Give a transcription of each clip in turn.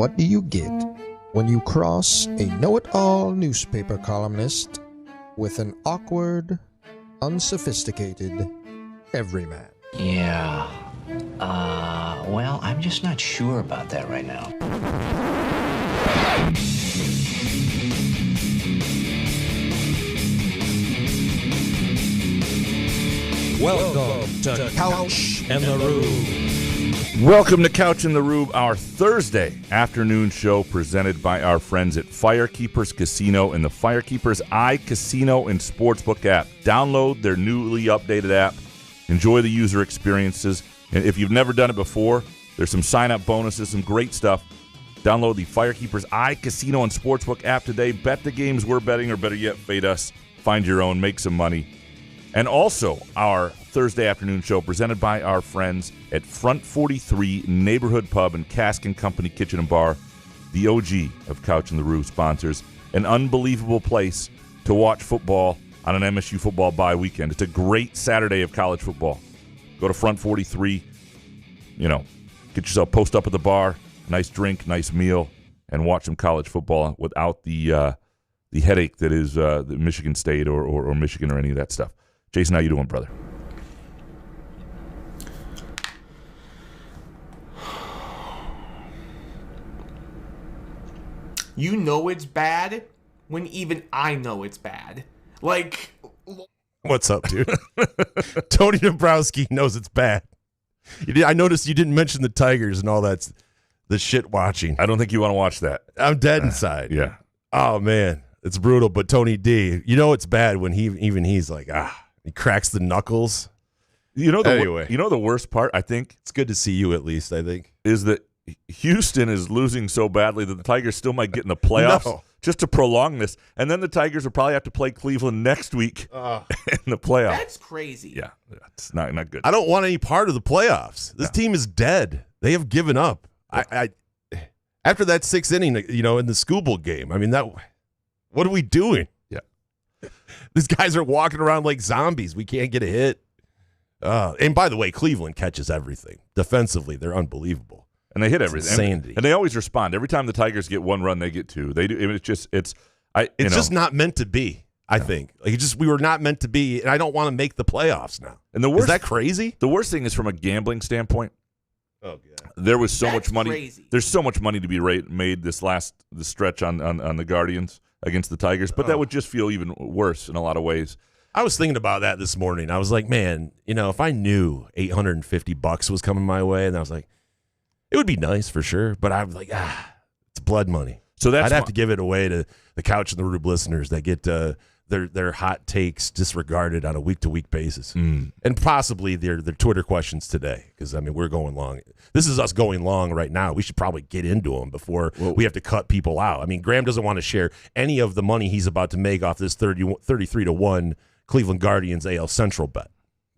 What do you get when you cross a know-it-all newspaper columnist with an awkward, unsophisticated everyman? Yeah. Well, I'm just not sure about that right now. Welcome to Couch and the Rube. Welcome to Couch and the Rube, our Thursday afternoon show presented by our friends at Firekeepers Casino and the Firekeepers iCasino and Sportsbook app. Download their newly updated app. Enjoy the user experiences. And if you've never done it before, there's some sign-up bonuses, some great stuff. Download the Firekeepers iCasino and Sportsbook app today. Bet the games we're betting, or better yet, fade us. Find your own, make some money. And also, our Thursday afternoon show presented by our friends at Front 43 Neighborhood Pub and Cask & Company Kitchen and Bar, the OG of Couch and the Rube sponsors. An unbelievable place to watch football on an MSU football bye weekend. It's a great Saturday of college football. Go to Front 43, get yourself post up at the bar, nice drink, nice meal, and watch some college football without the headache that is the Michigan State or Michigan or any of that stuff. Jason, how you doing, brother? You know it's bad when even I know it's bad. Like, what's up, dude? Tony Dombrowski knows it's bad. I noticed you didn't mention the Tigers and all that, the shit watching. I don't think you want to watch that. I'm dead inside. Yeah. Oh, man. It's brutal. But Tony D, it's bad when he's like, he cracks the knuckles. Anyway. The worst part, I think? It's good to see you at least, I think. Is that Houston is losing so badly that the Tigers still might get in the playoffs just to prolong this. And then the Tigers will probably have to play Cleveland next week in the playoffs. That's crazy. Yeah, it's not good. I don't want any part of the playoffs. This team is dead. They have given up. I after that sixth inning, in the school bowl game, what are we doing? Yeah. These guys are walking around like zombies. We can't get a hit. And by the way, Cleveland catches everything. Defensively, they're unbelievable. And they hit everything. Insanity. And they always respond. Every time the Tigers get one run, they get two. They do. It's just not meant to be, I think. We were not meant to be, and I don't want to make the playoffs now. And the worst, is that crazy? The worst thing is from a gambling standpoint. Oh, God. There was so much money. Crazy. There's so much money to be made this stretch on the Guardians against the Tigers, but that would just feel even worse in a lot of ways. I was thinking about that this morning. I was like, man, if I knew $850 was coming my way, and I was like, it would be nice for sure, but I was like, it's blood money. So I'd have to give it away to the Couch and the Rube listeners that get their hot takes disregarded on a week-to-week basis, and possibly their Twitter questions today, because we're going long. This is us going long right now. We should probably get into them before we have to cut people out. Graham doesn't want to share any of the money he's about to make off this 33-1 Cleveland Guardians AL Central bet.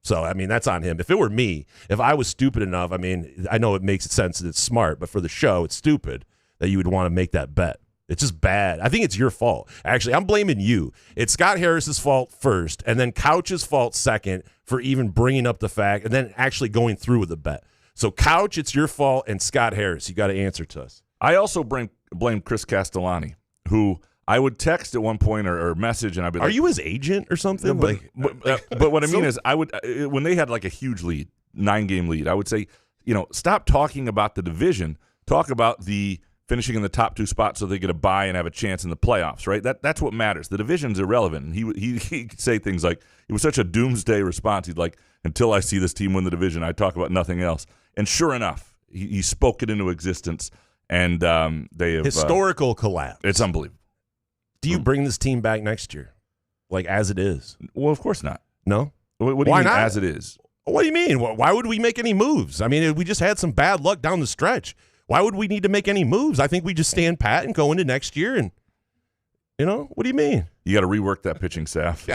So, that's on him. If it were me, if I was stupid enough, I know it makes sense and it's smart, but for the show, it's stupid that you would want to make that bet. It's just bad. I think it's your fault. Actually, I'm blaming you. It's Scott Harris's fault first, and then Couch's fault second for even bringing up the fact, and then actually going through with the bet. So, Couch, it's your fault, and Scott Harris, you got to answer to us. I also blame Chris Castellani, who I would text at one point or message, and I'd be like, "Are you his agent or something?" But what I mean is, I would when they had like a huge lead, 9-game lead, I would say, stop talking about the division, talk about the finishing in the top 2 spots so they get a bye and have a chance in the playoffs, right? That's what matters. The division's irrelevant. And he could say things like, it was such a doomsday response. He'd like, until I see this team win the division, I talk about nothing else. And sure enough, he spoke it into existence, and they have historical collapse. It's unbelievable. Do you bring this team back next year, like as it is? Well, of course not. No. What do you mean, as it is? What do you mean? Why would we make any moves? We just had some bad luck down the stretch. Why would we need to make any moves? I think we just stand pat and go into next year. And, what do you mean? You got to rework that pitching staff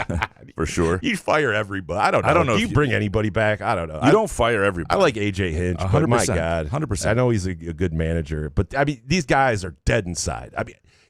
for sure. You fire everybody. I don't know. Do you bring anybody back? I don't know. You don't fire everybody. I like A.J. Hinch, but my God. 100%. I know he's a good manager. But, these guys are dead inside.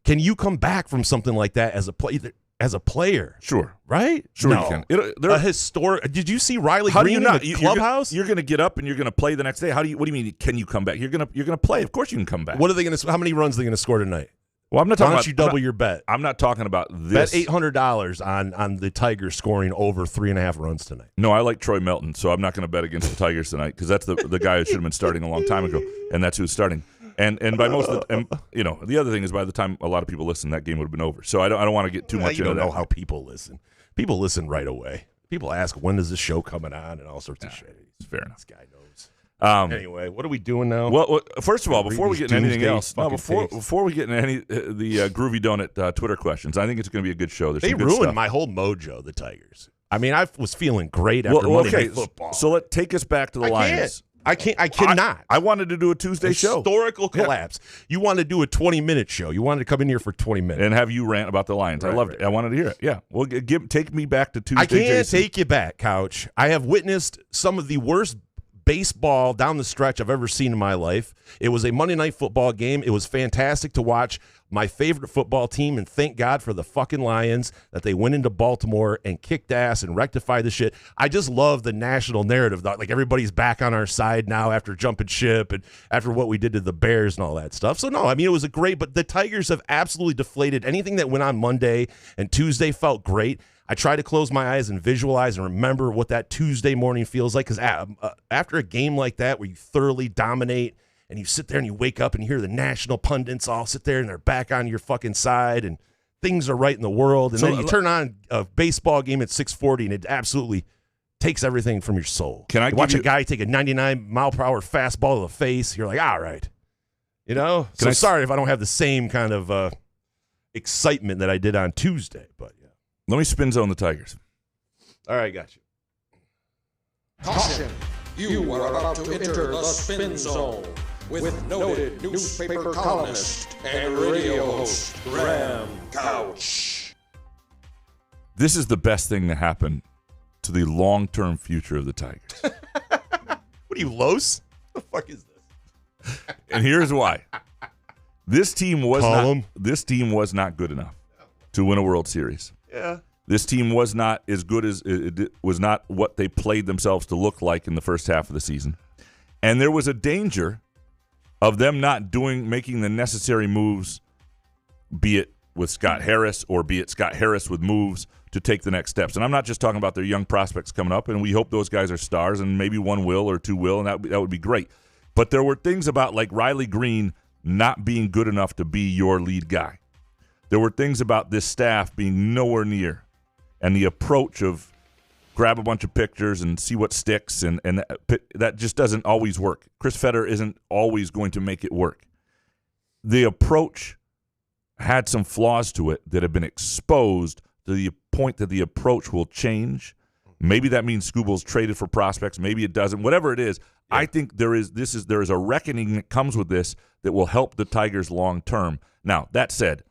Can you come back from something like that as a player? as a player. Sure. Right? Sure no. you can. A historic. Did you see Riley How do Green you not? in the clubhouse? You're going to get up and you're going to play the next day. What do you mean? Can you come back? You're going to play. Of course you can come back. What are they going to? How many runs are they going to score tonight? Well, I'm not Why talking don't about. you double your bet? I'm not talking about this. Bet $800 on the Tigers scoring over 3.5 runs tonight. No, I like Troy Melton, so I'm not going to bet against the Tigers tonight because that's the guy who should have been starting a long time ago, and that's who's starting. And by most of the, the other thing is by the time a lot of people listen, that game would have been over. So I don't want to get too much into that. You don't know how people listen. People listen right away. People ask, when is the show coming on and all sorts of shit. It's fair enough. This guy knows. Anyway, what are we doing now? Well, first of all, before we get into anything else, before we get into any the Groovy Donut Twitter questions, I think it's going to be a good show. They ruined my whole mojo, the Tigers. I mean, I was feeling great after Monday Night Football. So take us back to the Lions. I cannot. I wanted to do a Tuesday show. Historical collapse. Yeah. You wanted to do a 20-minute show. You wanted to come in here for 20 minutes. And have you rant about the Lions. I loved it. I wanted to hear it. Yeah. Well, take me back to Tuesday, I can't Jason. take you back, Couch. I have witnessed some of the worst baseball down the stretch I've ever seen in my life. It was a Monday Night Football game. It was fantastic to watch my favorite football team, and thank God for the fucking Lions that they went into Baltimore and kicked ass and rectified the shit. I just love the national narrative. Like, everybody's back on our side now after jumping ship and after what we did to the Bears and all that stuff. So, no, I mean, it was a great, but the Tigers have absolutely deflated. Anything that went on Monday and Tuesday felt great. I try to close my eyes and visualize and remember what that Tuesday morning feels like, because after a game like that where you thoroughly dominate and you sit there and you wake up and you hear the national pundits all sit there and they're back on your fucking side and things are right in the world, and then you turn on a baseball game at 6:40 and it absolutely takes everything from your soul. Can I watch a guy take a 99-mile-per-hour fastball to the face? You're like, all right. Sorry if I don't have the same kind of excitement that I did on Tuesday, but yeah. Let me spin zone the Tigers. All right, got you. Caution! You are about to enter the spin zone with noted newspaper columnist and radio host Graham Couch. This is the best thing to happen to the long-term future of the Tigers. What are you, Los? What the fuck is this? And here's why. This team was not good enough to win a World Series. Yeah. This team was not as good as it was not what they played themselves to look like in the first half of the season. And there was a danger of them not making the necessary moves, be it with Scott Harris or be it Scott Harris with moves to take the next steps. And I'm not just talking about their young prospects coming up, and we hope those guys are stars, and maybe one will or two will, and that would be great. But there were things about like Riley Green not being good enough to be your lead guy. There were things about this staff being nowhere near, and the approach of grab a bunch of pictures and see what sticks, and that just doesn't always work. Chris Fetter isn't always going to make it work. The approach had some flaws to it that have been exposed to the point that the approach will change. Maybe that means Scooble's traded for prospects. Maybe it doesn't. Whatever it is, yeah. I think there is a reckoning that comes with this that will help the Tigers long term. Now, that said,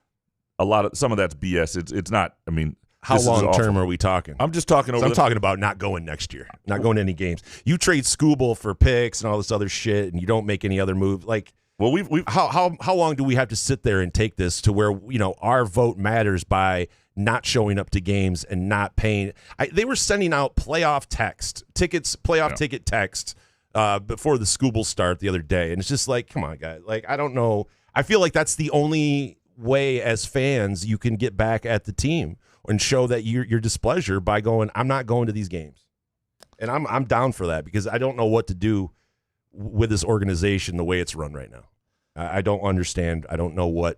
some of that's BS. It's not. I mean, how long term are we talking? I'm just talking over. I'm talking about not going next year, not going to any games. You trade Scooble for picks and all this other shit, and you don't make any other move. Like, well, we've how long do we have to sit there and take this to where our vote matters by not showing up to games and not paying? They were sending out playoff ticket text before the Scooble start the other day, and it's just like, come on, guys. Like, I don't know. I feel like that's the only way as fans you can get back at the team and show that your displeasure by going, I'm not going to these games. And I'm down for that, because I don't know what to do with this organization the way it's run right now. I don't understand. I don't know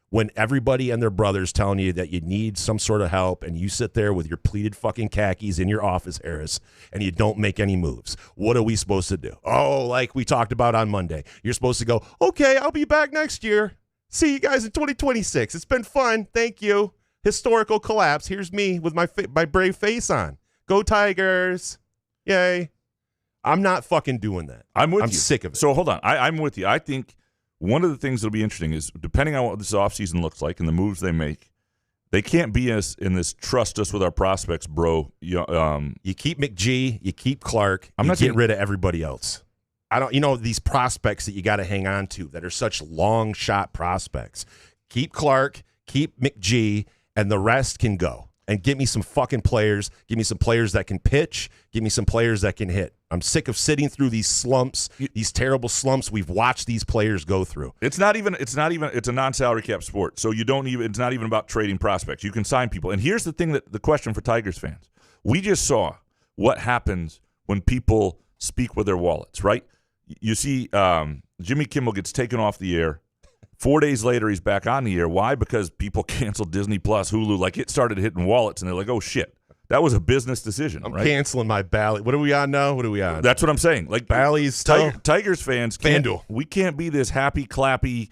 when everybody and their brother's telling you that you need some sort of help, and you sit there with your pleated fucking khakis in your office, Harris, and you don't make any moves. What are we supposed to do? Oh, like we talked about on Monday. You're supposed to go, okay, I'll be back next year. See you guys in 2026. It's been fun. Thank you. Historical collapse. Here's me with my brave face on. Go Tigers. Yay. I'm not fucking doing that. I'm with you. I'm sick of it. So hold on. I'm with you. I think one of the things that'll be interesting is, depending on what this offseason looks like and the moves they make, they can't be in this trust us with our prospects, bro. You keep McGee, you keep Clark, you get rid of everybody else. These prospects that you got to hang on to that are such long shot prospects. Keep Clark, keep McGee, and the rest can go. And get me some fucking players. Give me some players that can pitch. Give me some players that can hit. I'm sick of sitting through these slumps, these terrible slumps we've watched these players go through. It's a non-salary cap sport. So it's not even about trading prospects. You can sign people. And here's the question for Tigers fans. We just saw what happens when people speak with their wallets, right? You see Jimmy Kimmel gets taken off the air. 4 days later, he's back on the air. Why? Because people canceled Disney Plus, Hulu. Like, it started hitting wallets, and they're like, oh, shit. That was a business decision, I'm right? canceling my Bally. What are we on now? What are we on? That's what I'm saying. Like, Bally's still? Tigers fans, we can't be this happy, clappy,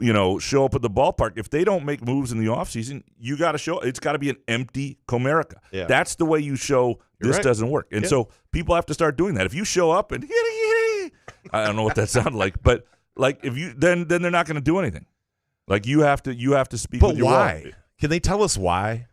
show up at the ballpark. If they don't make moves in the offseason, you got to show. It's got to be an empty Comerica. Yeah. That's the way you show this doesn't work. And so people have to start doing that. If you show up and I don't know what that sounded like, but like if you then they're not going to do anything. Like you have to speak. But with your why? wallet. Can they tell us why?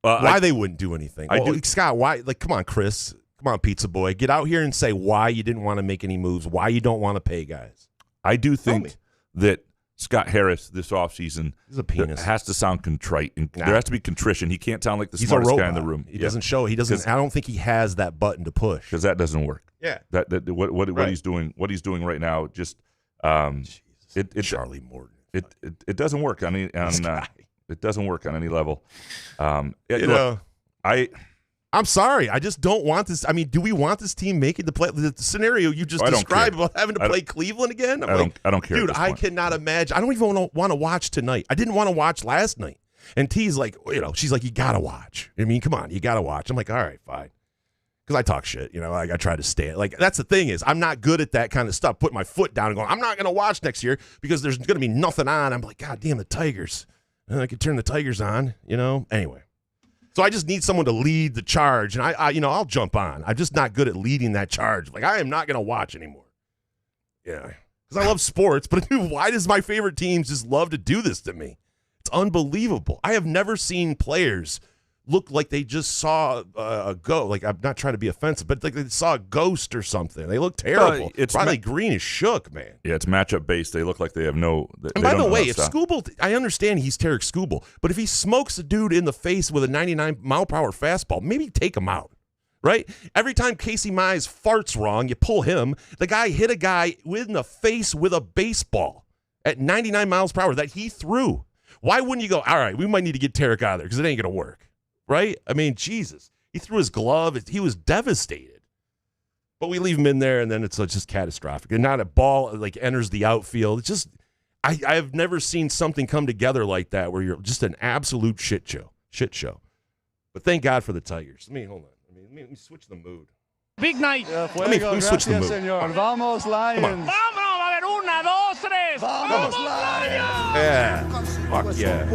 Why they wouldn't do anything? Scott, why? Like, come on, Chris. Come on, Pizza Boy. Get out here and say why you didn't want to make any moves, why you don't want to pay guys. I do think that Scott Harris this offseason is a penis. Has to sound contrite. And there has to be contrition. He can't sound like the smartest guy in the room. He doesn't show. He doesn't. I don't think he has that button to push because that doesn't work. Yeah. What he's doing. What he's doing right now. Just Charlie Morton. It doesn't work on any. It doesn't work on any level. I'm sorry. I just don't want this. I mean, do we want this team making the scenario you just described about having to play Cleveland again? I don't care. Dude, I cannot imagine. I don't even want to watch tonight. I didn't want to watch last night. And T's like, she's like, you got to watch. I mean, come on, you got to watch. I'm like, all right, fine. Because I talk shit, like I try to stay. Like, that's the thing is, I'm not good at that kind of stuff. Put my foot down and going, I'm not going to watch next year because there's going to be nothing on. I'm like, God damn, the Tigers. I could turn the Tigers on, Anyway. So I just need someone to lead the charge, and I'll jump on. I'm just not good at leading that charge. Like, I am not going to watch anymore. Yeah. Because I love sports, but dude, why does my favorite teams just love to do this to me? It's unbelievable. I have never seen players look like they just saw a ghost. Like, I'm not trying to be offensive, but like they saw a ghost or something. They look terrible. Riley Green is shook, man. Yeah, it's matchup based. They look like they have no. And by the way, if Skubal, I understand he's Tarek Skubal, but if he smokes a dude in the face with a 99-mile-per-hour fastball, maybe take him out. Right? Every time Casey Mize farts wrong, you pull him. The guy hit a guy in the face with a baseball at 99 miles per hour that he threw. Why wouldn't you go, all right, we might need to get Tarek out of there because it ain't going to work. Right? I mean, Jesus. He threw his glove. He was devastated. But we leave him in there, and then it's just catastrophic. And not a ball like enters the outfield. It's just, I have never seen something come together like that where you're just an absolute shit show. But thank God for the Tigers. Hold on. Let me switch the mood. Big night. Let me switch the mood. Señor. Vamos, Lions. Vámonos, a ver, 1, 2, 3. Vamos, Lions. Yeah. Fuck yeah.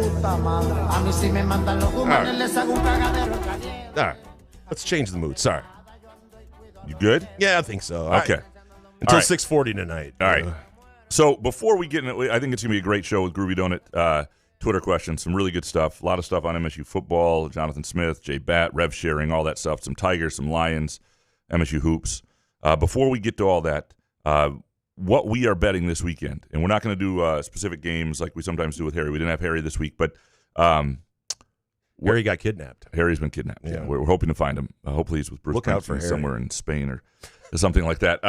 All right. Let's change the mood. Sorry. You good? Yeah, I think so. Okay. Until 6:40 tonight. All right. So before we get into it, I think it's going to be a great show with Groovy Donut. Twitter questions, some really good stuff. A lot of stuff on MSU football, Jonathan Smith, Jay Batt, rev sharing, all that stuff. Some Tigers, some Lions, MSU hoops. Before we get to all that, what we are betting this weekend, and we're not going to do specific games like we sometimes do with Harry. We didn't have Harry this week, but Harry got kidnapped. Harry's been kidnapped. Yeah. We're hoping to find him. Hopefully he's with Bruce Springsteen somewhere in Spain or something like that.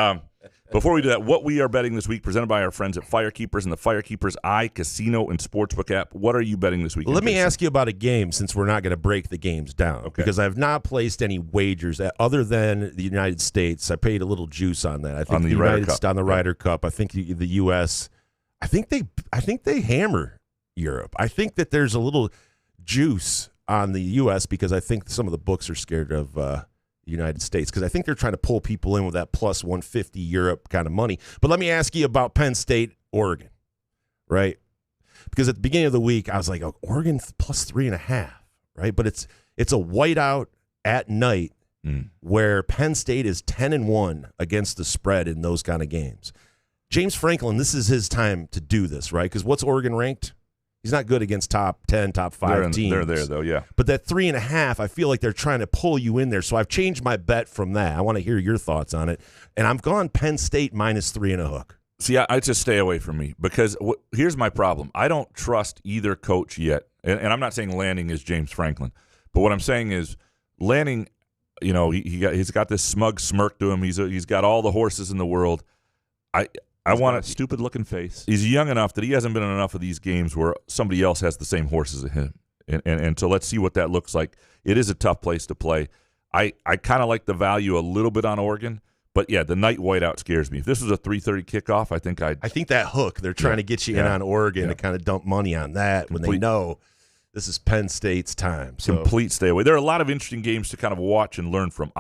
Before we do that, what we are betting this week, presented by our friends at Firekeepers and the Firekeepers iCasino and Sportsbook app. What are you betting this weekend? Let me ask you about a game since we're not going to break the games down. Okay. Because I have not placed any wagers other than the United States. I paid a little juice on that. I think on the Ryder Cup. On the Ryder Cup. I think the U.S. I think they hammer Europe. I think that there's a little juice on the U.S. because I think some of the books are scared of the United States because I think they're trying to pull people in with that plus 150 Europe kind of money. But let me ask you about Penn State, Oregon, right? Because at the beginning of the week, I was like, oh, Oregon plus 3.5, right? But it's a whiteout at night where Penn State is 10-1 against the spread in those kind of games. James Franklin, this is his time to do this, right? Because what's Oregon ranked? He's not good against top 10, top 5 teams. They're there, though, yeah. But that 3.5, I feel like they're trying to pull you in there. So I've changed my bet from that. I want to hear your thoughts on it. And I've gone Penn State minus 3 and a hook. See, I just stay away from me because here's my problem. I don't trust either coach yet. And I'm not saying Lanning is James Franklin. But what I'm saying is Lanning, he's got this smug smirk to him. He's got all the horses in the world. I want a stupid-looking face. He's young enough that he hasn't been in enough of these games where somebody else has the same horses as him. And so let's see what that looks like. It is a tough place to play. I kind of like the value a little bit on Oregon. But, yeah, the night whiteout scares me. If this was a 3:30 kickoff, I think that hook, they're trying to get you in on Oregon to kind of dump money on that when they know this is Penn State's time. So. Complete stay away. There are a lot of interesting games to kind of watch and learn from.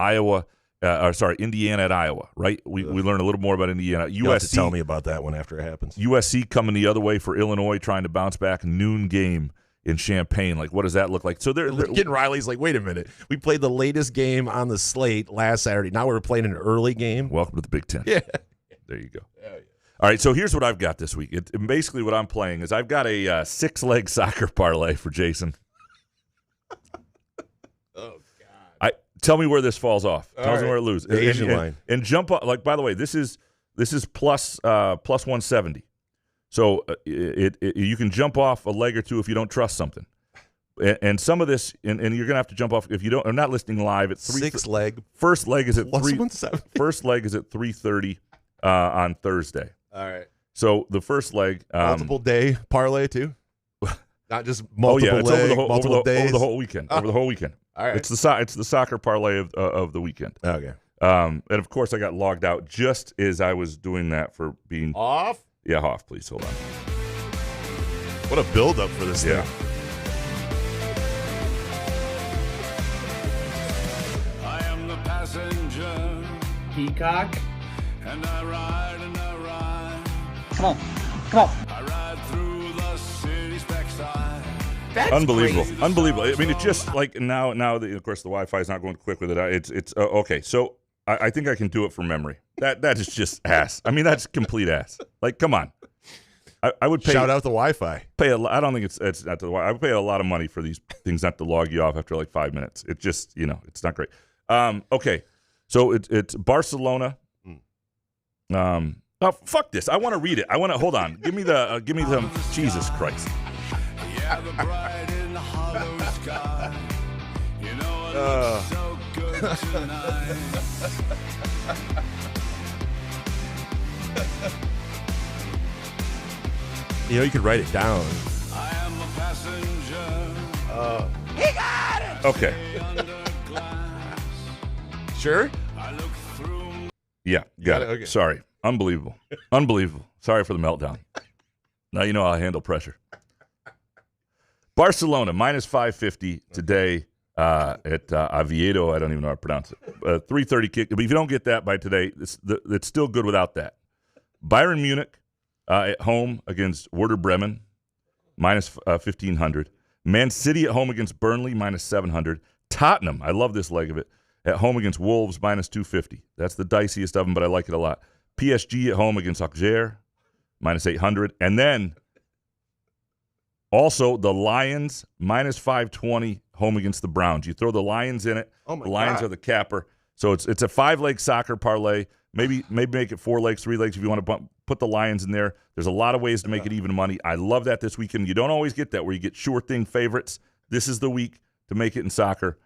Indiana at Iowa, right? We learn a little more about Indiana. You'll have to tell me about that one after it happens. USC coming the other way for Illinois, trying to bounce back. Noon game in Champaign. Like, what does that look like? So they're getting Riley's like, wait a minute. We played the latest game on the slate last Saturday. Now we're playing an early game. Welcome to the Big Ten. Yeah. There you go. Yeah. All right, so here's what I've got this week. Basically what I'm playing is I've got a 6-leg soccer parlay for Jason. Oh, God. Tell me where this falls off. Tell me where it loses. The Asian line. And jump up. Like, by the way, this is plus 170. So you can jump off a leg or two if you don't trust something. And some of this, and you're going to have to jump off if you don't. I'm not listening live at 6 leg. First leg is at plus 170. First leg is at 3:30 on Thursday. All right. So the first leg, multiple day parlay too. Not just multiple it's leg, over days. the whole weekend. Over the whole weekend. All right. It's the soccer parlay of the weekend. Okay. And of course I got logged out just as I was doing that for being off. Yeah, off. Please hold on. What a build up for this thing. I am the passenger. Peacock. And I ride and I ride. Come on. I ride through the city's backside. That's unbelievable. crazy. Unbelievable. I mean, it's just like now that, of course, the Wi-Fi is not going quick with it. It's okay. So I think I can do it from memory. That is just ass. I mean, that's complete ass. Like, come on. I would pay. Shout out the Wi-Fi. I don't think it's not the Wi-Fi. I would pay a lot of money for these things not to log you off after like 5 minutes. It just, it's not great. Okay. So it's Barcelona. Oh, fuck this. I want to read it. hold on. Give me the Jesus Christ. Yeah, the bright in the hollow sky. You know it looks so good tonight. You could write it down. I am a passenger. He got it! Okay. Under glass. Sure? I look through. Yeah, got it. Okay. Sorry. Unbelievable. Sorry for the meltdown. Now you know how I handle pressure. Barcelona, minus 550 today at Oviedo. I don't even know how to pronounce it. 3:30 kick. But if you don't get that by today, it's still good without that. Bayern Munich at home against Werder Bremen, minus 1,500. Man City at home against Burnley, minus 700. Tottenham, I love this leg of it, at home against Wolves, minus 250. That's the diciest of them, but I like it a lot. PSG at home against Auxerre, minus 800. And then also the Lions, minus 520, home against the Browns. You throw the Lions in it. Oh my the Lions God. are the capper. So it's a 5-leg soccer parlay. Maybe make it 4 legs, 3 legs if you want to put the Lions in there. There's a lot of ways to make it even money. I love that this weekend. You don't always get that where you get sure thing favorites. This is the week to make it in soccer.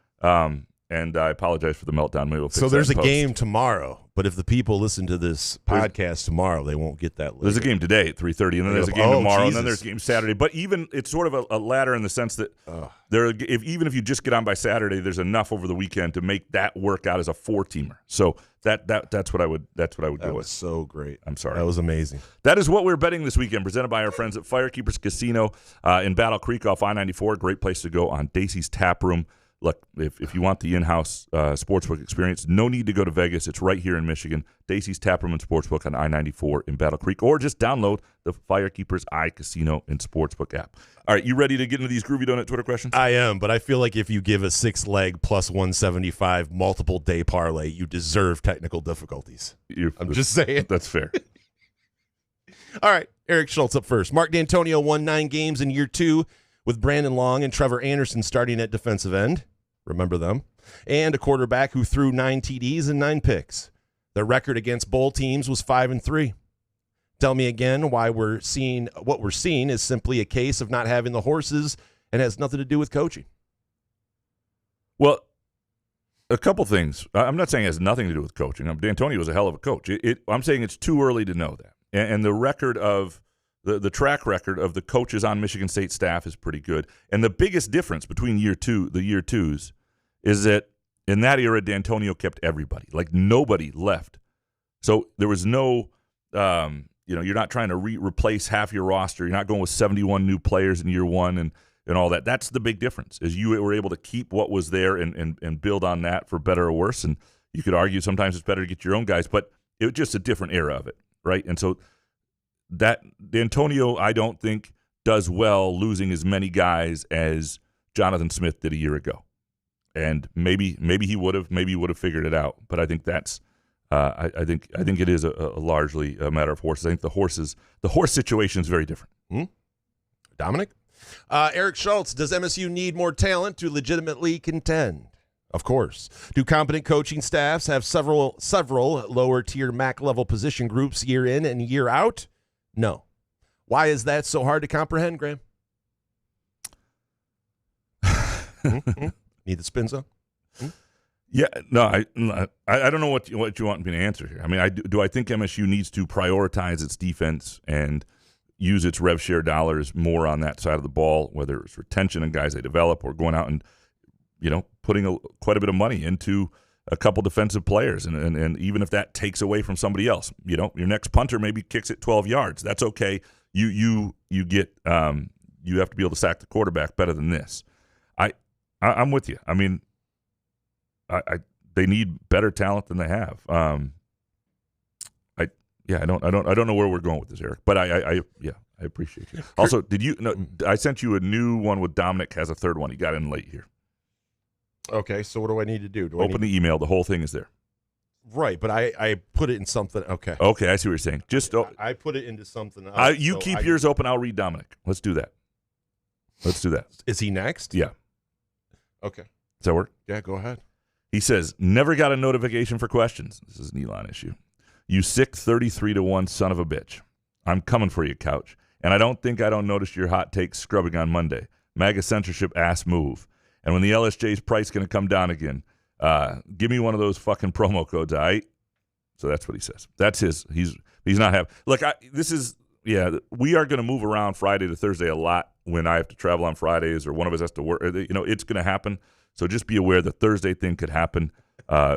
And I apologize for the meltdown. Maybe we'll fix So there's that a in post. game tomorrow, but if the people listen to this podcast tomorrow, they won't get that later. There's a game today at 3:30, and then there's a game Oh, tomorrow, Jesus. and then there's a game Saturday. But even it's sort of a ladder in the sense that even if you just get on by Saturday, there's enough over the weekend to make that work out as a 4-teamer. So that's what I would go That was with. so great. I'm sorry. That was amazing. That is what we're betting this weekend, presented by our friends at Firekeepers Casino in Battle Creek off I-94. Great place to go on Dacey's Tap Room. Look, if you want the in-house sportsbook experience, no need to go to Vegas. It's right here in Michigan. Dacey's Tap Room and Sportsbook on I-94 in Battle Creek. Or just download the Firekeepers iCasino and Sportsbook app. All right, you ready to get into these Groovy Donut Twitter questions? I am, but I feel like if you give a 6-leg plus 175 multiple day parlay, you deserve technical difficulties. I'm just saying. That's fair. All right, Eric Schultz up first. Mark D'Antonio won 9 games in year 2 with Brandon Long and Trevor Anderson starting at defensive end. Remember them. And a quarterback who threw 9 TDs and 9 picks. Their record against bowl teams was 5-3. Tell me again why what we're seeing is simply a case of not having the horses and has nothing to do with coaching. Well, a couple things. I'm not saying it has nothing to do with coaching. D'Antonio was a hell of a coach. I'm saying it's too early to know that. And the record of the track record of the coaches on Michigan State staff is pretty good. And the biggest difference between the year twos, is that in that era, D'Antonio kept everybody. Like, nobody left. So there was no, you're not trying to replace half your roster. You're not going with 71 new players in year one and all that. That's the big difference, is you were able to keep what was there and build on that for better or worse. And you could argue sometimes it's better to get your own guys, but it was just a different era of it, right? And so that D'Antonio, I don't think, does well losing as many guys as Jonathan Smith did a year ago. And maybe he would have figured it out. But I think that's I think it is a largely a matter of horses. I think the horse situation is very different. Dominic? Eric Schultz, does MSU need more talent to legitimately contend? Of course. Do competent coaching staffs have several lower-tier MAC-level position groups year in and year out? No. Why is that so hard to comprehend, Graham? Need the spin zone? Yeah, no, I don't know what you want me to answer here. I mean, I think MSU needs to prioritize its defense and use its rev share dollars more on that side of the ball, whether it's retention and guys they develop or going out and, putting quite a bit of money into a couple defensive players. And even if that takes away from somebody else, your next punter maybe kicks it 12 yards. That's okay. You get you have to be able to sack the quarterback better than this. I'm with you. I mean, they need better talent than they have. I don't know where we're going with this, Eric, but I appreciate you. Also, I sent you a new one with Dominic has a third one. He got in late here. Okay, so what do I need to do? Open the email. The whole thing is there. Right, but I put it in something. Okay. Okay, I see what you're saying. I put it into something else. You keep yours open. I'll read Dominic. Let's do that. Is he next? Yeah. Okay. Does that work? Yeah, go ahead. He says, never got a notification for questions. This is an Elon issue. You sick 33-1 son of a bitch. I'm coming for you, Couch. And I don't notice your hot takes scrubbing on Monday. MAGA censorship ass move. And when the LSJ's price going to come down again, give me one of those fucking promo codes, all right? So that's what he says. That's his. He's not happy. Look, we are going to move around Friday to Thursday a lot when I have to travel on Fridays or one of us has to work. It's going to happen. So just be aware the Thursday thing could happen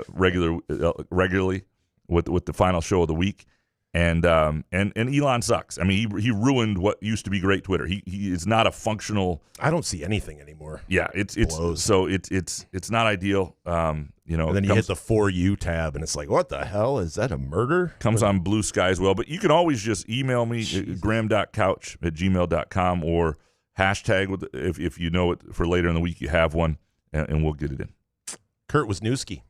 regularly with the final show of the week. And Elon sucks. I mean, he ruined what used to be great Twitter. He is not a functional. I don't see anything anymore. Yeah, it's not ideal. And then you hit the For You tab, and it's like, what the hell is that? A murder? Comes on Blue Sky as well. But you can always just email me graham.couch@gmail.com or hashtag if you know it for later in the week. You have one, and we'll get it in. Kurt Wisniewski.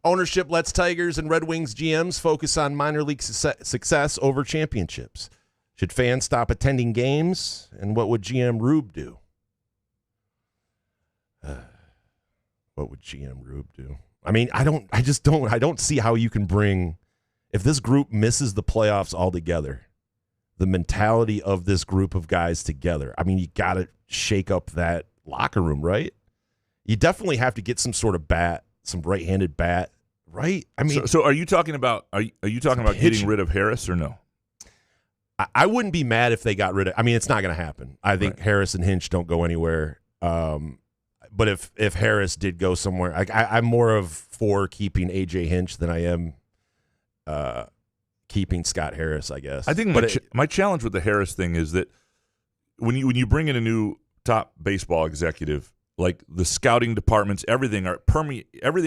Ownership lets Tigers and Red Wings GMs focus on minor league success over championships. Should fans stop attending games? And what would GM Rube do? What would GM Rube do? I mean, I don't see how you can bring, if this group misses the playoffs altogether, the mentality of this group of guys together. I mean, you got to shake up that locker room, right? You definitely have to get some sort of bat. Some right-handed bat, right? I mean, so are you talking about getting rid of Harris or no? I wouldn't be mad if they got rid of. I mean, it's not going to happen. I think Harris and Hinch don't go anywhere. But if Harris did go somewhere, I'm more for keeping AJ Hinch than I am keeping Scott Harris, I guess. I think my challenge with the Harris thing is that when you bring in a new top baseball executive. Like the scouting departments, everything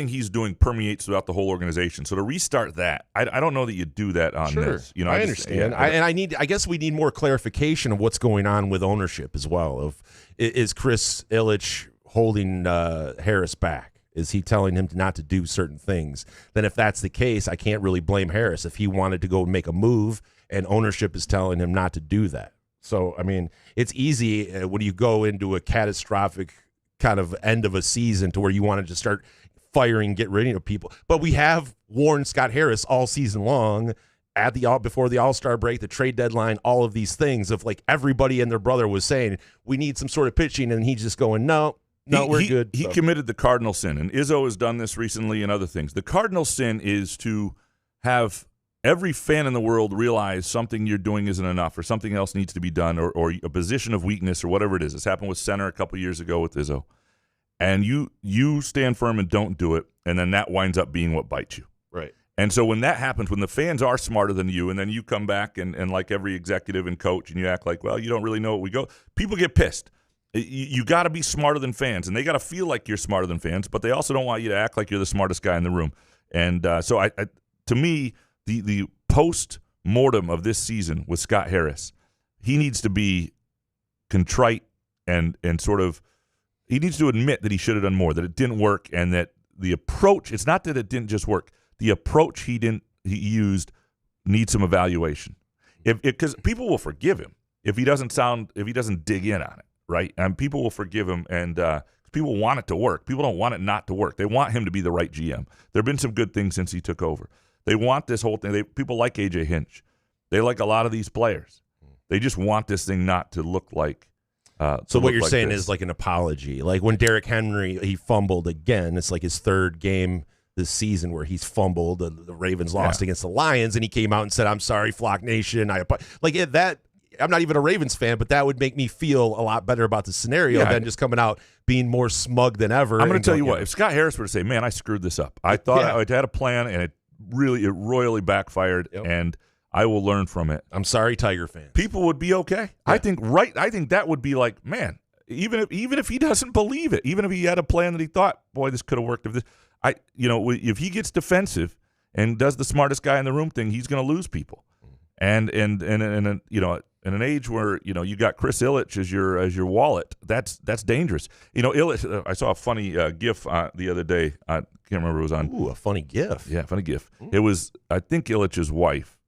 he's doing permeates throughout the whole organization. So to restart that, I don't know that you do that on this. I understand. I guess we need more clarification of what's going on with ownership as well. Is Chris Ilitch holding Harris back? Is he telling him not to do certain things? Then if that's the case, I can't really blame Harris if he wanted to go and make a move and ownership is telling him not to do that. So, I mean, it's easy when you go into a catastrophic kind of end of a season to where you wanted to start firing, get rid of people. But we have worn Scott Harris all season long, before the All-Star break, the trade deadline, all of these things of like everybody and their brother was saying we need some sort of pitching, and he's just going no, we're good. He committed the cardinal sin, and Izzo has done this recently and other things. The cardinal sin is to have every fan in the world realize something you're doing isn't enough, or something else needs to be done, or a position of weakness, or whatever it is. This happened with center a couple years ago with Izzo, and you stand firm and don't do it, and then that winds up being what bites you. Right. And so when that happens, when the fans are smarter than you, and then you come back and like every executive and coach, and you act like, well, you don't really know what we go, people get pissed. You got to be smarter than fans, and they got to feel like you're smarter than fans, but they also don't want you to act like you're the smartest guy in the room. And so I to me, the post-mortem of this season with Scott Harris, he needs to be contrite and sort of – he needs to admit that he should have done more, that it didn't work, and that the approach – it's not that it didn't just work. The approach he used needs some evaluation. Because people will forgive him if he doesn't dig in on it, right? And people will forgive him, and people want it to work. People don't want it not to work. They want him to be the right GM. There have been some good things since he took over. They want this whole thing. People like A.J. Hinch. They like a lot of these players. They just want this thing not to look like. So what you're saying is like an apology. Like when Derrick Henry, he fumbled again. It's like his third game this season where he's fumbled. The Ravens lost against the Lions, and he came out and said, "I'm sorry, Flock Nation." That. I'm not even a Ravens fan, but that would make me feel a lot better about the scenario than just coming out being more smug than ever. I'm going to tell you what. If Scott Harris were to say, "Man, I screwed this up. I thought I had a plan, and it royally backfired, and I will learn from it." I'm sorry, Tiger fans. People would be okay. Yeah. I think that would be like, man, even if he doesn't believe it, even if he had a plan that he thought, boy, this could have worked. If he gets defensive and does the smartest guy in the room thing, he's going to lose people. And in an age where you got Chris Ilitch as your wallet, that's dangerous. Ilitch. I saw a funny GIF the other day. I can't remember who it was on. Ooh, a funny GIF. Yeah, funny GIF. It was, I think, Ilitch's wife.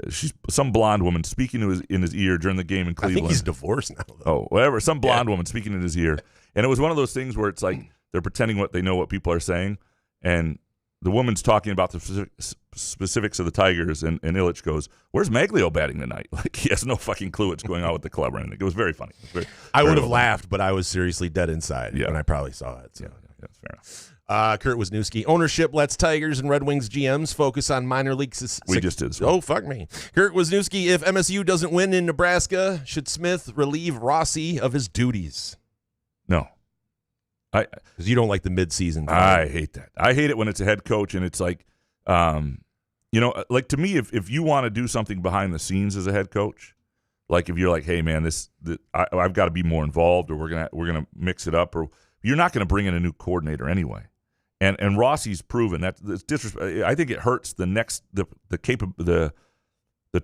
She's some blonde woman speaking in his ear during the game in Cleveland. I think he's divorced now, though. Oh, whatever. Some blonde woman speaking in his ear, and it was one of those things where it's like they're pretending they know what people are saying, and the woman's talking about the specifics of the Tigers, and Ilitch goes, "Where's Maglio batting tonight?" Like he has no fucking clue what's going on with the club or anything. It was very funny. I would have laughed, but I was seriously dead inside when I probably saw it. So. Yeah, that's fair enough. Kurt Wisniewski, ownership lets Tigers and Red Wings GMs focus on minor league. We just did. Oh, fuck me. Kurt Wisniewski, if MSU doesn't win in Nebraska, should Smith relieve Rossi of his duties? No. Because you don't like the midseason. I hate that. I hate it when it's a head coach and it's like, like to me, if you want to do something behind the scenes as a head coach, like if you're like, hey man, I've got to be more involved, or we're gonna mix it up, or you're not going to bring in a new coordinator anyway. And Rossi's proven that disrespect. I think it hurts the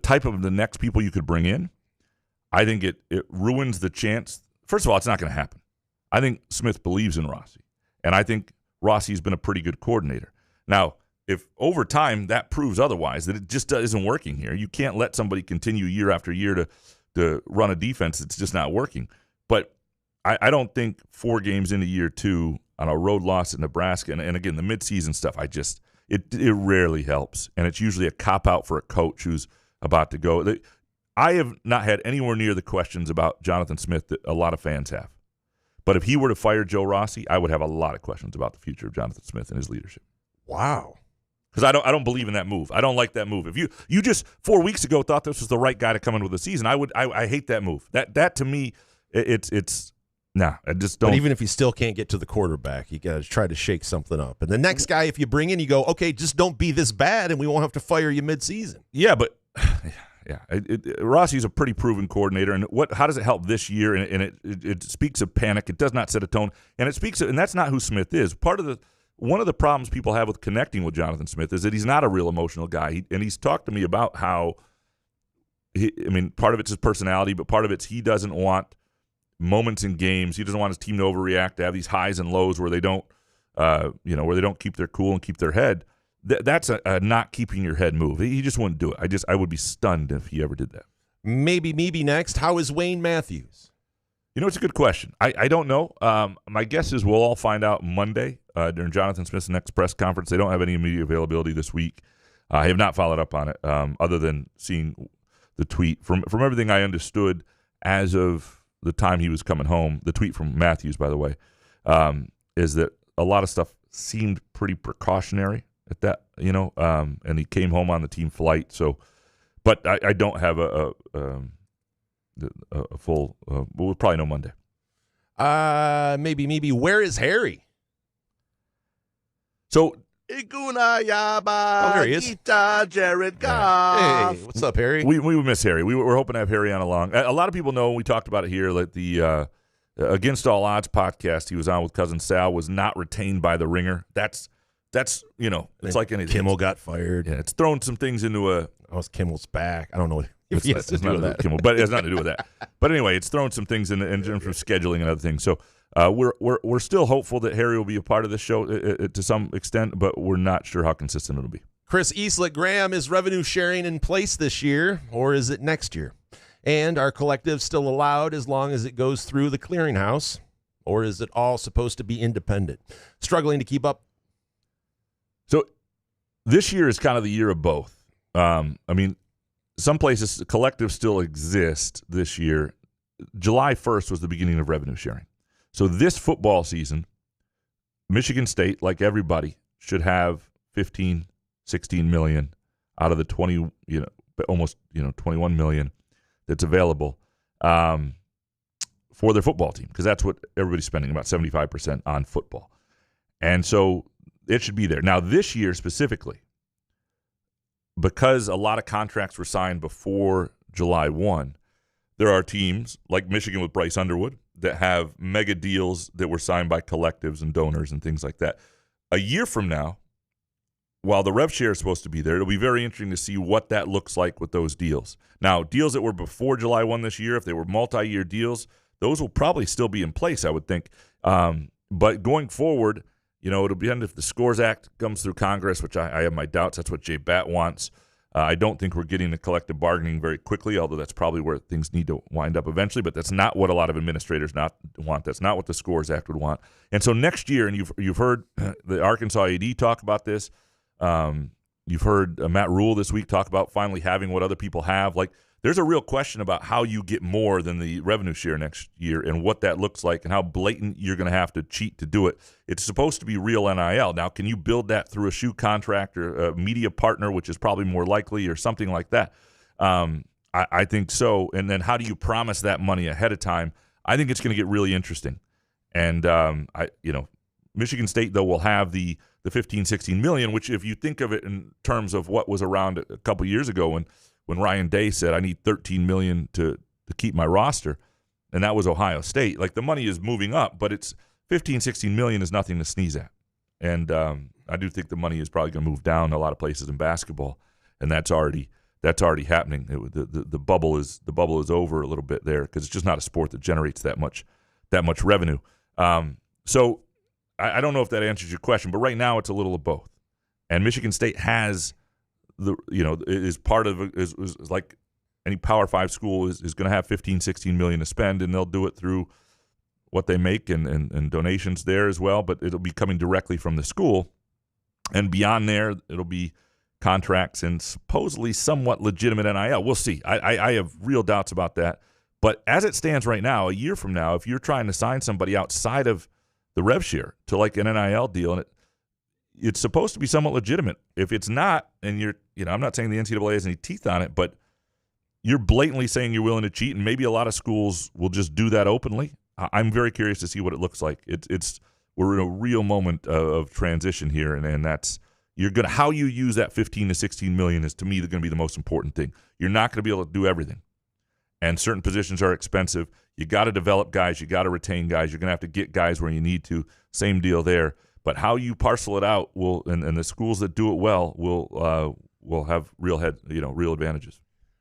type of the next people you could bring in. I think it ruins the chance. First of all, it's not going to happen. I think Smith believes in Rossi, and I think Rossi's been a pretty good coordinator. Now, if over time that proves otherwise, that it just isn't working here, you can't let somebody continue year after year to run a defense that's just not working. But I don't think 4 games into year 2 on a road loss at Nebraska, and again, the midseason stuff, it rarely helps, and it's usually a cop-out for a coach who's about to go. I have not had anywhere near the questions about Jonathan Smith that a lot of fans have. But if he were to fire Joe Rossi, I would have a lot of questions about the future of Jonathan Smith and his leadership. Wow. Because I don't believe in that move. I don't like that move. If you just 4 weeks ago thought this was the right guy to come in with the season, I hate that move. That to me, it's nah. I just don't. But even if you still can't get to the quarterback, you got to try to shake something up. And the next guy, if you bring in, you go, okay, just don't be this bad, and we won't have to fire you midseason. Yeah, but. Yeah, Rossi's a pretty proven coordinator, and how does it help this year? And it speaks of panic. It does not set a tone, and and that's not who Smith is. One of the problems people have with connecting with Jonathan Smith is that he's not a real emotional guy, and he's talked to me about how. Part of it's his personality, but part of it's he doesn't want moments in games. He doesn't want his team to overreact, to have these highs and lows where they don't, where they don't keep their cool and keep their head. That's a not keeping your head move. He just wouldn't do it. I would be stunned if he ever did that. Maybe next. How is Wayne Matthews? It's a good question. I don't know. My guess is we'll all find out Monday during Jonathan Smith's next press conference. They don't have any immediate availability this week. I have not followed up on it, other than seeing the tweet. From everything I understood as of the time he was coming home, the tweet from Matthews, by the way, is that a lot of stuff seemed pretty precautionary at that, and he came home on the team flight. So, but I don't have a full. We'll probably know Monday. Maybe. Where is Harry? So. Oh, there he is. Jared Goff. Hey, what's up, Harry? We miss Harry. We're hoping to have Harry on along. A lot of people know, we talked about it here, that the Against All Odds podcast he was on with Cousin Sal was not retained by the Ringer. That's it's like anything. Kimmel got fired. Yeah, it's thrown some things into a. Oh, it's Kimmel's back. I don't know what It's he has to do with that. Kimmel, but it has nothing to do with that. But anyway, it's thrown some things in terms of scheduling and other things. So we're still hopeful that Harry will be a part of the show to some extent, but we're not sure how consistent it'll be. Chris Eastlick, Graham, is revenue sharing in place this year, or is it next year? And are collectives still allowed as long as it goes through the clearinghouse, or is it all supposed to be independent? Struggling to keep up. So this year is kind of the year of both. Some places, collectives still exist this year. July 1st was the beginning of revenue sharing. So this football season, Michigan State, like everybody, should have 15, 16 million out of the 20, almost 21 million that's available for their football team, because that's what everybody's spending, about 75% on football. And so it should be there. Now, this year specifically, because a lot of contracts were signed before July 1, there are teams like Michigan with Bryce Underwood that have mega deals that were signed by collectives and donors and things like that. A year from now, while the rev share is supposed to be there, it'll be very interesting to see what that looks like with those deals. Now, deals that were before July 1 this year, if they were multi-year deals, those will probably still be in place, I would think. But going forward, it'll be if the Scores Act comes through Congress, which I have my doubts. That's what Jay Batt wants. I don't think we're getting to collective bargaining very quickly, although that's probably where things need to wind up eventually. But that's not what a lot of administrators want. That's not what the Scores Act would want. And so next year, and you've heard the Arkansas AD talk about this. You've heard Matt Rule this week talk about finally having what other people have. Like, there's a real question about how you get more than the revenue share next year and what that looks like and how blatant you're going to have to cheat to do it. It's supposed to be real NIL. Now, can you build that through a shoe contract or a media partner, which is probably more likely, or something like that? I think so. And then how do you promise that money ahead of time? I think it's going to get really interesting. And, Michigan State, though, will have the 15, 16 million, which if you think of it in terms of what was around a couple years ago when Ryan Day said, I need 13 million to keep my roster, and that was Ohio State. Like, the money is moving up, but it's 15, 16 million is nothing to sneeze at. And I do think the money is probably going to move down a lot of places in basketball, and that's already happening. The bubble is over a little bit there because it's just not a sport that generates that much revenue. So I don't know if that answers your question, but right now it's a little of both. And Michigan State has is part of is like any Power 5 school is going to have 15, 16 million to spend, and they'll do it through what they make and donations there as well, but it'll be coming directly from the school. And beyond there, it'll be contracts and supposedly somewhat legitimate NIL. We'll see. I have real doubts about that. But as it stands right now, a year from now, if you're trying to sign somebody outside of the rev share to like an NIL deal, and it's supposed to be somewhat legitimate. If it's not, and I'm not saying the NCAA has any teeth on it, but you're blatantly saying you're willing to cheat, and maybe a lot of schools will just do that openly. I'm very curious to see what it looks like. We're in a real moment of transition here, and that's how you use that 15 to 16 million is, to me, going to be the most important thing. You're not going to be able to do everything, and certain positions are expensive. You got to develop guys. You got to retain guys. You're going to have to get guys where you need to. Same deal there. But how you parcel it out will, and the schools that do it well will have real advantages.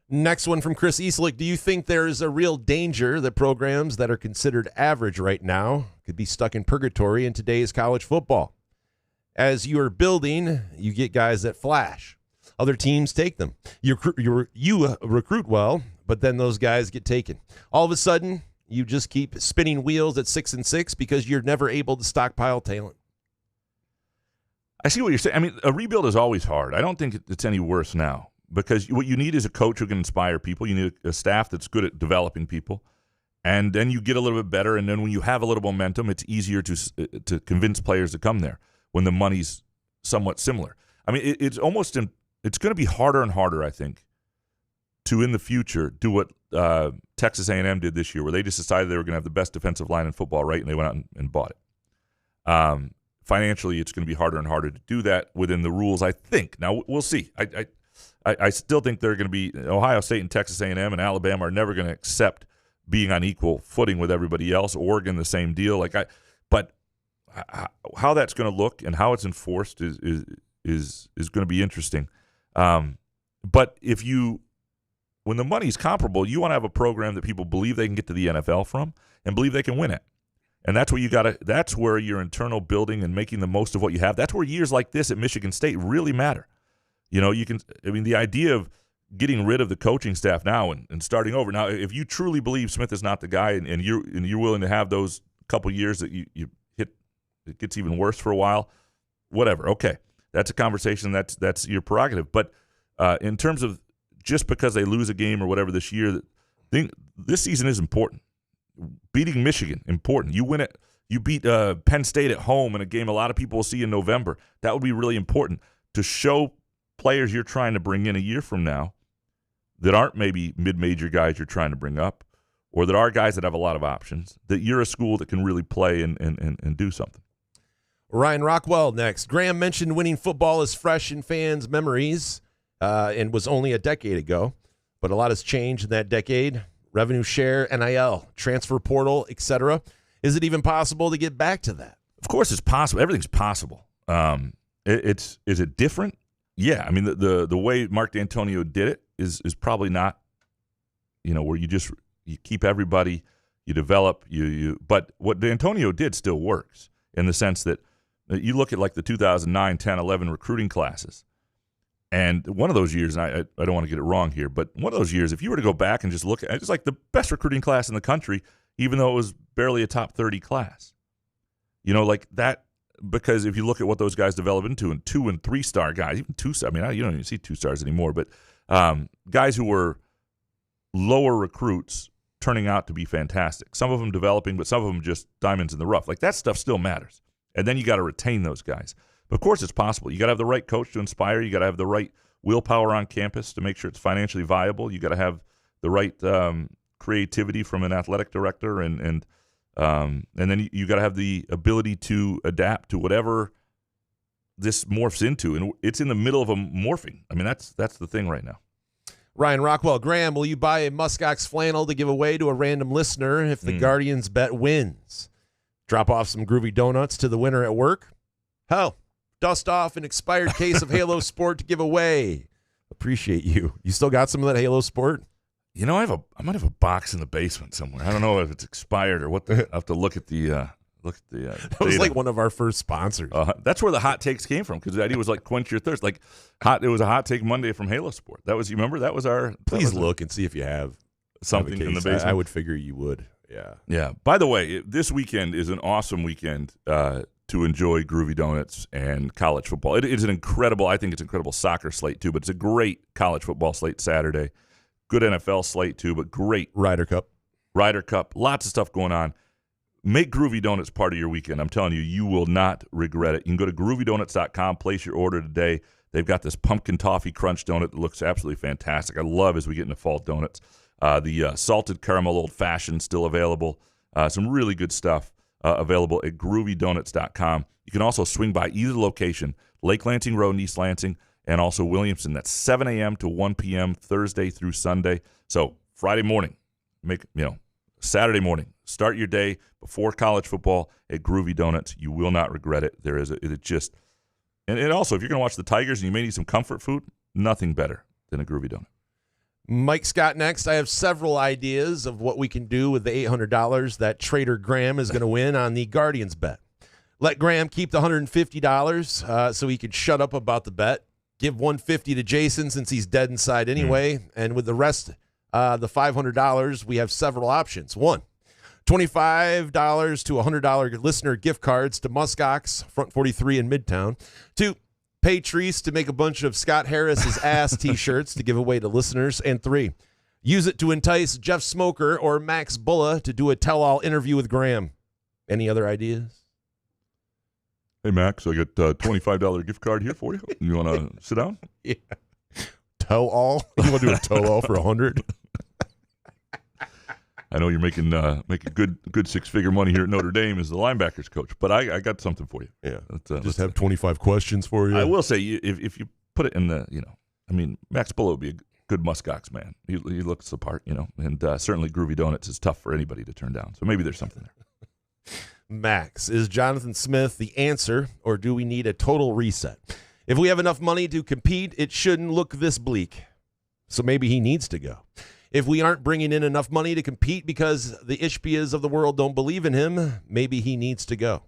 Next one from Chris Eastlick. Do you think there is a real danger that programs that are considered average right now could be stuck in purgatory in today's college football? As you are building, you get guys that flash. Other teams take them. You recruit well, but then those guys get taken. All of a sudden, you just keep spinning wheels at 6-6 because you're never able to stockpile talent. I see what you're saying. I mean, a rebuild is always hard. I don't think it's any worse now because what you need is a coach who can inspire people. You need a staff that's good at developing people. And then you get a little bit better, and then when you have a little momentum, it's easier to convince players to come there when the money's somewhat similar. I mean, it's going to be harder and harder, I think, to in the future do what Texas A&M did this year, where they just decided they were going to have the best defensive line in football, right? And they went out and bought it. Financially, it's going to be harder and harder to do that within the rules, I think. Now we'll see. I still think they're going to be Ohio State and Texas A&M and Alabama are never going to accept being on equal footing with everybody else. Oregon, the same deal. But how that's going to look and how it's enforced is going to be interesting. But when the money's comparable, you want to have a program that people believe they can get to the NFL from and believe they can win it. And that's where that's where your internal building and making the most of what you have. That's where years like this at Michigan State really matter. The idea of getting rid of the coaching staff now and starting over. Now, if you truly believe Smith is not the guy and you're willing to have those couple years that you hit, it gets even worse for a while, whatever. Okay, that's a conversation. That's your prerogative. But in terms of just because they lose a game or whatever this year, this season is important. Beating Michigan, important. You win it. You beat Penn State at home in a game a lot of people will see in November. That would be really important to show players you're trying to bring in a year from now that aren't maybe mid-major guys you're trying to bring up, or that are guys that have a lot of options, that you're a school that can really play and do something. Ryan Rockwell next. Graham mentioned winning football is fresh in fans' memories and was only a decade ago, but a lot has changed in that decade. Revenue share, NIL, transfer portal, etc. Is it even possible to get back to that? Of course it's possible. Everything's possible. Is it different? Yeah. I mean, the way Mark D'Antonio did it is probably not, where you keep everybody, you develop, but what D'Antonio did still works in the sense that you look at like the 2009, 10, 11 recruiting classes. And one of those years, and I don't want to get it wrong here, but one of those years, if you were to go back and just look at it, it's like the best recruiting class in the country, even though it was barely a top 30 class. Like that, because if you look at what those guys develop into, and 2- and 3-star guys, even 2-star, you don't even see 2-stars anymore, but guys who were lower recruits turning out to be fantastic. Some of them developing, but some of them just diamonds in the rough. Like that stuff still matters. And then you got to retain those guys. But of course, it's possible. You got to have the right coach to inspire. You got to have the right willpower on campus to make sure it's financially viable. You got to have the right creativity from an athletic director, and then you got to have the ability to adapt to whatever this morphs into. And it's in the middle of a morphing. I mean, that's the thing right now. Ryan Rockwell, Graham, will you buy a Muskox flannel to give away to a random listener if the Guardians bet wins? Drop off some Groovy Donuts to the winner at work? Hell, dust off an expired case of Halo Sport to give away. Appreciate you. You still got some of that Halo Sport? I might have a box in the basement somewhere. I don't know if it's expired or what. I have to look at the that was like one of our first sponsors. That's where the hot takes came from, because the idea was like quench your thirst. Like it was a hot take Monday from Halo Sport. That was, you remember? That was our. Please look and see if you have something in the basement. I would figure you would. Yeah. Yeah. By the way, this weekend is an awesome weekend to enjoy Groovy Donuts and college football. It is an incredible. I think it's an incredible soccer slate too, but it's a great college football slate Saturday. Good NFL slate too, but great Ryder Cup. Lots of stuff going on. Make Groovy Donuts part of your weekend. I'm telling you, you will not regret it. You can go to groovydonuts.com, place your order today. They've got this pumpkin toffee crunch donut that looks absolutely fantastic. I love as we get into fall donuts. The salted caramel old fashioned still available. Some really good stuff available at groovydonuts.com. You can also swing by either location, Lake Lansing Road in East Lansing, and also Williamson. That's 7 a.m. to 1 p.m. Thursday through Sunday. So Friday morning, Saturday morning, start your day before college football at Groovy Donuts. You will not regret it. And also, if you're going to watch the Tigers and you may need some comfort food, nothing better than a Groovy Donut. Mike Scott next. I have several ideas of what we can do with the $800 that Trader Graham is going to win on the Guardians bet. Let Graham keep the $150 so he could shut up about the bet. Give $150 to Jason since he's dead inside anyway. And with the rest, the $500, we have several options. 1, $25 to $100 listener gift cards to Muskox, Front 43 in Midtown. 2, pay Treese to make a bunch of Scott Harris's ass T-shirts to give away to listeners. And 3, use it to entice Jeff Smoker or Max Bulla to do a tell-all interview with Graham. Any other ideas? Hey, Max, I got a $25 gift card here for you. You want to sit down? Yeah. Tell-all? You want to do a tell-all for $100? I know you're making good six-figure money here at Notre Dame as the linebackers coach, but I got something for you. Yeah, just have 25 questions for you. I will say, if you put it in the, Max Bulla would be a good Muskox man. He looks the part, and certainly Groovy Donuts is tough for anybody to turn down. So maybe there's something there. Max, is Jonathan Smith the answer, or do we need a total reset? If we have enough money to compete, it shouldn't look this bleak. So maybe he needs to go. If we aren't bringing in enough money to compete because the Ishbias of the world don't believe in him, maybe he needs to go.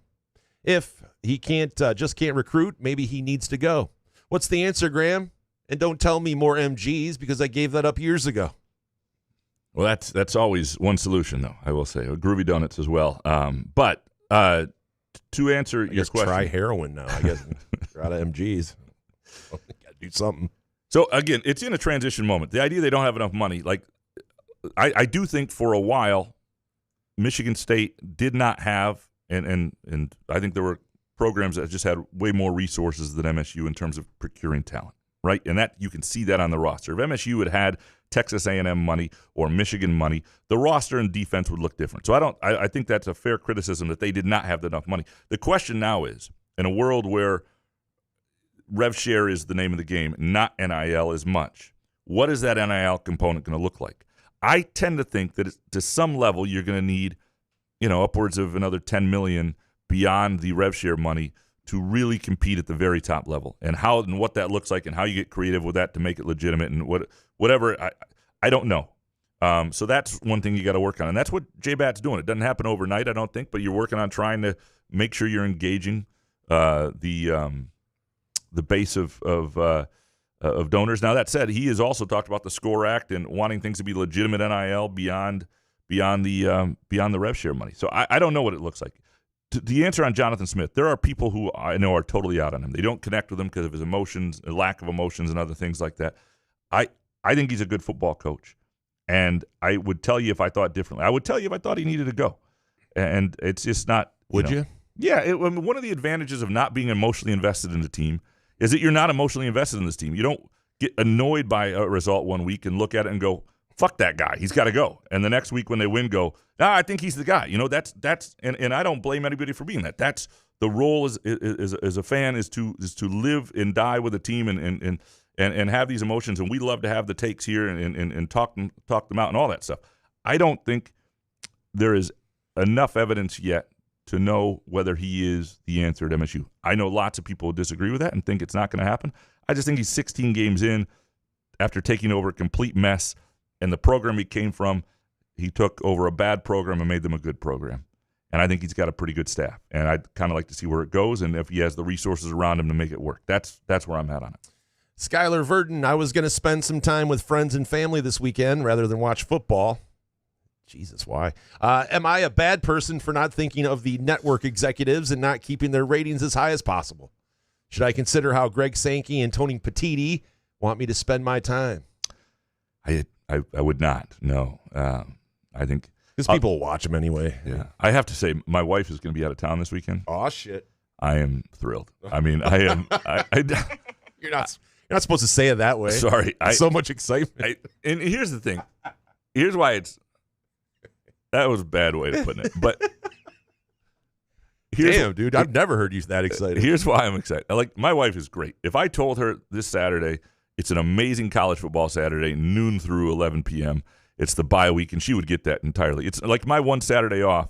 If he just can't recruit, maybe he needs to go. What's the answer, Graham? And don't tell me more MGs because I gave that up years ago. Well, that's always one solution, though, I will say. Groovy Donuts as well. But to answer your question. Try heroin now, I guess. You're out of MGs. Got to do something. So, again, it's in a transition moment. The idea they don't have enough money, I do think for a while Michigan State did not have, and I think there were programs that just had way more resources than MSU in terms of procuring talent, right? And that you can see that on the roster. If MSU had Texas A&M money or Michigan money, the roster and defense would look different. So I think that's a fair criticism that they did not have enough money. The question now is, in a world where rev share is the name of the game, not NIL as much, what is that NIL component going to look like? I tend to think that to some level you're going to need, upwards of another $10 million beyond the rev share money to really compete at the very top level, and how and what that looks like, and how you get creative with that to make it legitimate, and whatever. I don't know. So that's one thing you got to work on, and that's what J-Bat's doing. It doesn't happen overnight, I don't think, but you're working on trying to make sure you're engaging the base of donors. Now, that said, he has also talked about the SCORE Act and wanting things to be legitimate NIL beyond the rev share money. So I don't know what it looks like. The answer on Jonathan Smith, there are people who I know are totally out on him. They don't connect with him because of his emotions, lack of emotions, and other things like that. I think he's a good football coach, and I would tell you if I thought differently. I would tell you if I thought he needed to go, and it's just not. Would you? Yeah. One of the advantages of not being emotionally invested in the team is that you're not emotionally invested in this team. You don't get annoyed by a result one week and look at it and go, fuck that guy, he's got to go. And the next week when they win, go, I think he's the guy. That's and I don't blame anybody for being that. That's the role as a fan is to live and die with a team and have these emotions. And we love to have the takes here and talk them out and all that stuff. I don't think there is enough evidence yet to know whether he is the answer at MSU. I know lots of people disagree with that and think it's not going to happen. I just think he's 16 games in after taking over a complete mess, and the program he came from, he took over a bad program and made them a good program. And I think he's got a pretty good staff. And I'd kind of like to see where it goes and if he has the resources around him to make it work. That's where I'm at on it. Skylar Verdon, I was going to spend some time with friends and family this weekend rather than watch football. Jesus, why? Am I a bad person for not thinking of the network executives and not keeping their ratings as high as possible? Should I consider how Greg Sankey and Tony Petiti want me to spend my time? I would not. No. I think because people will watch them anyway. Yeah. I have to say, my wife is going to be out of town this weekend. Oh shit! I am thrilled. I mean, I am. You're not supposed to say it that way. Sorry. So much excitement. And here's the thing. Here's why it's. That was a bad way to put it. But damn, dude, I've never heard you that excited. Here's why I'm excited. My wife is great. If I told her this Saturday, it's an amazing college football Saturday, noon through 11 p.m., it's the bye week, and she would get that entirely. It's like my one Saturday off,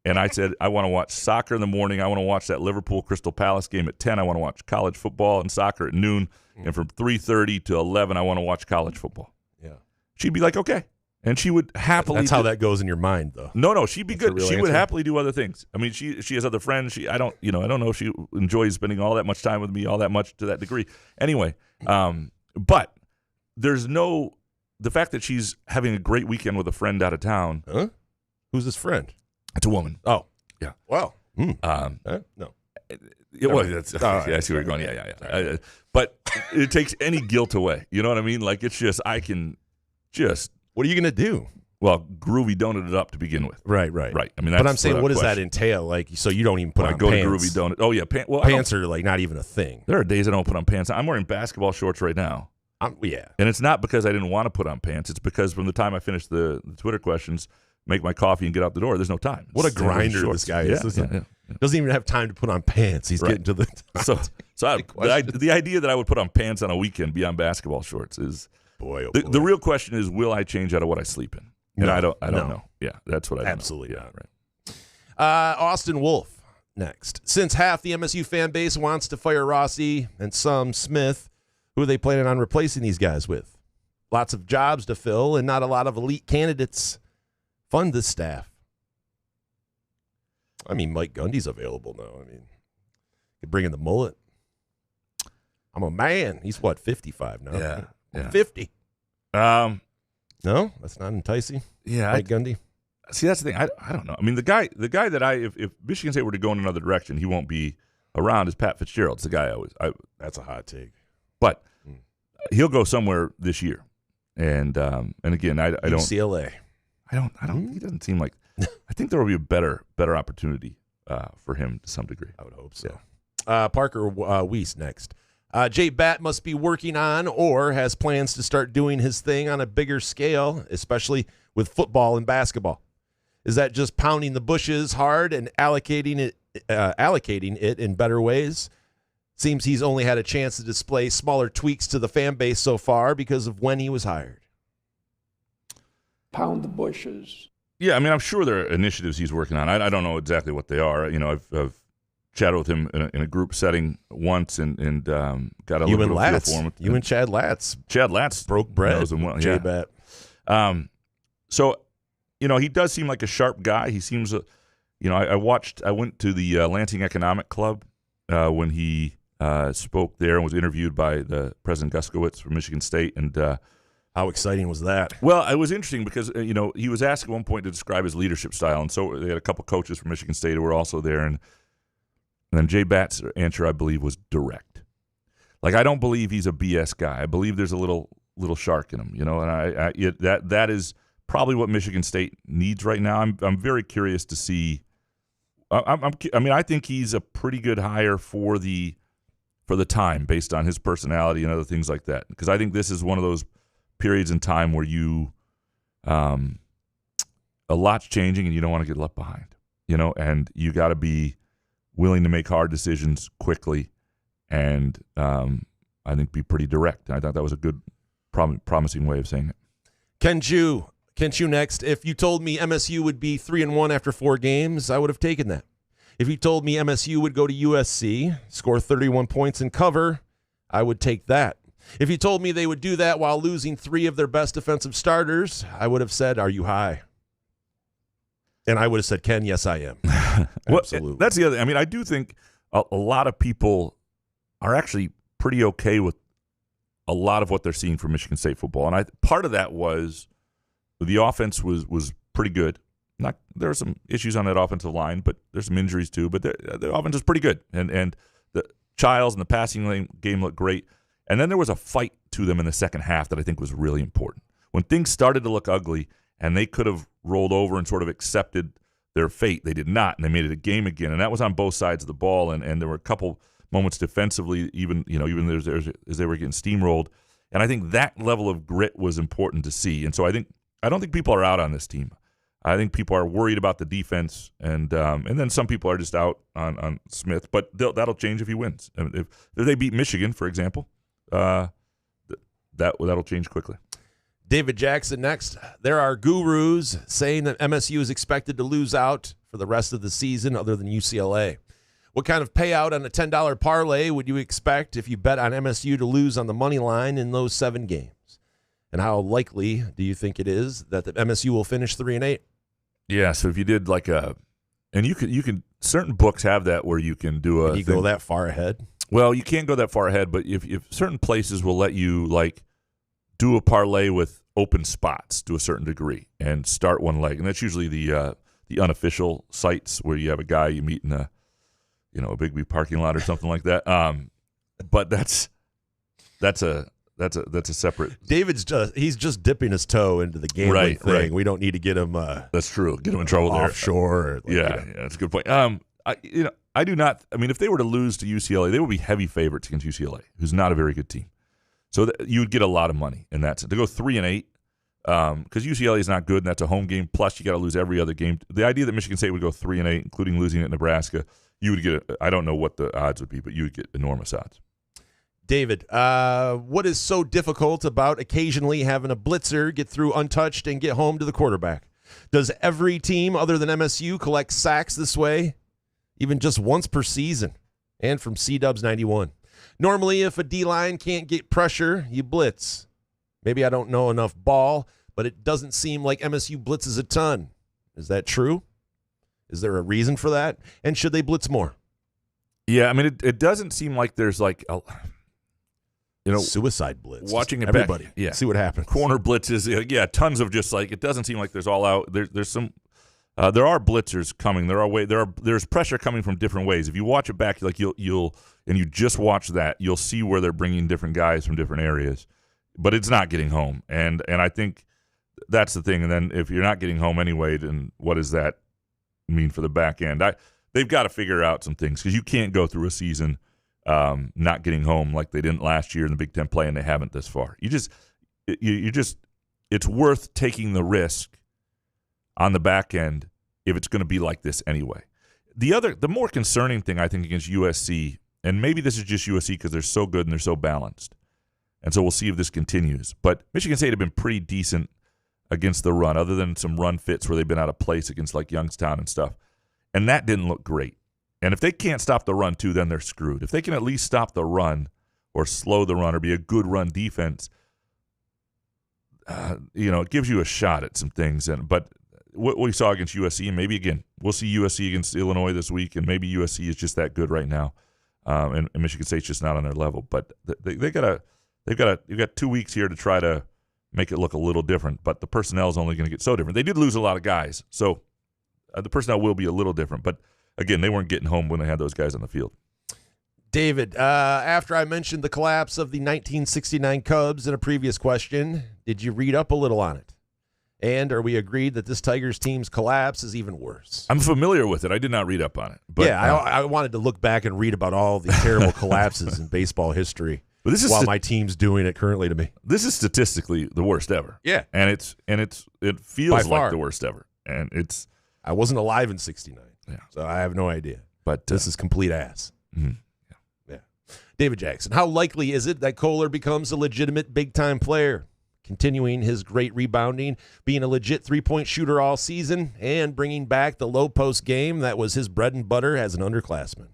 and I said, I want to watch soccer in the morning. I want to watch that Liverpool-Crystal Palace game at 10. I want to watch college football and soccer at noon. And from 3:30 to 11, I want to watch college football. Yeah. She'd be like, okay. And she would happily. That's how that goes in your mind, though. No, she'd be good. She would happily do other things. I mean, she has other friends. I don't know if she enjoys spending all that much time with me, all that much to that degree. Anyway, but there's the fact that she's having a great weekend with a friend out of town. Huh? Who's this friend? It's a woman. Oh. Yeah. Well. No. That's, I see where you're going. Yeah. But it takes any guilt away. You know what I mean? Like, it's just, I can just. What are you going to do? Well, Groovy Donut it up to begin with. Right. I mean, that's but I'm saying, what does that question. entail? Like, so you don't even put When on I go pants. to Groovy Donut. Oh, yeah. Pants are like not even a thing. There are days I don't put on pants. I'm wearing basketball shorts right now. Yeah. And it's not because I didn't want to put on pants. It's because from the time I finish the Twitter questions, make my coffee, and get out the door, there's no time. What a grinder this guy is. Yeah. Doesn't even have time to put on pants. He's getting to the the idea that I would put on pants on a weekend beyond basketball shorts is the real question is, will I change out of what I sleep in? And I don't know. Yeah, that's what I absolutely know. not. Right. Austin Wolf next. Since half the MSU fan base wants to fire Rossi and some Smith, who are they planning on replacing these guys with? Lots of jobs to fill and not a lot of elite candidates. Fund this staff. I mean, Mike Gundy's available now. I mean, you bring in the mullet. I'm a man. He's what, 55 now? Yeah. 50. No, that's not enticing. Yeah, Mike Gundy. See, that's the thing. I don't know. I mean, the guy that if Michigan State were to go in another direction, he won't be around. Is Pat Fitzgerald? It's the guy That's a hot take. But he'll go somewhere this year, and again, I don't. UCLA. I don't. He doesn't seem like. I think there will be a better opportunity for him to some degree. I would hope so. Yeah. Parker Weiss next. Jay Batt must be working on or has plans to start doing his thing on a bigger scale, especially with football and basketball. Is that just pounding the bushes hard and allocating it in better ways? Seems he's only had a chance to display smaller tweaks to the fan base so far because of when he was hired. Pound the bushes. Yeah, I mean, I'm sure there are initiatives he's working on. I don't know exactly what they are. You know, I've chatted with him in a group setting once and got a little bit of feel for him. You and Chad Latz. Chad Latz broke bread. Knows him well. Jay Batt. So, you know, he does seem like a sharp guy. He seems, I went to the Lansing Economic Club when he spoke there and was interviewed by the President Guskowitz from Michigan State. And how exciting was that? Well, it was interesting because, he was asked at one point to describe his leadership style. And so they had a couple coaches from Michigan State who were also there. And then Jay Batt's answer, I believe, was direct. Like, I don't believe he's a BS guy. I believe there's a little shark in him, and that is probably what Michigan State needs right now. I'm very curious to see. I think he's a pretty good hire for the time based on his personality and other things like that. Because I think this is one of those periods in time where a lot's changing and you don't want to get left behind, and you got to be willing to make hard decisions quickly, and I think be pretty direct. I thought that was a good, promising way of saying it. Ken Chu next. If you told me MSU would be 3-1 after 4 games, I would have taken that. If you told me MSU would go to USC, score 31 points and cover, I would take that. If you told me they would do that while losing 3 of their best defensive starters, I would have said, are you high? And I would have said, Ken, yes, I am. Absolutely. Well, that's the other. I mean, I do think a lot of people are actually pretty okay with a lot of what they're seeing from Michigan State football. And part of that was the offense was pretty good. There are some issues on that offensive line, but there's some injuries too. But the offense is pretty good. And the Childs and the passing game looked great. And then there was a fight to them in the second half that I think was really important. When things started to look ugly and they could have rolled over and sort of accepted their fate, they did not, and they made it a game again. And that was on both sides of the ball. And there were a couple moments defensively, even as they were getting steamrolled. And I think that level of grit was important to see. And so I don't think people are out on this team. I think people are worried about the defense, and then some people are just out on Smith. But that'll change if he wins. If they beat Michigan, for example, that'll change quickly. David Jackson next. There are gurus saying that MSU is expected to lose out for the rest of the season other than UCLA. What kind of payout on a $10 parlay would you expect if you bet on MSU to lose on the money line in those 7 games? And how likely do you think it is that the MSU will finish 3-8? Yeah, so if you did and you can certain books have that where you can do a. Can you go that far ahead? Well, you can't go that far ahead, but if certain places will let you do a parlay with open spots to a certain degree and start one leg, and that's usually the the unofficial sites where you have a guy you meet in a big parking lot or something like that. But that's a separate. David's he's just dipping his toe into the gambling thing. Right. We don't need to get him. That's true. Get him in trouble offshore. Yeah, that's a good point. I do not. I mean, if they were to lose to UCLA, they would be heavy favorites against UCLA, who's not a very good team. So you would get a lot of money in that sense. To go 3-8, because UCLA is not good, and that's a home game. Plus, you got to lose every other game. The idea that Michigan State would go 3-8, including losing at Nebraska, you would get. I don't know what the odds would be, but you would get enormous odds. David, what is so difficult about occasionally having a blitzer get through untouched and get home to the quarterback? Does every team other than MSU collect sacks this way, even just once per season? And from C-Dubs 91. Normally, if a D-line can't get pressure, you blitz. Maybe I don't know enough ball, but it doesn't seem like MSU blitzes a ton. Is that true? Is there a reason for that? And should they blitz more? Yeah, I mean, it doesn't seem like there's like a suicide blitz. Watching it everybody, back, yeah. See what happens. Corner blitzes, yeah, tons of just like it doesn't seem like there's all out. There's some, there are blitzers coming. There's pressure coming from different ways. If you watch it back, like you'll and you just watch that, you'll see where they're bringing different guys from different areas, but it's not getting home, and I think that's the thing. And then if you're not getting home anyway, then what does that mean for the back end? They've got to figure out some things because you can't go through a season. Not getting home like they didn't last year in the Big Ten play, and they haven't this far. It's worth taking the risk on the back end if it's going to be like this anyway. The more concerning thing I think against USC, and maybe this is just USC because they're so good and they're so balanced, and so we'll see if this continues. But Michigan State have been pretty decent against the run, other than some run fits where they've been out of place against like Youngstown and stuff, and that didn't look great. And if they can't stop the run, too, then they're screwed. If they can at least stop the run or slow the run or be a good run defense, it gives you a shot at some things. But what we saw against USC, and maybe, again, we'll see USC against Illinois this week, and maybe USC is just that good right now, and Michigan State's just not on their level. But you've got 2 weeks here to try to make it look a little different, but the personnel is only going to get so different. They did lose a lot of guys, so the personnel will be a little different, but again, they weren't getting home when they had those guys on the field. David, after I mentioned the collapse of the 1969 Cubs in a previous question, did you read up a little on it? And are we agreed that this Tigers team's collapse is even worse? I'm familiar with it. I did not read up on it. But, yeah, I wanted to look back and read about all the terrible collapses in baseball history. But this is while my team's doing it currently to me. This is statistically the worst ever. Yeah, and it feels like the worst ever. And I wasn't alive in '69. Yeah. So I have no idea. But this is complete ass. Mm-hmm. Yeah. David Jackson, how likely is it that Kohler becomes a legitimate big-time player, continuing his great rebounding, being a legit three-point shooter all season, and bringing back the low-post game that was his bread and butter as an underclassman?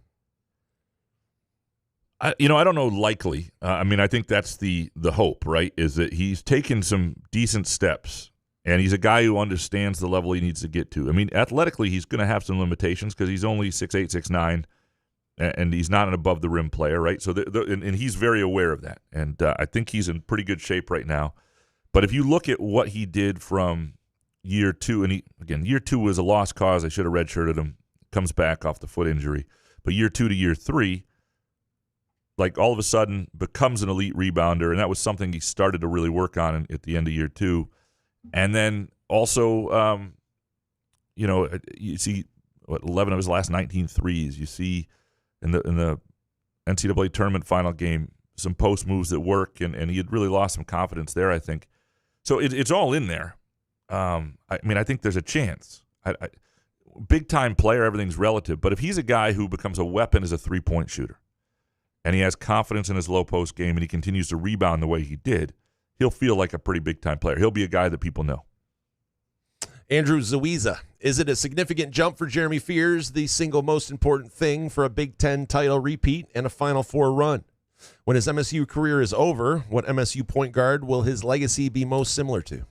I don't know likely. I think that's the hope, right, is that he's taken some decent steps. And he's a guy who understands the level he needs to get to. I mean, athletically, he's going to have some limitations because he's only 6'8", 6'9", and he's not an above-the-rim player, right? So, and he's very aware of that. And I think he's in pretty good shape right now. But if you look at what he did from year two, and year two was a lost cause. I should have redshirted him. Comes back off the foot injury. But year 2 to year 3, like all of a sudden becomes an elite rebounder, and that was something he started to really work on at the end of year 2. And then also, you see 11 of his last 19 threes. You see in the NCAA tournament final game some post moves that work, and he had really lost some confidence there, I think. So it's all in there. I think there's a chance. Big-time player, everything's relative. But if he's a guy who becomes a weapon as a three-point shooter, and he has confidence in his low-post game, and he continues to rebound the way he did, he'll feel like a pretty big-time player. He'll be a guy that people know. Andrew Zuiza, is it a significant jump for Jeremy Fears, the single most important thing for a Big Ten title repeat and a Final Four run? When his MSU career is over, what MSU point guard will his legacy be most similar to?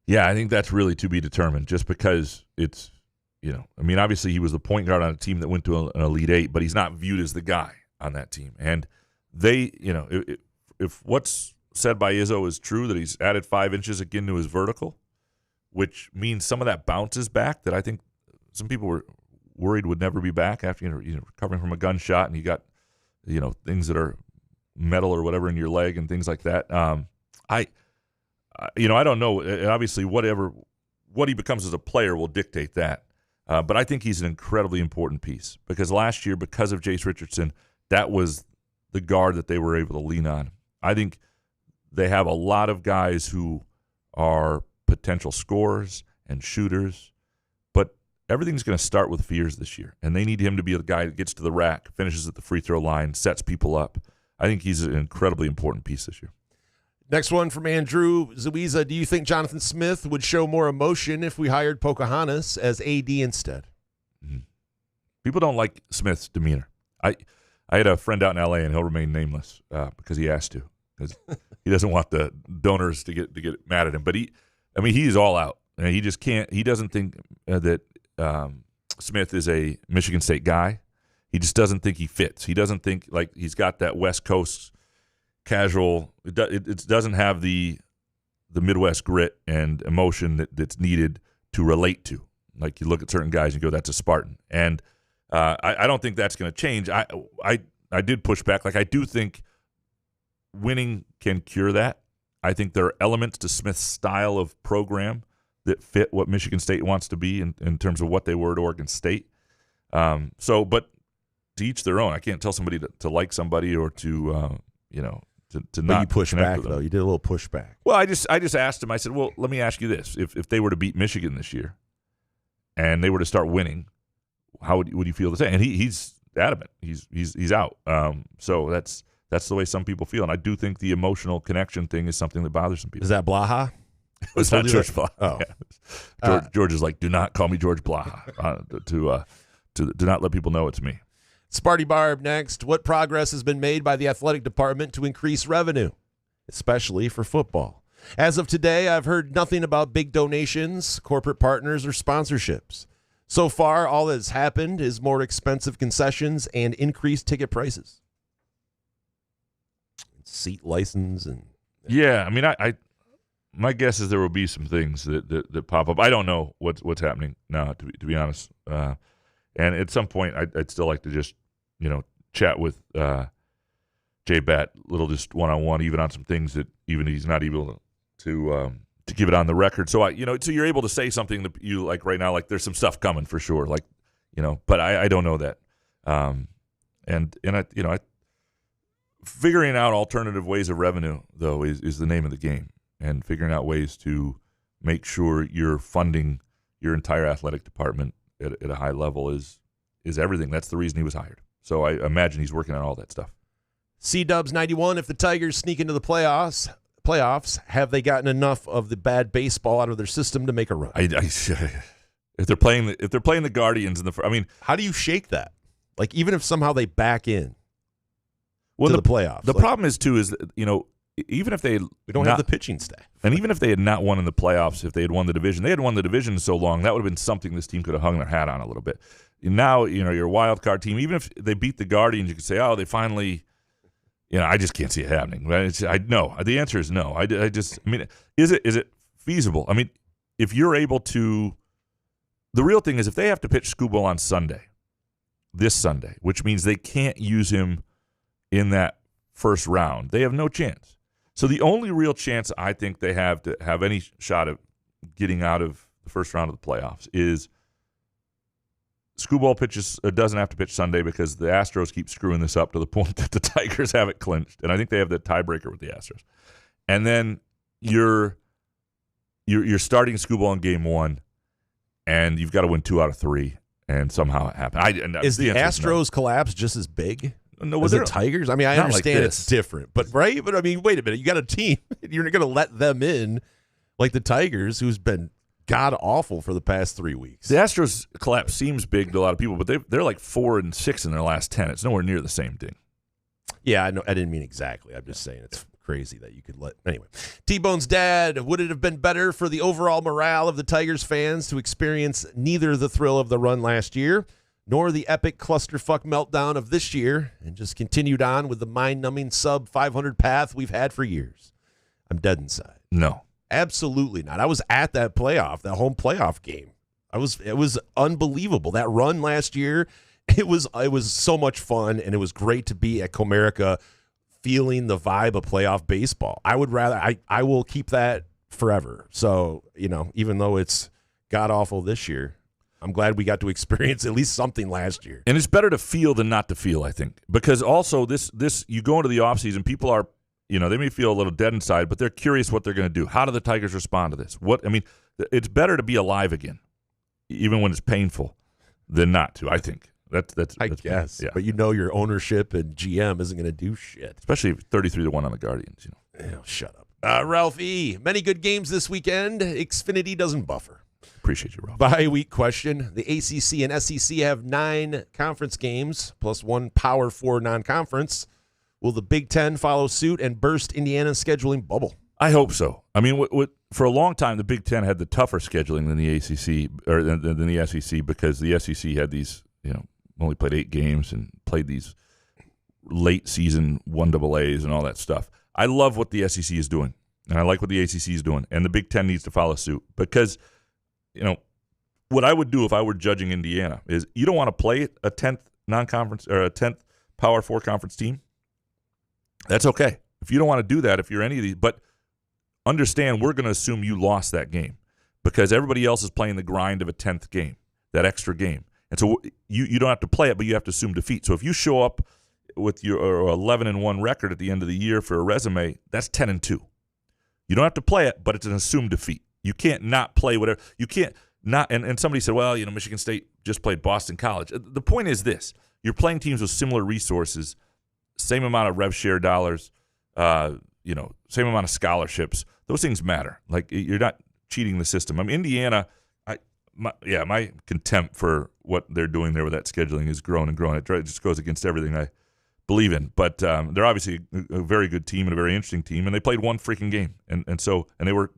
Yeah, I think that's really to be determined, just because it's, obviously he was the point guard on a team that went to an Elite Eight, but he's not viewed as the guy on that team. And they, if what's said by Izzo is true, that he's added 5 inches again to his vertical, which means some of that bounces back that I think some people were worried would never be back after recovering from a gunshot, and you got things that are metal or whatever in your leg and things like that. I don't know. Obviously, what he becomes as a player will dictate that. But I think he's an incredibly important piece because last year, because of Jace Richardson, that was the guard that they were able to lean on. I think they have a lot of guys who are potential scorers and shooters, but everything's going to start with Fears this year, and they need him to be the guy that gets to the rack, finishes at the free throw line, sets people up. I think he's an incredibly important piece this year. Next one from Andrew Zuiza. Do you think Jonathan Smith would show more emotion if we hired Pocahontas as AD instead? Mm-hmm. People don't like Smith's demeanor. I had a friend out in L.A., and he'll remain nameless because he asked to, because he doesn't want the donors to get mad at him. But he's all out. And he just can't. He doesn't think that Smith is a Michigan State guy. He just doesn't think he fits. He doesn't think like he's got that West Coast casual. It doesn't have the Midwest grit and emotion that's needed to relate to. Like you look at certain guys and you go, "That's a Spartan." And I don't think that's going to change. I did push back. Like I do think winning can cure that. I think there are elements to Smith's style of program that fit what Michigan State wants to be in terms of what they were at Oregon State. But to each their own. I can't tell somebody to like somebody or to not. But you push back with them. though. You did a little pushback. Well, I just asked him. I said, "Well, let me ask you this: if they were to beat Michigan this year, and they were to start winning, how would you feel the same?" And he's adamant. He's out. So that's the way some people feel, and I do think the emotional connection thing is something that bothers some people. Is that Blaha? It's not George Blaha. Oh, yeah. George is like, do not call me George Blaha. To do not let people know it's me. Sparty Barb next. What progress has been made by the athletic department to increase revenue, especially for football? As of today, I've heard nothing about big donations, corporate partners, or sponsorships. So far, all that has happened is more expensive concessions and increased ticket prices. Seat license and yeah, I mean, I my guess is there will be some things that pop up. I don't know what's happening now, to be honest. And at some point, I'd still like to just chat with Jay Batt, little just one-on-one, even on some things that even he's not able to give it on the record. So so you're able to say something that you like right now, like there's some stuff coming for sure, like but I don't know that. And I figuring out alternative ways of revenue though is the name of the game, and figuring out ways to make sure you're funding your entire athletic department at a high level is everything. That's the reason he was hired. So I imagine he's working on all that stuff. C-Dubs 91, if the Tigers sneak into the playoffs, have they gotten enough of the bad baseball out of their system to make a run? If they're playing the Guardians in the how do you shake that? Like even if somehow they back in to the playoffs. The problem is even if we don't have the pitching staff. And even if they had not won in the playoffs, if they had won the division, they had won the division so long, that would have been something this team could have hung their hat on a little bit. Now, you're a wild card team. Even if they beat the Guardians, you could say, oh, they finally, I just can't see it happening. No. The answer is no. Is it feasible? I mean, if you're able to, the real thing is if they have to pitch Skubal on this Sunday, which means they can't use him in that first round, they have no chance. So the only real chance I think they have to have any shot of getting out of the first round of the playoffs is Skubal doesn't have to pitch Sunday because the Astros keep screwing this up to the point that the Tigers have it clinched, and I think they have the tiebreaker with the Astros. And then you're starting Skubal in game one, and you've got to win 2 out of 3, and somehow it happened. Is the Astros collapse just as big? No, was it Tigers? I mean, I understand like it's different, but right? But I mean, wait a minute. You got a team. You're not going to let them in like the Tigers, who's been god awful for the past 3 weeks. The Astros collapse seems big to a lot of people, but they're like 4-6 in their last 10. It's nowhere near the same thing. Yeah, I know. I didn't mean exactly. I'm just saying it's crazy that you could let. Anyway, T-Bone's dad. Would it have been better for the overall morale of the Tigers fans to experience neither the thrill of the run last year nor the epic clusterfuck meltdown of this year, and just continued on with the mind-numbing sub-500 path we've had for years? I'm dead inside. No. Absolutely not. I was at that home playoff game. It was unbelievable. That run last year, it was so much fun, and it was great to be at Comerica feeling the vibe of playoff baseball. I will keep that forever. So, even though it's god-awful this year, I'm glad we got to experience at least something last year. And it's better to feel than not to feel, I think. Because also this you go into the offseason, people are, they may feel a little dead inside, but they're curious what they're going to do. How do the Tigers respond to this? It's better to be alive again, even when it's painful, than not to, I think. That's I guess. Yeah. But your ownership and GM isn't going to do shit. Especially 33-1 on the Guardians, Shut up. Ralph E., many good games this weekend. Xfinity doesn't buffer. Appreciate you, Ralph. Bye-week question. The ACC and SEC have 9 conference games plus 1 Power 4 non-conference. Will the Big Ten follow suit and burst Indiana's scheduling bubble? I hope so. I mean, for a long time, the Big Ten had the tougher scheduling than the ACC or than the SEC because the SEC had these, only played 8 games and played these late season 1AAs and all that stuff. I love what the SEC is doing, and I like what the ACC is doing, and the Big Ten needs to follow suit because, what I would do if I were judging Indiana is you don't want to play a 10th non-conference or a 10th Power 4 conference team. That's okay. If you don't want to do that, if you're any of these, but understand we're going to assume you lost that game because everybody else is playing the grind of a 10th game, that extra game. And so you don't have to play it, but you have to assume defeat. So if you show up with your 11-1 record at the end of the year for a resume, that's 10-2. You don't have to play it, but it's an assumed defeat. You can't not play whatever. You can't not. And somebody said, well, Michigan State just played Boston College. The point is this: you're playing teams with similar resources, same amount of rev share dollars, same amount of scholarships. Those things matter. Like you're not cheating the system. I mean, Indiana. My contempt for what they're doing there with that scheduling is growing and growing. It just goes against everything I believe in. But they're obviously a very good team and a very interesting team, and they played one freaking game, and they were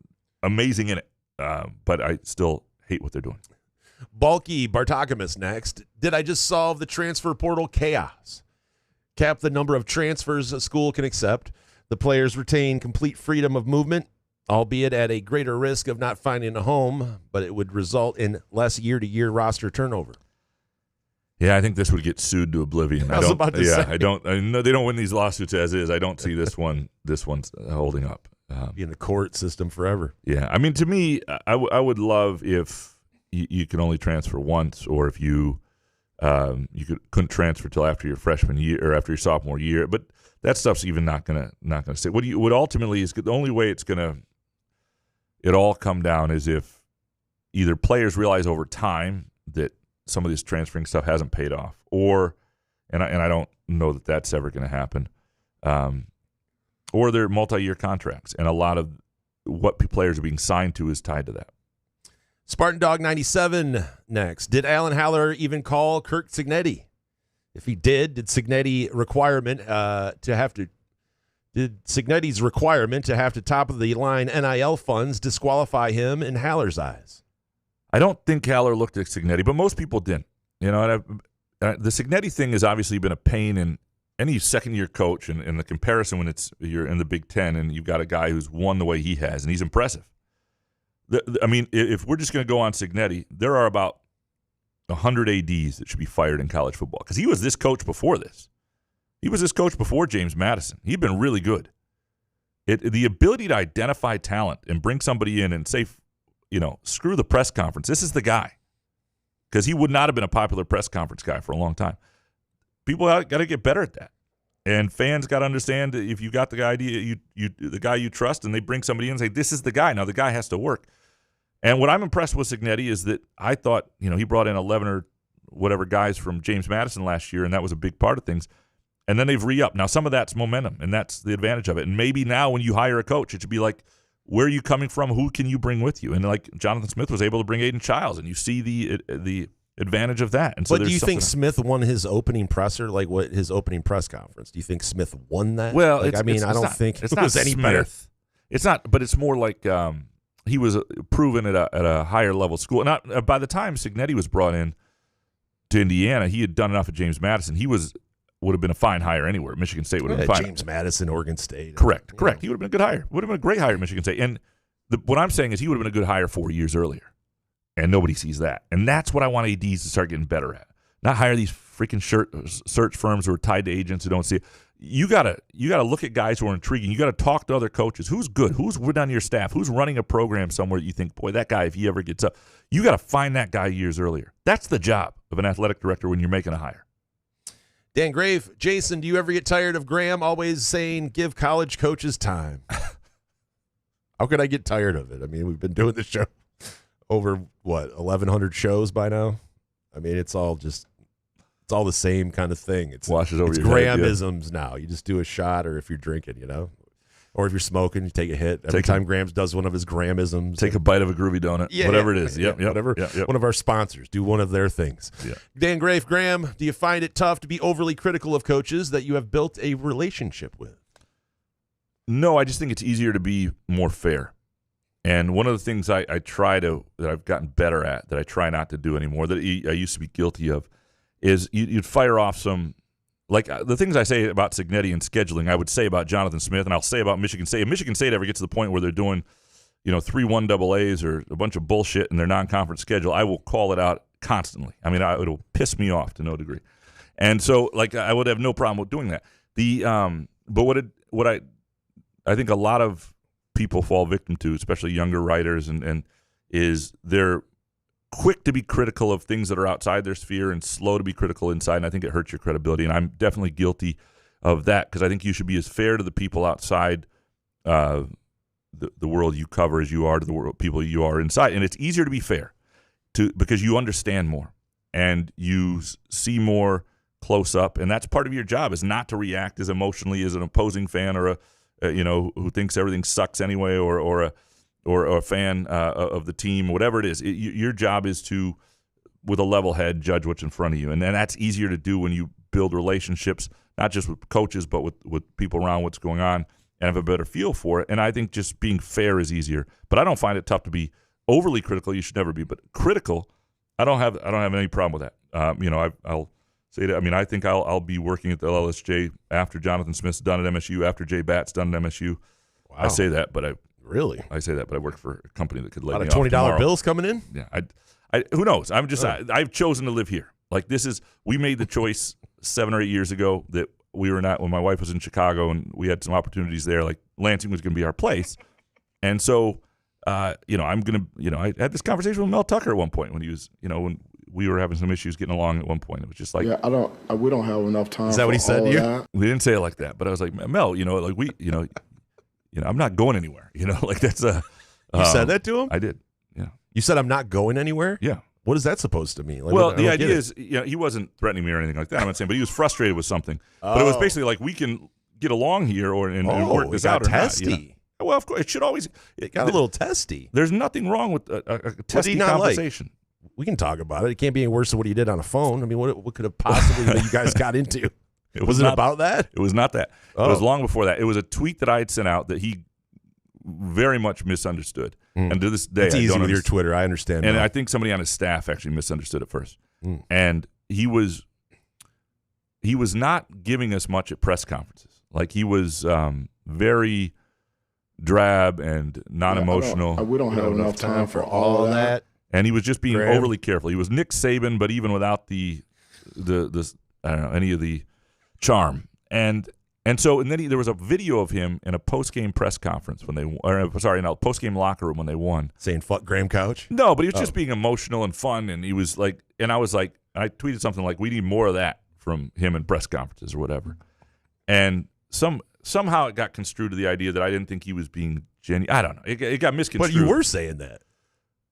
amazing in it. But I still hate what they're doing. Bulky Bartakamus next. Did I just solve the transfer portal chaos? Cap the number of transfers a school can accept. The players retain complete freedom of movement, albeit at a greater risk of not finding a home, but it would result in less year-to-year roster turnover. Yeah, I think this would get sued to oblivion. I was about to say. I know they don't win these lawsuits as is. I don't see this one's holding up. Be in the court system forever. Yeah, I mean, to me, I would love if you could only transfer once, or if you couldn't transfer till after your freshman year or after your sophomore year. But that stuff's even not gonna stay. What ultimately is the only way it all come down is if either players realize over time that some of this transferring stuff hasn't paid off, or and I don't know that that's ever going to happen, or they're multi-year contracts, and a lot of what players are being signed to is tied to that. Spartan Dog 97 next. Did Alan Haller even call Kirk Cignetti? If he did Cignetti's requirement to have to top of the line NIL funds disqualify him in Haller's eyes? I don't think Haller looked at Cignetti, but most people didn't. The Cignetti thing has obviously been a pain in any second-year coach, and the comparison when you're in the Big Ten and you've got a guy who's won the way he has, and he's impressive. If we're just going to go on Cignetti, there are about 100 ADs that should be fired in college football because he was this coach before this. He was this coach before James Madison. He'd been really good. The ability to identify talent and bring somebody in and say, screw the press conference. This is the guy. Because he would not have been a popular press conference guy for a long time. People got to get better at that. And fans got to understand that if you got the idea, the guy you trust, and they bring somebody in and say, this is the guy. Now, the guy has to work. And what I'm impressed with Cignetti is that I thought, he brought in 11 or whatever guys from James Madison last year, and that was a big part of things. And then they've re-upped. Now, some of that's momentum, and that's the advantage of it. And maybe now when you hire a coach, it should be like, where are you coming from? Who can you bring with you? And like Jonathan Smith was able to bring Aiden Childs, and you see the advantage of that. And so, but do you think Smith won his opening presser, like what his opening press conference? Do you think Smith won that? Well, I don't think it's not any Smith. better. It's not, but it's more like he was proven at a higher level school. Not by the time Cignetti was brought in to Indiana, he had done enough at James Madison. He would have been a fine hire anywhere. Michigan State would have been fine. James Madison, Oregon State. Correct. He would have been a good hire. Would have been a great hire at Michigan State. And what I'm saying is he would have been a good hire 4 years earlier. And nobody sees that. And that's what I want ADs to start getting better at. Not hire these freaking search firms who are tied to agents who don't see it. You gotta look at guys who are intriguing. You gotta talk to other coaches. Who's good? Who's on your staff? Who's running a program somewhere that you think, boy, that guy, if he ever gets up, you gotta find that guy years earlier. That's the job of an athletic director when you're making a hire. Dan Grave, Jason, do you ever get tired of Graham always saying, give college coaches time? How could I get tired of it? I mean, we've been doing this show over, 1,100 shows by now? I mean, it's all the same kind of thing. It's washes over it's your head, Grahamisms now. You just do a shot, or if you're drinking, or if you're smoking, you take a hit. Every time Graham does one of his Grahamisms. Take a bite of a Groovy Donut, whatever it is. Yep, whatever. Yep. One of our sponsors, do one of their things. Yeah. Dan Grave, Graham, do you find it tough to be overly critical of coaches that you have built a relationship with? No, I just think it's easier to be more fair. And one of the things that I've gotten better at, that I try not to do anymore, that I used to be guilty of, is you'd fire off some, like the things I say about Cignetti and scheduling, I would say about Jonathan Smith, and I'll say about Michigan State. If Michigan State ever gets to the point where they're doing, 3 1AAs or a bunch of bullshit in their non-conference schedule, I will call it out constantly. I mean, it'll piss me off to no degree. And so, I would have no problem with doing that. But what I think a lot of people fall victim to, especially younger writers, and is they're quick to be critical of things that are outside their sphere and slow to be critical inside, and I think it hurts your credibility. And I'm definitely guilty of that, because I think you should be as fair to the people outside the world you cover as you are to the people you are inside. And it's easier to be fair because you understand more and you see more close up, and that's part of your job, is not to react as emotionally as an opposing fan or who thinks everything sucks anyway, or a fan of the team, whatever it is. Your job is to, with a level head, judge what's in front of you. And then that's easier to do when you build relationships, not just with coaches, but with people around what's going on, and have a better feel for it. And I think just being fair is easier. But I don't find it tough to be overly critical. You should never be. But critical, I don't have any problem with that. I'll say that. I mean, I think I'll be working at the LSJ after Jonathan Smith's done at MSU, after Jay Batt's done at MSU. Wow. I say that, but I work for a company that could let me off $20 tomorrow. bills coming in. Yeah, who knows? I've chosen to live here. We made the choice 7 or 8 years ago that we were not, when my wife was in Chicago and we had some opportunities there, like Lansing was going to be our place, and so I'm gonna, I had this conversation with Mel Tucker at one point when he was, when we were having some issues getting along at one point. It was just like, we don't have enough time. Is that what he said to you? That. We didn't say it like that, but I was like, Mel, I'm not going anywhere. That's a. You said that to him? I did. Yeah. You said I'm not going anywhere? Yeah. What is that supposed to mean? The idea is, he wasn't threatening me or anything like that. I'm not saying, but he was frustrated with something. But it was basically like, we can get along here and work this out. Testy. Well, of course, it should always. It got a little testy. There's nothing wrong with a testy conversation. Like? We can talk about it. It can't be any worse than what he did on a phone. I mean, what could have possibly that you guys got into? Was it about that? It was not that. It was long before that. It was a tweet that I had sent out that he very much misunderstood. And to this day, it's easy with your Twitter. I understand. And I think somebody on his staff actually misunderstood it first. And he was not giving us much at press conferences. Like, he was very drab and non-emotional. We don't have enough time for all of that. And he was just being overly careful. He was Nick Saban, but even without the I don't know, any of the charm. And then there was a video of him in a post-game press conference in a post-game locker room when they won. Saying fuck Graham Couch? No, but he was just being emotional and fun, and he was like, and I was like, I tweeted something like, we need more of that from him in press conferences or whatever. And somehow it got construed to the idea that I didn't think he was being genuine. I don't know. It got misconstrued. But you were saying that.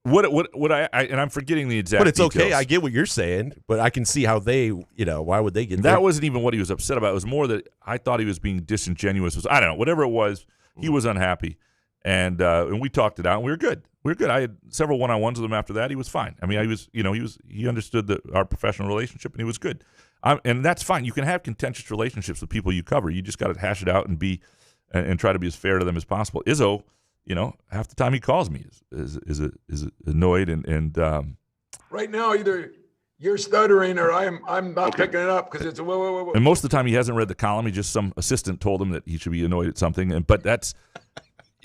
What I and I'm forgetting the exact. But it's details. okay. I get what you're saying, but I can see how they, why would they get that? Wasn't even what he was upset about. It was more that I thought he was being disingenuous. I don't know. Whatever it was, he was unhappy, and we talked it out, and we were good. I had several one-on-ones with him after that. He was fine. I mean, he understood our professional relationship, and he was good. And that's fine. You can have contentious relationships with people you cover. You just got to hash it out and try to be as fair to them as possible. Izzo, half the time he calls me is annoyed and right now either you're stuttering or I'm not picking it up because it's a whoa. And most of the time he hasn't read the column. He just some assistant told him that he should be annoyed at something. But that's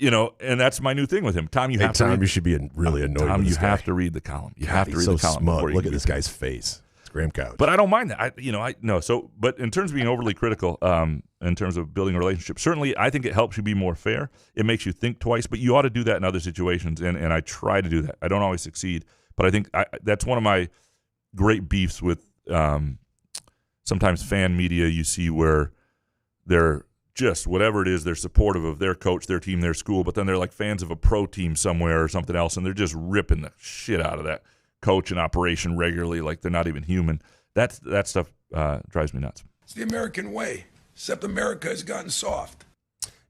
and that's my new thing with him. Tom, you Hey, have to Tom, read. you should be really annoyed Tom, with you this guy. have to read the column. You have to read so the column. smug. before you Look can at this get- guy's face. It's Graham Couch. But I don't mind that. But in terms of being overly critical, in terms of building a relationship, certainly I think it helps you be more fair. It makes you think twice, but you ought to do that in other situations, and I try to do that. I don't always succeed, but I think that's one of my great beefs with sometimes fan media you see where they're just whatever it is, they're supportive of their coach, their team, their school, but then they're like fans of a pro team somewhere or something else, and they're just ripping the shit out of that coach and operation regularly like they're not even human. That stuff drives me nuts. It's the American way, except America has gotten soft.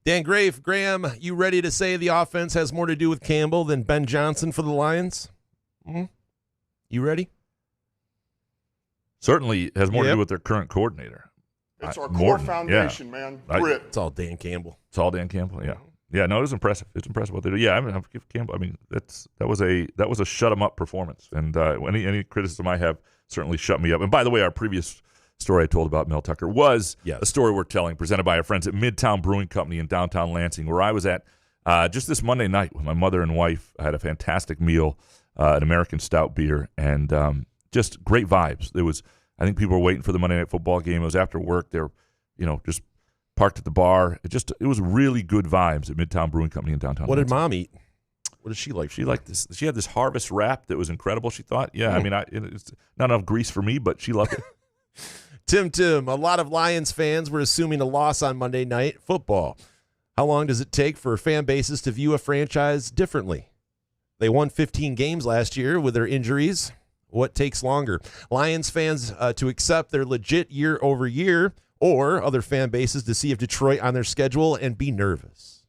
Dan Graham, you ready to say the offense has more to do with Campbell than Ben Johnson for the Lions? You ready? Certainly has more to Yep. do with their current coordinator. It's our core Morton, foundation, man. Grit. It's all Dan Campbell. It's all Dan Campbell. Yeah, yeah. No, it was impressive. It's impressive what they do. Yeah, I give Campbell. I mean, that was a shut him up performance. And any criticism I have certainly shut me up. And by the way, our previous story I told about Mel Tucker was a story we're telling, presented by our friends at Midtown Brewing Company in downtown Lansing, where I was at just this Monday night with my mother and wife. I had a fantastic meal, an American stout beer, and just great vibes. I think people were waiting for the Monday Night Football game. It was after work. They were, just parked at the bar. It was really good vibes at Midtown Brewing Company in downtown. What did Mom eat? What did she like? She liked this. She had this harvest wrap that was incredible. She thought, I mean, it's not enough grease for me, but she loved it. Tim, a lot of Lions fans were assuming a loss on Monday Night Football. How long does it take for fan bases to view a franchise differently? They won 15 games last year with their injuries. What takes longer? Lions fans to accept they're legit year over year, or other fan bases to see if Detroit on their schedule and be nervous?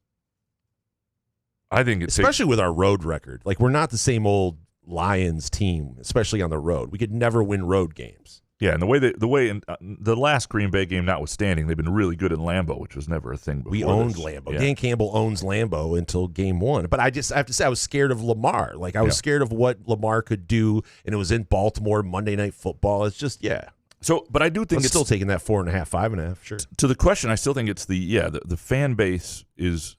I think especially with our road record. Like, we're not the same old Lions team, especially on the road. We could never win road games. Yeah, and the way in the last Green Bay game notwithstanding, they've been really good in Lambeau, which was never a thing before. We owned this. Lambeau. Yeah. Dan Campbell owns Lambeau until game one. But I have to say I was scared of Lamar. Like, I was scared of what Lamar could do, and it was in Baltimore, Monday Night Football. It's just, So, but I do think it's still taking that 4.5, 5.5, sure. To the question, I still think it's the fan base is,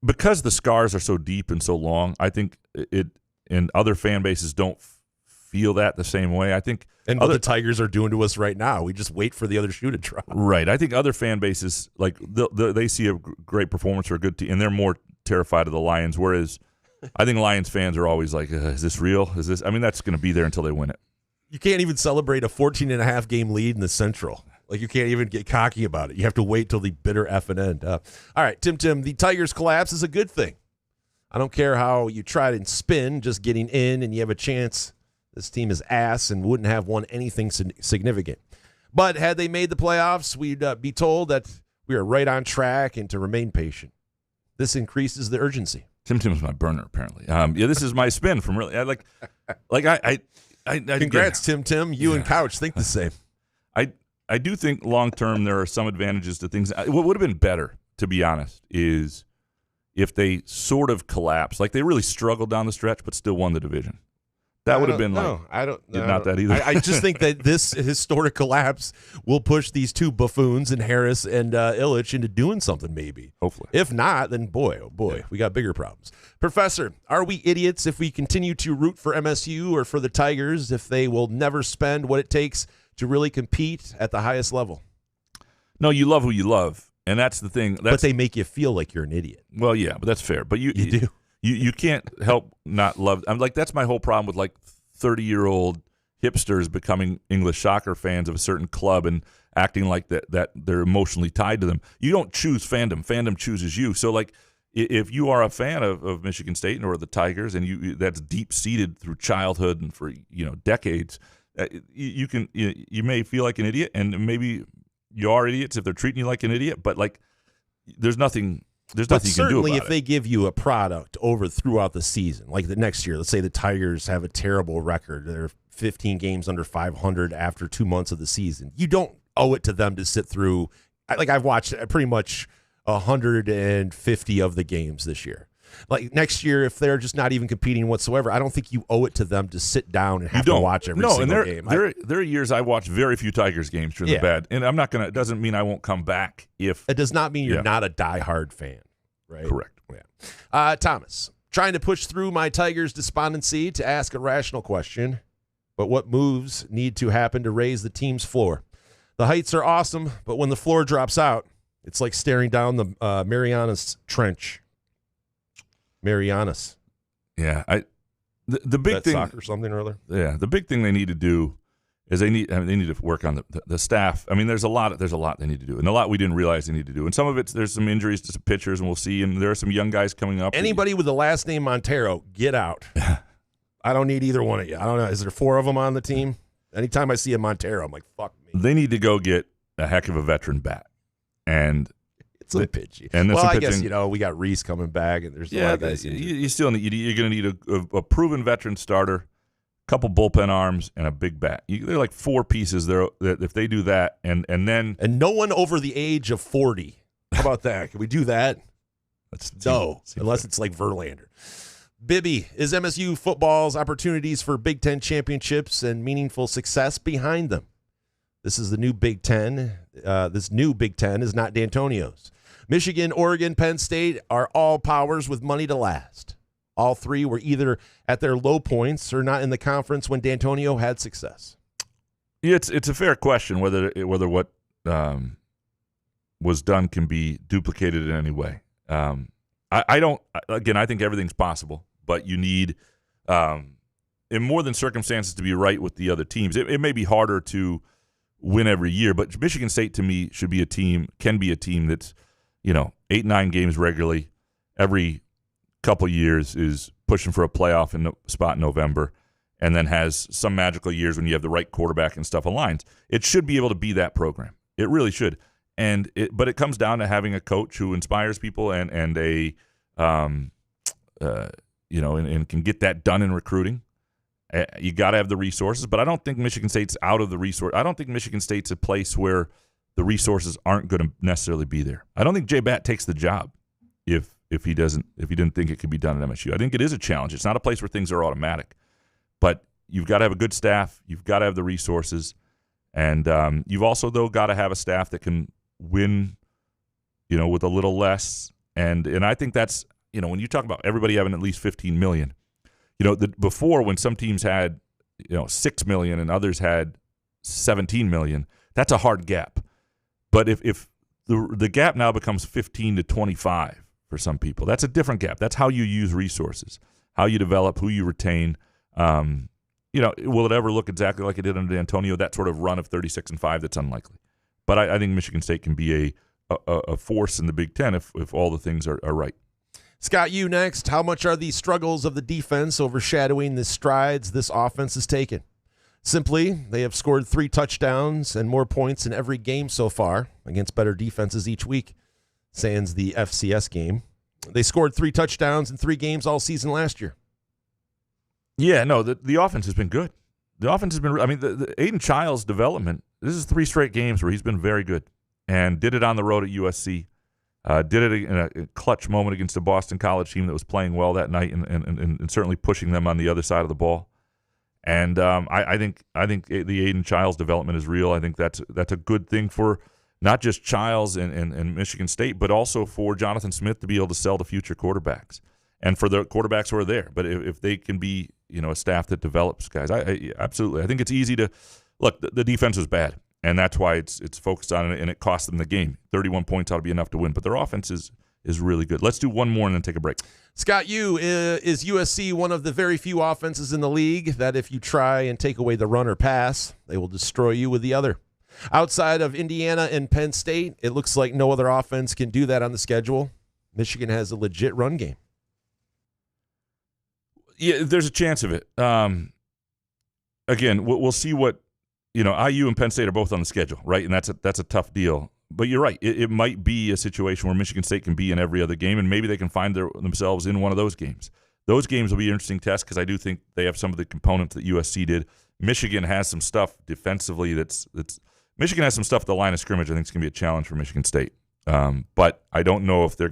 because the scars are so deep and so long, I think it, and other fan bases don't feel that the same way. I think and what the Tigers are doing to us right now, we just wait for the other shoe to drop. Right. I think other fan bases, like they see a great performance or a good team, and they're more terrified of the Lions. Whereas I think Lions fans are always like, "Is this real? Is this?" I mean, that's going to be there until they win it. You can't even celebrate a 14.5 game lead in the Central. Like, you can't even get cocky about it. You have to wait till the bitter effing end. All right, Tim, the Tigers' collapse is a good thing. I don't care how you try to spin, just getting in and you have a chance. This team is ass and wouldn't have won anything significant. But had they made the playoffs, we'd be told that we are right on track and to remain patient. This increases the urgency. Tim's my burner, apparently. This is my spin from really. Congrats, Tim. You and Couch think the same. I do think long term there are some advantages to things. What would have been better, to be honest, is if they sort of collapsed, like they really struggled down the stretch, but still won the division. That would have been not that either. I just think that this historic collapse will push these two buffoons and Harris and Illich into doing something, maybe. Hopefully. If not, then boy, oh boy, we got bigger problems. Professor, are we idiots if we continue to root for MSU or for the Tigers if they will never spend what it takes to really compete at the highest level? No, you love who you love, and that's the thing. But they make you feel like you're an idiot. Well, yeah, but that's fair. But you do. You can't help not love. I'm like, that's my whole problem with like 30-year-old hipsters becoming English soccer fans of a certain club and acting like that they're emotionally tied to them. You don't choose fandom. Fandom chooses you. So like, if you are a fan of Michigan State or the Tigers, and that's deep seated through childhood and for decades, you may feel like an idiot, and maybe you are idiots if they're treating you like an idiot. But like, there's nothing. There's nothing you can do about it. Certainly, if they give you a product throughout the season, like the next year, let's say the Tigers have a terrible record, they're 15 games under 500 after 2 months of the season, you don't owe it to them to sit through. Like, I've watched pretty much 150 of the games this year. Like, next year, if they're just not even competing whatsoever, I don't think you owe it to them to sit down and have to watch every single game. There are years I watched very few Tigers games during the bad, and I'm not gonna. It doesn't mean I won't come back if. It does not mean you're not a diehard fan, right? Correct. Yeah. Thomas, trying to push through my Tigers despondency to ask a rational question, but what moves need to happen to raise the team's floor? The heights are awesome, but when the floor drops out, it's like staring down the Marianas Trench. Marianas. Yeah, the big thing, soccer something or other. Yeah, the big thing they need to do is they need to work on the staff. I mean, there's a lot they need to do, and a lot we didn't realize they need to do. And some of there's some injuries to some pitchers, and we'll see. And there are some young guys coming up. Anybody with the last name Montero, get out. I don't need either one of you. I don't know. Is there 4 of them on the team? Anytime I see a Montero, I'm like, fuck me. They need to go get a heck of a veteran bat, and it's a pitchy. And well, I pitching. guess we got Reese coming back, and there's a lot of guys. You still need. You're going to need a proven veteran starter, couple bullpen arms, and a big bat. They're like 4 pieces there. That if they do that, and then no one over the age of 40. How about that? Can we do that? No, unless it's like Verlander. Bibby, is MSU football's opportunities for Big Ten championships and meaningful success behind them? This is the new Big Ten. This new Big Ten is not D'Antonio's. Michigan, Oregon, Penn State are all powers with money to last. All 3 were either at their low points or not in the conference when D'Antonio had success. Yeah, it's a fair question whether what was done can be duplicated in any way. I don't. Again, I think everything's possible, but you need, in more than circumstances, to be right with the other teams. It may be harder to win every year, but Michigan State to me can be a team that's 8-9 games regularly every couple years, is pushing for a playoff spot in November, and then has some magical years when you have the right quarterback and stuff aligns. It should be able to be that program. It really should. But it comes down to having a coach who inspires people and can get that done in recruiting. You got to have the resources, but I don't think Michigan State's out of the resource. I don't think Michigan State's a place where the resources aren't going to necessarily be there. I don't think Jay Batt takes the job if he didn't think it could be done at MSU. I think it is a challenge. It's not a place where things are automatic, but you've got to have a good staff. You've got to have the resources, and you've also though got to have a staff that can win, with a little less. And I think that's when you talk about everybody having at least $15 million. Before when some teams had, $6 million and others had $17 million, that's a hard gap. But if the gap now becomes 15 to 25 for some people, that's a different gap. That's how you use resources, how you develop, who you retain. Will it ever look exactly like it did under D'Antonio? That sort of run of 36-5, that's unlikely. But I think Michigan State can be a force in the Big Ten if all the things are right. Scott, you next. How much are the struggles of the defense overshadowing the strides this offense has taken? Simply, they have scored 3 touchdowns and more points in every game so far against better defenses each week, sans the FCS game. They scored 3 touchdowns in 3 games all season last year. Yeah, no, the offense has been good. The offense has been – the Aiden Childs' development, this is 3 straight games where he's been very good and did it on the road at USC. Did it in a clutch moment against a Boston College team that was playing well that night and certainly pushing them on the other side of the ball. And I think the Aiden Childs development is real. I think that's a good thing for not just Childs and Michigan State, but also for Jonathan Smith to be able to sell to future quarterbacks and for the quarterbacks who are there. But if they can be a staff that develops guys, I absolutely. I think it's easy to look. The defense was bad. And that's why it's focused on it, and it cost them the game. 31 points ought to be enough to win. But their offense is really good. Let's do one more and then take a break. Scott, is USC one of the very few offenses in the league that if you try and take away the run or pass, they will destroy you with the other? Outside of Indiana and Penn State, it looks like no other offense can do that on the schedule. Michigan has a legit run game. Yeah, there's a chance of it. Again, we'll see what. IU and Penn State are both on the schedule, right? And that's a tough deal. But you're right. It might be a situation where Michigan State can be in every other game, and maybe they can find themselves in one of those games. Those games will be interesting tests because I do think they have some of the components that USC did. Michigan has some stuff defensively that's Michigan has some stuff at the line of scrimmage. I think it's going to be a challenge for Michigan State. But I don't know if they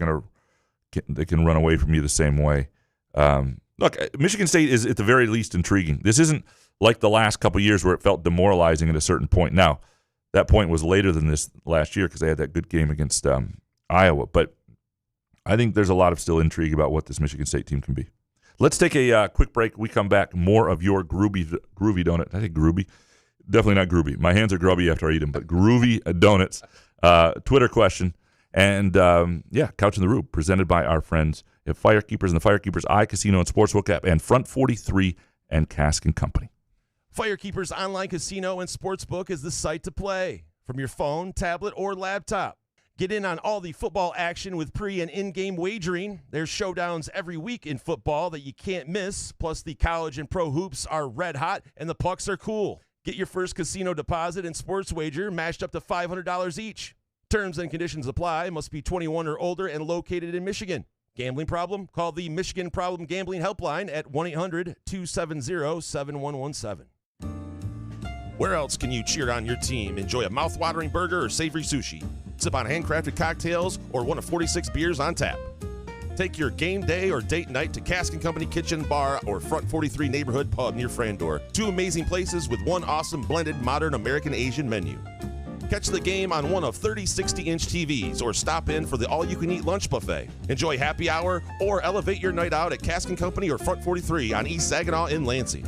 can run away from you the same way. Look, Michigan State is at the very least intriguing. This isn't like the last couple of years where it felt demoralizing at a certain point. Now, that point was later than this last year because they had that good game against Iowa. But I think there's a lot of still intrigue about what this Michigan State team can be. Let's take a quick break. We come back, more of your Groovy Donut. I think Groovy. Definitely not Groovy. My hands are grubby after I eat them, but Groovy Donuts. Twitter question. And, Couch in the Rube, presented by our friends at Firekeepers and the Firekeepers iCasino and Sportsbook app and Front 43 and Cask & Company. Firekeepers Online Casino and Sportsbook is the site to play from your phone, tablet, or laptop. Get in on all the football action with pre- and in-game wagering. There's showdowns every week in football that you can't miss. Plus, the college and pro hoops are red hot, and the pucks are cool. Get your first casino deposit and sports wager matched up to $500 each. Terms and conditions apply. Must be 21 or older and located in Michigan. Gambling problem? Call the Michigan Problem Gambling Helpline at 1-800-270-7117. Where else can you cheer on your team? Enjoy a mouth-watering burger or savory sushi. Sip on handcrafted cocktails or one of 46 beers on tap. Take your game day or date night to Cask & Company Kitchen Bar or Front 43 Neighborhood Pub near Frandor. Two amazing places with one awesome blended modern American Asian menu. Catch the game on one of 30 60-inch TVs or stop in for the all-you-can-eat lunch buffet. Enjoy happy hour or elevate your night out at Cask & Company or Front 43 on East Saginaw in Lansing.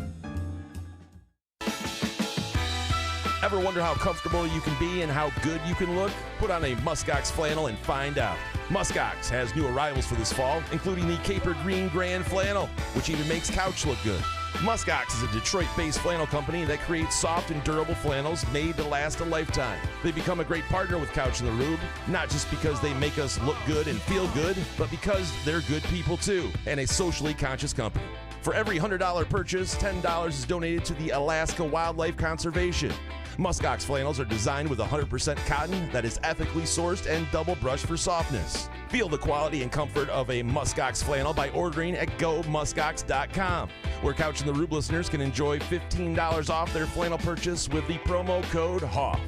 Ever wonder how comfortable you can be and how good you can look? Put on a Muskox flannel and find out. Muskox has new arrivals for this fall, including the Caper Green Grand Flannel, which even makes couch look good. Muskox is a Detroit-based flannel company that creates soft and durable flannels made to last a lifetime. They become a great partner with Couch in the Rube, not just because they make us look good and feel good, but because they're good people too, and a socially conscious company. For every $100 purchase, $10 is donated to the Alaska Wildlife Conservation. Muskox flannels are designed with 100% cotton that is ethically sourced and double brushed for softness. Feel the quality and comfort of a Muskox flannel by ordering at gomuskox.com, where Couch in the Rube listeners can enjoy $15 off their flannel purchase with the promo code HOFF.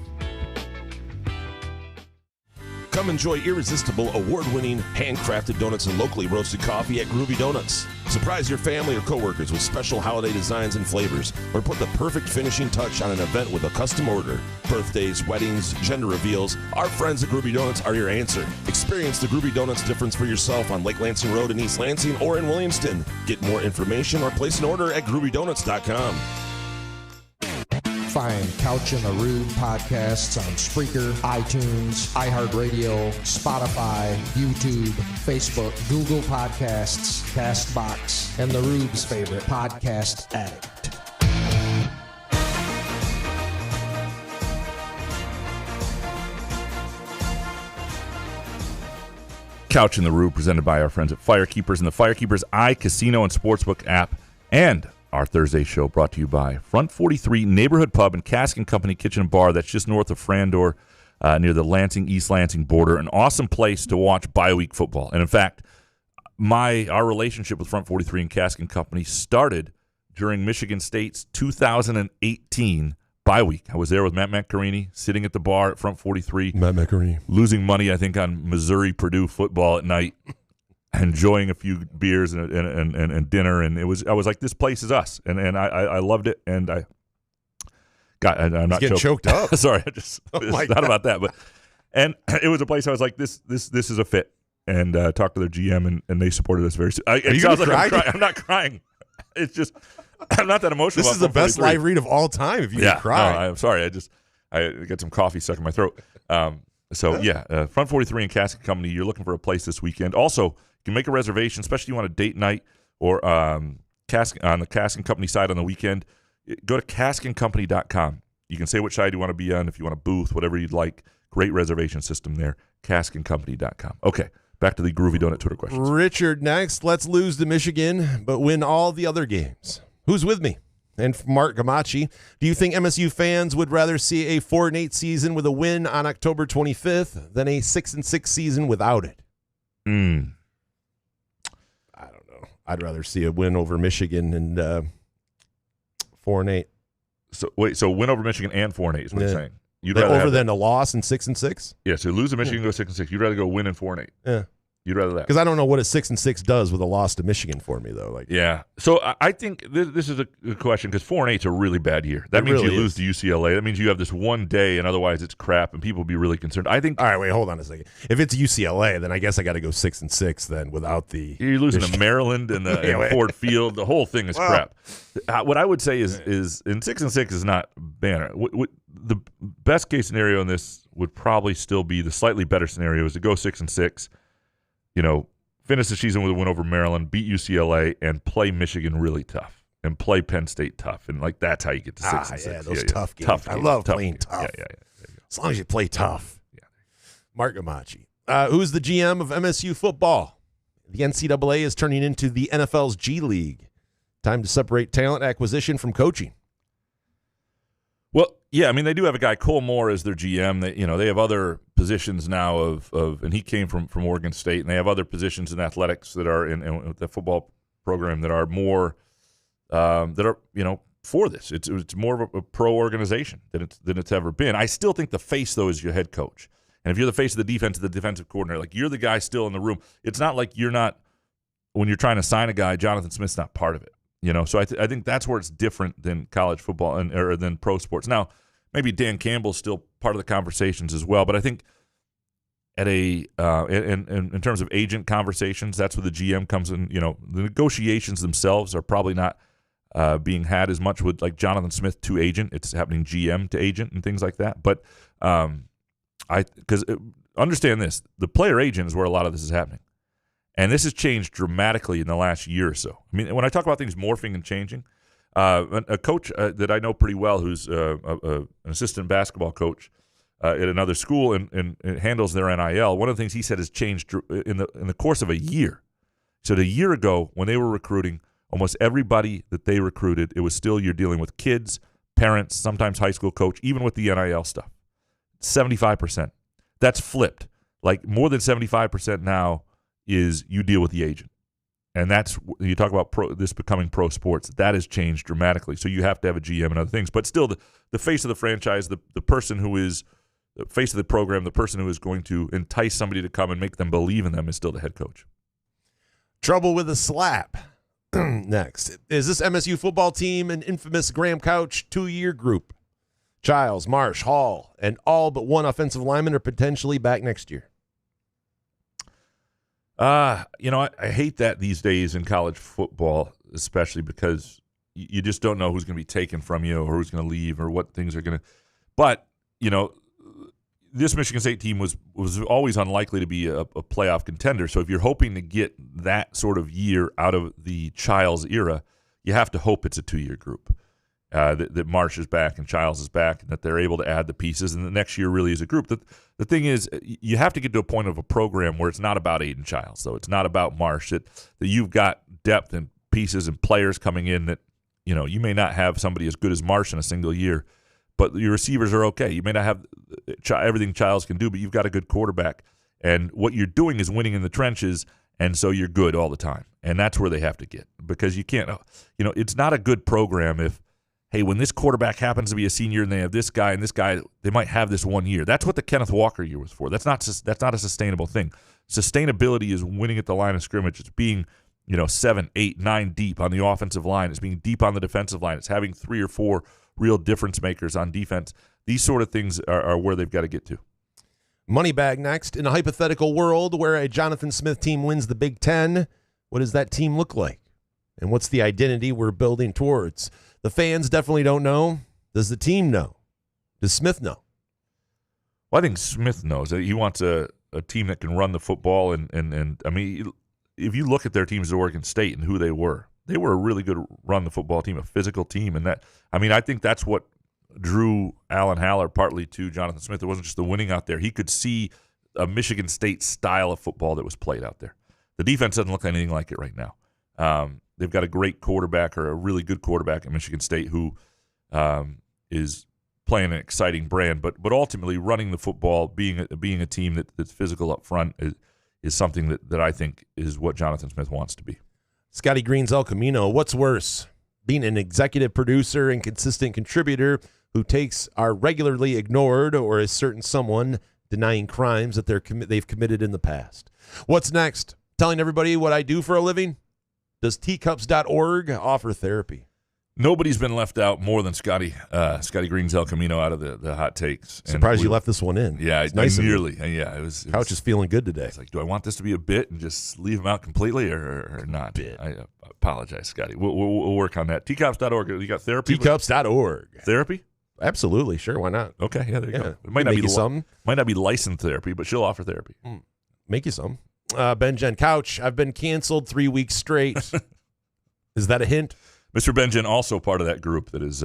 Come enjoy irresistible, award-winning, handcrafted donuts and locally roasted coffee at Groovy Donuts. Surprise your family or coworkers with special holiday designs and flavors, or put the perfect finishing touch on an event with a custom order. Birthdays, weddings, gender reveals, our friends at Groovy Donuts are your answer. Experience the Groovy Donuts difference for yourself on Lake Lansing Road in East Lansing or in Williamston. Get more information or place an order at groovydonuts.com. Find Couch in the Rube podcasts on Spreaker, iTunes, iHeartRadio, Spotify, YouTube, Facebook, Google Podcasts, CastBox, and the Rube's favorite podcast addict. Couch in the Rube, presented by our friends at Firekeepers and the Firekeepers iCasino and Sportsbook app, and our Thursday show brought to you by Front 43 Neighborhood Pub and Cask & Company Kitchen and Bar. That's just north of Frandor, near the East Lansing border. An awesome place to watch bye-week football. And in fact, our relationship with Front 43 and Cask & Company started during Michigan State's 2018 bye week. I was there with Matt Macarini, sitting at the bar at Front 43. Matt Macarini. Losing money, I think, on Missouri-Purdue football at night. Enjoying a few beers and dinner, and I was like, this place is us, and I loved it, and I'm not getting choked up. Sorry, it's not about that, but it was a place I was like, this is a fit, and talked to their GM, and they supported us very. Are you gonna cry? I'm not crying. It's just I'm not that emotional. This is the best live read of all time. If you can cry, no, I'm sorry. I got some coffee stuck in my throat. Front 43 and Cask & Company. You're looking for a place this weekend. Also, you can make a reservation, especially if you want a date night or on the Cask & Company side on the weekend. Go to caskandcompany.com. You can say which side you want to be on, if you want a booth, whatever you'd like. Great reservation system there, caskandcompany.com. Okay, back to the Groovy Donut Twitter questions. Richard next. Let's lose to Michigan, but win all the other games. Who's with me? And Mark Gamachi, do you think MSU fans would rather see a 4-8 season with a win on October 25th than a 6-6 season without it? I don't know. I'd rather see a win over Michigan and 4-8. So win over Michigan and 4-8 is what you're saying. You'd rather over than a loss and 6-6? Yeah, so lose to Michigan, go 6-6. You'd rather go win and 4-8. Yeah. You'd rather that. Because I don't know what a 6-6 does with a loss to Michigan for me, though. Like, yeah. So I think this is a good question because 4-8's a really bad year. That means really you lose to UCLA. That means you have this one day, and otherwise it's crap, and people will be really concerned. I think. All right, wait, hold on a second. If it's UCLA, then I guess I got to go 6-6 then without the. You're losing to Maryland and Ford Field. The whole thing is crap. What I would say is in 6-6 is not banner. The best case scenario in this would probably still be the slightly better scenario is to go 6-6. Finish the season with a win over Maryland, beat UCLA, and play Michigan really tough, and play Penn State tough, and that's how you get to 6-6. Yeah, those tough games. I love playing tough. Yeah. As long as you play tough. Yeah. Mark Gamache. Who's the GM of MSU football? The NCAA is turning into the NFL's G League. Time to separate talent acquisition from coaching. Well, yeah, I mean, they do have a guy, Cole Moore, as their GM. They have other positions now and he came from Oregon State, and they have other positions in athletics that are in the football program that are more for this. It's more of a pro organization than it's ever been. I still think the face, though, is your head coach. And if you're the face of the defense, the defensive coordinator, like you're the guy still in the room. It's not like you're not, when you're trying to sign a guy, Jonathan Smith's not part of it. So I think that's where it's different than college football or than pro sports. Now, maybe Dan Campbell's still part of the conversations as well, but I think at in terms of agent conversations, that's where the GM comes in. The negotiations themselves are probably not being had as much with like Jonathan Smith to agent. It's happening GM to agent and things like that. But understand this: the player agent is where a lot of this is happening. And this has changed dramatically in the last year or so. I mean, when I talk about things morphing and changing, a coach that I know pretty well who's an assistant basketball coach at another school and handles their NIL, one of the things he said has changed in the course of a year. So a year ago, when they were recruiting, almost everybody that they recruited, it was still you're dealing with kids, parents, sometimes high school coach, even with the NIL stuff. 75%. That's flipped. Like more than 75% now is you deal with the agent. And that's, you talk about this becoming pro sports, that has changed dramatically. So you have to have a GM and other things. But still, the face of the franchise, the person who is the face of the program, the person who is going to entice somebody to come and make them believe in them is still the head coach. Trouble with a slap. Next. Is this MSU football team an infamous Graham Couch 2-year group? Childs, Marsh, Hall, and all but one offensive lineman are potentially back next year. I hate that these days in college football, especially because you just don't know who's going to be taken from you or who's going to leave or what things are going to. But, this Michigan State team was always unlikely to be a playoff contender. So if you're hoping to get that sort of year out of the Childs era, you have to hope it's a 2-year group. That Marsh is back and Childs is back and that they're able to add the pieces, and the next year really is a group. The thing is, you have to get to a point of a program where it's not about Aiden Childs, though. It's not about Marsh. That you've got depth and pieces and players coming in that, you may not have somebody as good as Marsh in a single year, but your receivers are okay. You may not have everything Childs can do, but you've got a good quarterback. And what you're doing is winning in the trenches, and so you're good all the time. And that's where they have to get, because you can't, it's not a good program if, hey, when this quarterback happens to be a senior and they have this guy and this guy, they might have this 1 year. That's what the Kenneth Walker year was for. That's not a sustainable thing. Sustainability is winning at the line of scrimmage. It's being, 7, 8, 9 deep on the offensive line. It's being deep on the defensive line. It's having 3 or 4 real difference makers on defense. These sort of things are where they've got to get to. Moneybag next. In a hypothetical world where a Jonathan Smith team wins the Big Ten, what does that team look like? And what's the identity we're building towards? The fans definitely don't know. Does the team know? Does Smith know? Well, I think Smith knows. He wants a team that can run the football. And I mean, if you look at their teams at Oregon State and who they were a really good run the football team, a physical team. And I think that's what drew Alan Haller partly to Jonathan Smith. It wasn't just the winning out there. He could see a Michigan State style of football that was played out there. The defense doesn't look anything like it right now. They've got a great quarterback, or a really good quarterback at Michigan State, who is playing an exciting brand. But ultimately, running the football, being a team that's physical up front is something that I think is what Jonathan Smith wants to be. Scotty Green's El Camino. What's worse, being an executive producer and consistent contributor who takes are regularly ignored, or a certain someone denying crimes that they've committed in the past. What's next? Telling everybody what I do for a living? Does teacups.org offer therapy? Nobody's been left out more than Scotty Green's El Camino out of the hot takes. Surprised you left this one in. Yeah, it's nice. Nearly. Yeah, it was. Couch is feeling good today. It's like, do I want this to be a bit and just leave him out completely or not? Bit. I apologize, Scotty. We'll work on that. Teacups.org. You got therapy? Teacups.org. Therapy? Absolutely. Sure. Why not? Okay. Yeah, there you go. It Make you some. Might not be licensed therapy, but she'll offer therapy. Make you some. Ben Couch, I've been canceled 3 weeks straight. Is that a hint? Mr. Benjen, also part of that group that is.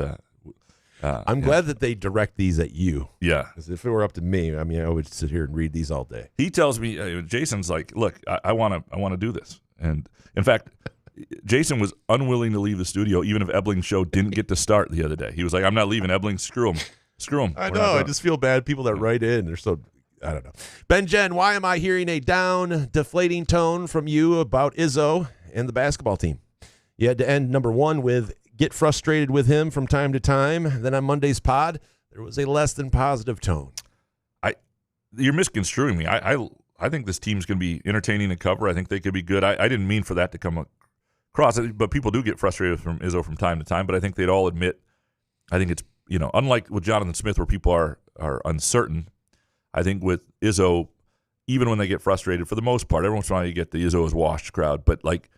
I'm glad that they direct these at you. Yeah. Because if it were up to me, I mean, I would sit here and read these all day. He tells me, Jason's like, look, I want to do this. And in fact, Jason was unwilling to leave the studio, even if Ebling's show didn't get to start the other day. He was like, I'm not leaving. Ebling, screw him. I know. I just feel bad. People that write in, they're so, I don't know. Ben, why am I hearing a down, deflating tone from you about Izzo and the basketball team? You had to end number one with get frustrated with him from time to time. Then on Monday's pod, there was a less than positive tone. You're misconstruing me. I think this team's going to be entertaining to cover. I think they could be good. I didn't mean for that to come across, but people do get frustrated from Izzo from time to time. But I think they'd all admit, I think it's, unlike with Jonathan Smith where people are uncertain, I think with Izzo, even when they get frustrated, for the most part, every once in a while you get the Izzo is washed crowd, but like,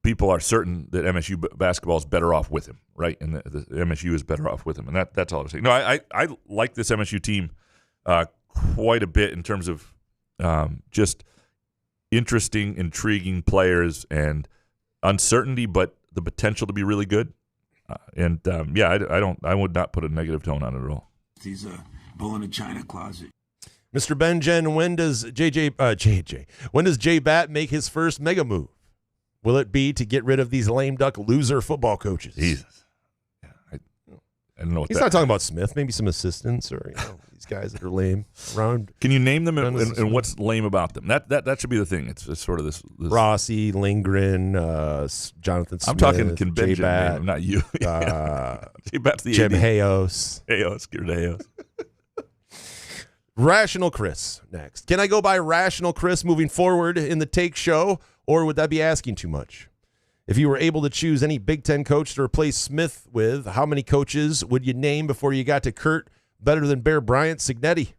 people are certain that MSU basketball is better off with him, right? And the MSU is better off with him. And that's all I'm saying. No, I like this MSU team quite a bit in terms of just interesting, intriguing players and uncertainty, but the potential to be really good. I would not put a negative tone on it at all. He's a bull in a china closet. Mr. Benjen, when does when does J-Bat make his first mega move? Will it be to get rid of these lame duck loser football coaches? Jesus. Yeah, I don't know what He's not talking about Smith. Maybe some assistants or these guys that are lame around. Can you name them and what's lame about them? That should be the thing. It's sort of this Rossi, Lindgren, Jonathan Smith. I'm talking convention, J-Bat, not you. J-Bat's the Jim AD. Hayos. Hayos. Rational Chris next. Can I go by Rational Chris moving forward in the Take Show, or would that be asking too much? If you were able to choose any Big Ten coach to replace Smith with, how many coaches would you name before you got to Kurt? Better than Bear Bryant, Cignetti?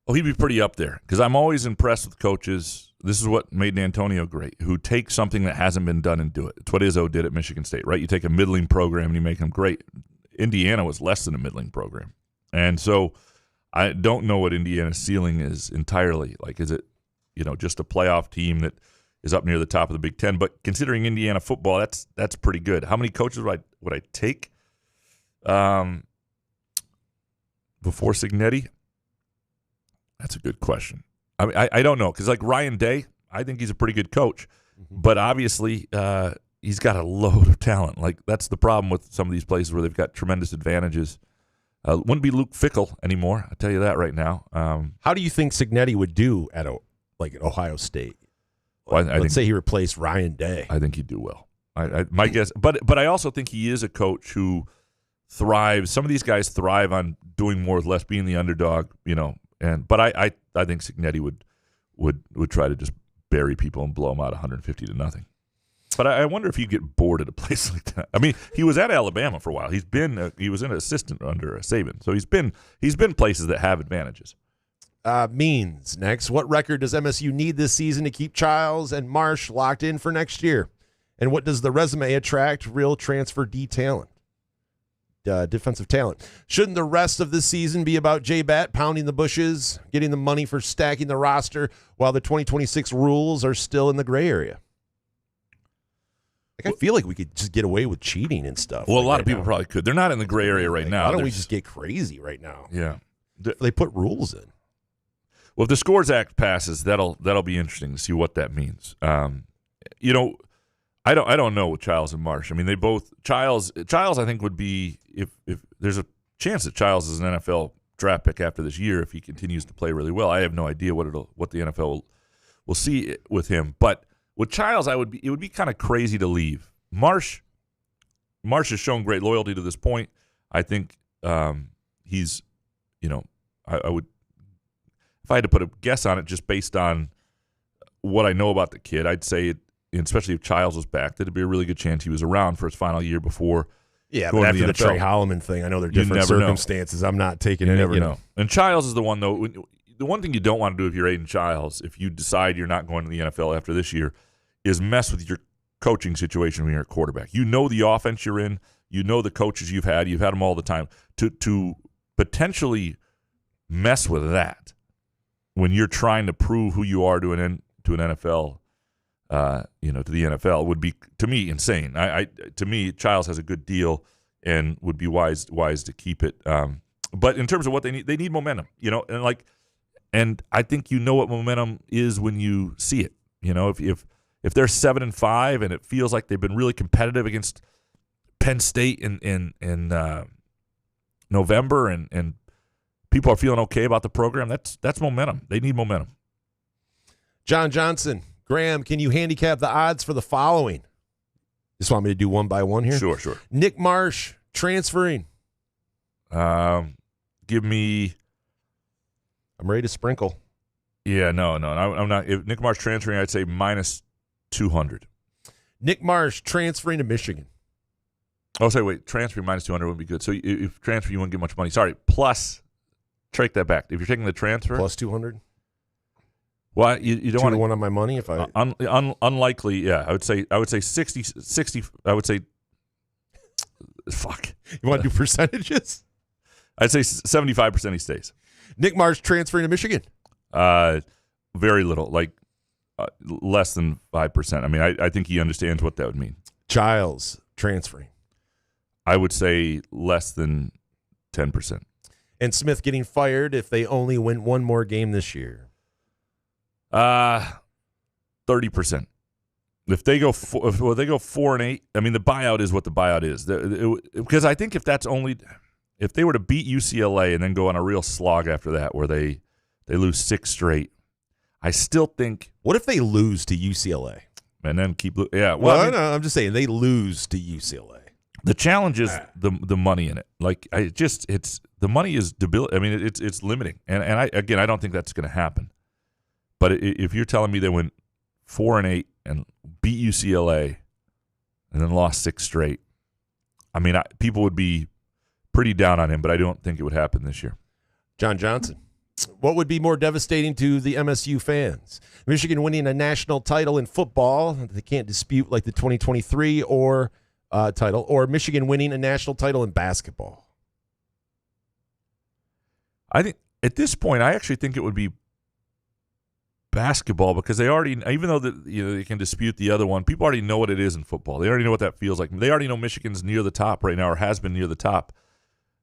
Oh, he'd be pretty up there because I'm always impressed with coaches. This is what made D'Antonio great, who take something that hasn't been done and do it. It's what Izzo did at Michigan State, right? You take a middling program and you make them great. Indiana was less than a middling program. And so I don't know what Indiana's ceiling is entirely. Like, is it, just a playoff team that is up near the top of the Big Ten? But considering Indiana football, that's pretty good. How many coaches would I take before Cignetti? That's a good question. I mean, I don't know because like Ryan Day, I think he's a pretty good coach, but obviously he's got a load of talent. Like that's the problem with some of these places where they've got tremendous advantages. Wouldn't be Luke Fickell anymore. I'll tell you that right now. How do you think Cignetti would do at Ohio State? Well, Let's say he replaced Ryan Day. I think he'd do well. My guess, but I also think he is a coach who thrives. Some of these guys thrive on doing more with less, being the underdog. But I think Cignetti would try to just bury people and blow them out 150-0. But I wonder if he'd get bored at a place like that. I mean, he was at Alabama for a while. He was an assistant under Saban, so he's been places that have advantages. Means next. What record does MSU need this season to keep Childs and Marsh locked in for next year? And what does the resume attract real transfer defensive talent? Shouldn't the rest of this season be about J-Bat pounding the bushes, getting the money for stacking the roster while the 2026 rules are still in the gray area? I feel like we could just get away with cheating and stuff. Well, a lot of people probably could. They're not in the gray area right now. Why don't we just get crazy right now? Yeah. They put rules in. Well, if the Scores Act passes, that'll be interesting to see what that means. I don't know with Childs and Marsh. I mean, they both Childs I think would be if there's a chance that Childs is an NFL draft pick after this year if he continues to play really well. I have no idea what the NFL will see with him, but with Childs, it would be kind of crazy to leave. Marsh has shown great loyalty to this point. I think he's I would, if I had to put a guess on it, just based on what I know about the kid, I'd say it, especially if Childs was back, that it'd be a really good chance he was around for his final year before. Yeah, going but to after the NFL. Trey Holloman thing, I know there are different never know. circumstances. I'm not taking You it. never know. And Childs is the one, though. The one thing you don't want to do if you're Aiden Childs, if you decide you're not going to the NFL after this year, is mess with your coaching situation when you're at quarterback. You know the offense you're in. You know the coaches you've had. You've had them all the time. To potentially mess with that when you're trying to prove who you are to an NFL, to the NFL would be, to me, insane. To me, Childs has a good deal and would be wise to keep it. But in terms of what they need momentum, and I think what momentum is when you see it. If they're 7-5 and it feels like they've been really competitive against Penn State in November and people are feeling okay about the program, that's momentum. They need momentum. John Johnson, Graham, can you handicap the odds for the following? Just want me to do one by one here? Sure. Nick Marsh transferring. Give me. I'm ready to sprinkle. Yeah, no, I'm not. If Nick Marsh transferring, I'd say minus 200. Nick Marsh transferring to Michigan. Oh, sorry, wait. Transferring minus 200 would be good. So if transfer, you wouldn't get much money. Sorry, plus. Take that back. If you're taking the transfer, plus 200. Well, you don't want 2-1 on my money if I unlikely. Yeah, I would say 60. I would say, fuck. You want to do percentages? I'd say 75% he stays. Nick Marsh transferring to Michigan. Very little, like less than 5%. I mean, I think he understands what that would mean. Childs transferring. I would say less than 10%. And Smith getting fired if they only win one more game this year. 30%. If they go 4-8, I mean the buyout is what the buyout is. Because I think if they were to beat UCLA and then go on a real slog after that, where they lose 6 straight, I still think. What if they lose to UCLA and then keep? Yeah. Well, no, I'm just saying they lose to UCLA. The challenge is the money in it. Like it's the money is debilitating. I mean, it's limiting, and I don't think that's going to happen. But if you're telling me they went 4-8 and beat UCLA and then lost 6 straight, I mean, people would be pretty down on him, but I don't think it would happen this year. John Johnson, what would be more devastating to the MSU fans? Michigan winning a national title in football, they can't dispute, like the 2023 title, or Michigan winning a national title in basketball? I think at this point, I actually think it would be basketball, because they already, even though they can dispute the other one, people already know what it is in football. They already know what that feels like. They already know Michigan's near the top right now, or has been near the top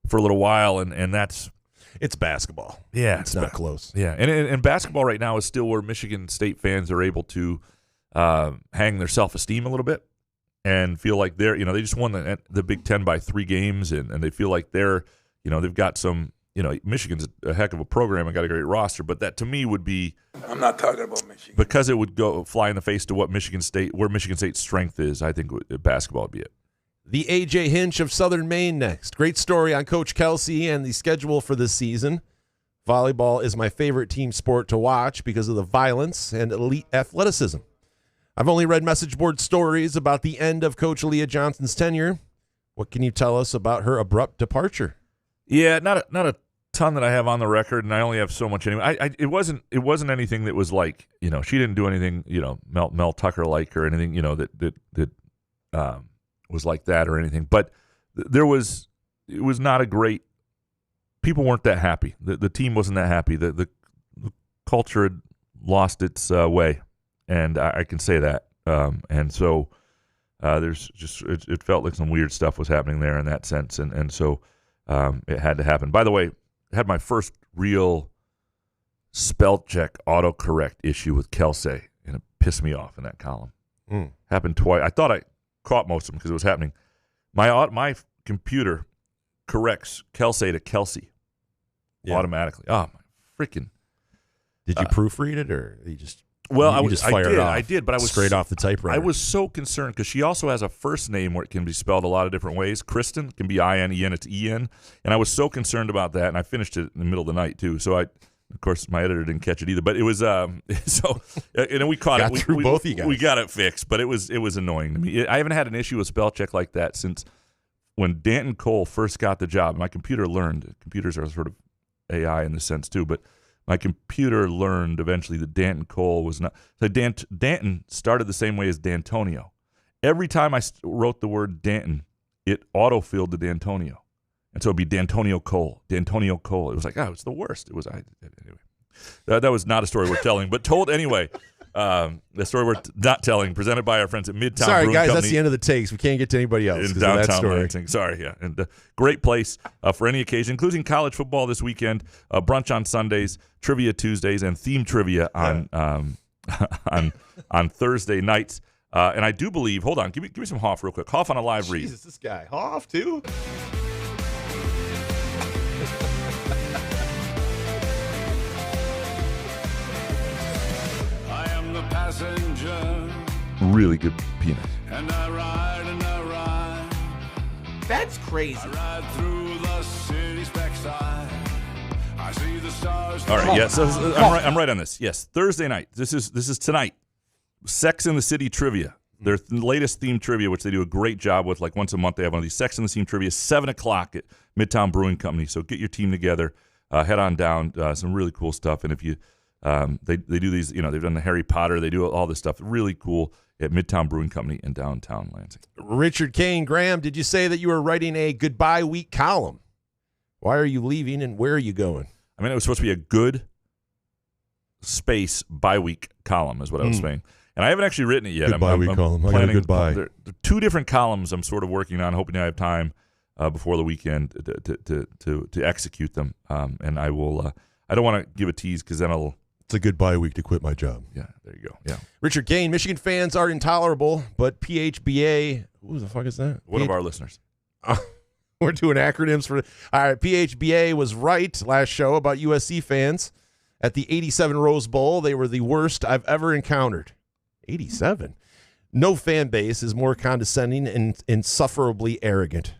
for a little while, and that's it's basketball. Yeah, it's not close. Yeah, and basketball right now is still where Michigan State fans are able to hang their self-esteem a little bit and feel like they just won the Big Ten by 3 games, and they feel like they've got some. Michigan's a heck of a program and got a great roster, but that to me would be. I'm not talking about Michigan. Because it would go fly in the face to where Michigan State's strength is. I think basketball would be it. The A.J. Hinch of Southern Maine next. Great story on Coach Kelsey and the schedule for this season. Volleyball is my favorite team sport to watch because of the violence and elite athleticism. I've only read message board stories about the end of Coach Aaliyah Johnson's tenure. What can you tell us about her abrupt departure? Yeah, not a ton that I have on the record, and I only have so much anyway. It wasn't anything that was like, she didn't do anything, Mel Tucker like or anything, that was like that or anything. But it was not a great. People weren't that happy. The team wasn't that happy. The culture had lost its way, and I can say that. And so there's just it felt like some weird stuff was happening there in that sense, and so it had to happen. By the way, I had my first real spell check autocorrect issue with Kelsey, and it pissed me off in that column. Happened twice. I thought I caught most of them because it was happening. My computer corrects Kelsey to Kelsey automatically. Oh, my freaking. Did you proofread it, or you just? Well, You just fire it off I did, but I was straight off the typewriter. I was so concerned because she also has a first name where it can be spelled a lot of different ways. Kristen can be I-N-E-N, it's E-N, and I was so concerned about that, and I finished it in the middle of the night too. So of course, my editor didn't catch it either, but it was and we caught Got it. through both of you guys. We got it fixed, but it was annoying to me. I haven't had an issue with spell check like that since when Danton Cole first got the job. My computer learned. Computers are sort of AI in the sense too, but my computer learned eventually that Danton Cole was not. So Danton started the same way as D'Antonio. Every time I wrote the word Danton, it auto-filled to D'Antonio. And so it'd be D'Antonio Cole. D'Antonio Cole. It was like, it's the worst. It was, anyway. That was not a story we're telling, but told anyway. The story we're not telling, presented by our friends at Midtown Sorry, Brewing guys, Company. that's the end of the takes. We can't get to anybody else In because of that downtown story. Lansing. Sorry, yeah. And great place for any occasion, including college football this weekend, brunch on Sundays, trivia Tuesdays, and theme trivia on on Thursday nights. And I do believe, hold on, give me some Hoff real quick. Hoff on a live read. Jesus, this guy. Hoff, too? I am the passenger, Really good peanut. and I ride and I ride. That's crazy. I ride through the city's backside. I see the stars. All right, yeah. So I'm right on this. Yes, Thursday night. This is tonight. Sex in the City trivia. Their latest theme trivia, which they do a great job with. Like once a month, they have one of these Sex in the City trivia. 7:00 at Midtown Brewing Company. So get your team together. Head on down. Some really cool stuff. And if you, they do these. They've done the Harry Potter. They do all this stuff. Really cool at Midtown Brewing Company in downtown Lansing. Richard Kane, Graham, did you say that you were writing a goodbye week column? Why are you leaving and where are you going? I mean, it was supposed to be a good space bi-week column is what I was saying. And I haven't actually written it yet. Goodbye week column. I got a goodbye. There are two different columns I'm sort of working on, hoping I have time before the weekend to execute them. And I will. I don't want to give a tease because then It's a goodbye week to quit my job. Yeah, there you go. Yeah. Richard Kane, Michigan fans are intolerable, but PHBA, who the fuck is that? One of our listeners. We're doing acronyms for. All right, PHBA was right last show about USC fans at the 87 Rose Bowl. They were the worst I've ever encountered. 87. No fan base is more condescending and insufferably arrogant.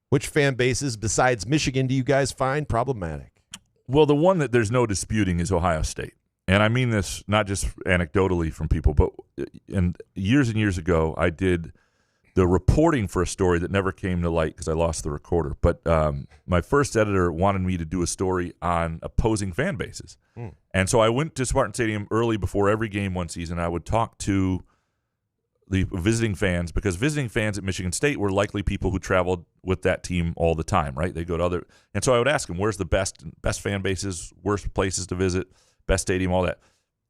Which fan bases besides Michigan do you guys find problematic? Well, the one that there's no disputing is Ohio State. And I mean this not just anecdotally from people, but and years ago, I did the reporting for a story that never came to light because I lost the recorder. But my first editor wanted me to do a story on opposing fan bases. And so I went to Spartan Stadium early before every game one season. I would talk to the visiting fans because visiting fans at Michigan State were likely people who traveled with that team all the time, right? They go to other. And so I would ask them, where's the best fan bases, worst places to visit, best stadium, all that.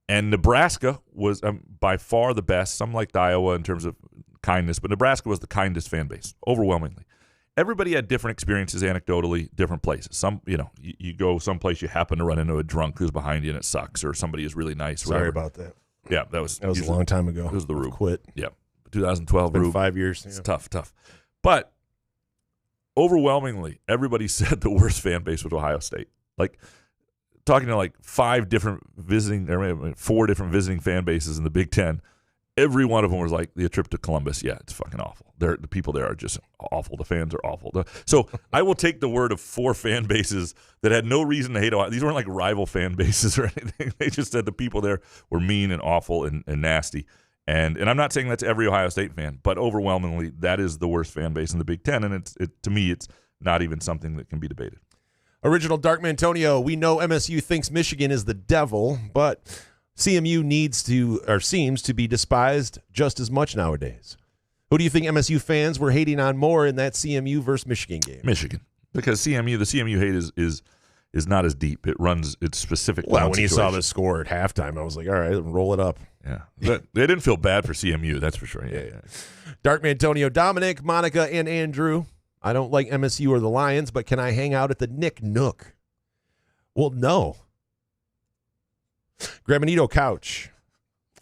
And Nebraska was by far the best. Some liked Iowa in terms of kindness, but Nebraska was the kindest fan base, overwhelmingly. Everybody had different experiences anecdotally, different places. Some, you go someplace, you happen to run into a drunk who's behind you and it sucks, or somebody is really nice. Sorry about that. Yeah, that was a long time ago. It was the Rube. Quit. Yeah, 2012 It's been Rube. 5 years. It's tough. But overwhelmingly, everybody said the worst fan base was Ohio State. Like talking to like 4 different visiting fan bases in the Big Ten. Every one of them was like, the trip to Columbus, yeah, it's fucking awful. The people there are just awful. The fans are awful. So I will take the word of 4 fan bases that had no reason to hate Ohio. These weren't like rival fan bases or anything. They just said the people there were mean and awful and nasty. And I'm not saying that's every Ohio State fan, but overwhelmingly that is the worst fan base in the Big Ten. And to me, it's not even something that can be debated. Original Dark Mantonio, we know MSU thinks Michigan is the devil, but CMU seems to be despised just as much nowadays. Who do you think MSU fans were hating on more in that CMU versus Michigan game? Michigan, because the CMU hate is not as deep. It's specific. Well, when you saw the score at halftime, I was like, all right, roll it up. Yeah, they didn't feel bad for CMU, that's for sure. Yeah. Dark Mantonio, Dominic, Monica, and Andrew. I don't like MSU or the Lions, but can I hang out at the Nick Nook? Well, no. Grabanito Couch.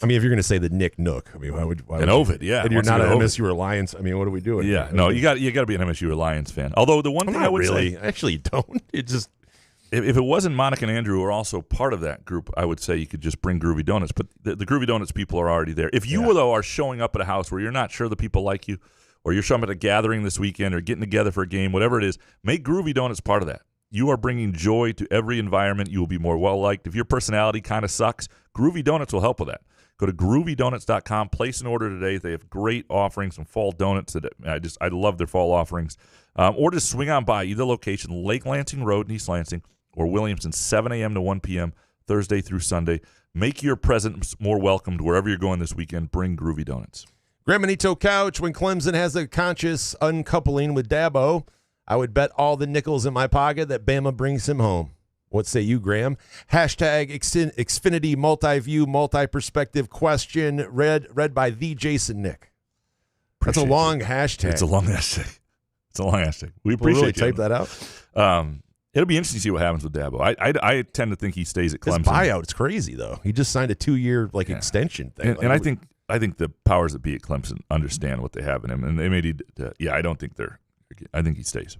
I mean, if you're going to say the Nick Nook, I mean, why would Ovid, yeah. And you're not an MSU or Lions. I mean, what are we doing? Yeah, no, you got to be an MSU or Lions fan. Although the one thing I would say, I actually don't. It just if it wasn't Monica and Andrew are also part of that group, I would say you could just bring Groovy Donuts. But the Groovy Donuts people are already there. If you, though, are showing up at a house where you're not sure the people like you, or you're showing up at a gathering this weekend or getting together for a game, whatever it is, make Groovy Donuts part of that. You are bringing joy to every environment. You will be more well-liked. If your personality kind of sucks, Groovy Donuts will help with that. Go to groovydonuts.com, place an order today. They have great offerings, some fall donuts. I love their fall offerings. Or just swing on by either location, Lake Lansing Road in East Lansing or Williamson, 7 a.m. to 1 p.m., Thursday through Sunday. Make your presence more welcomed wherever you're going this weekend. Bring Groovy Donuts. Graham Benito Couch, when Clemson has a conscious uncoupling with Dabo, I would bet all the nickels in my pocket that Bama brings him home. What say you, Graham? Hashtag Xfinity multi-view, multi-perspective question read by the Jason Nick. That's a long hashtag. It's a long hashtag. We We'll appreciate really type that out. It'll be interesting to see what happens with Dabo. I tend to think he stays at Clemson. His buyout, it's crazy, though. He just signed a 2-year extension thing. And I think the powers that be at Clemson understand what they have in him, and they may need I think he stays.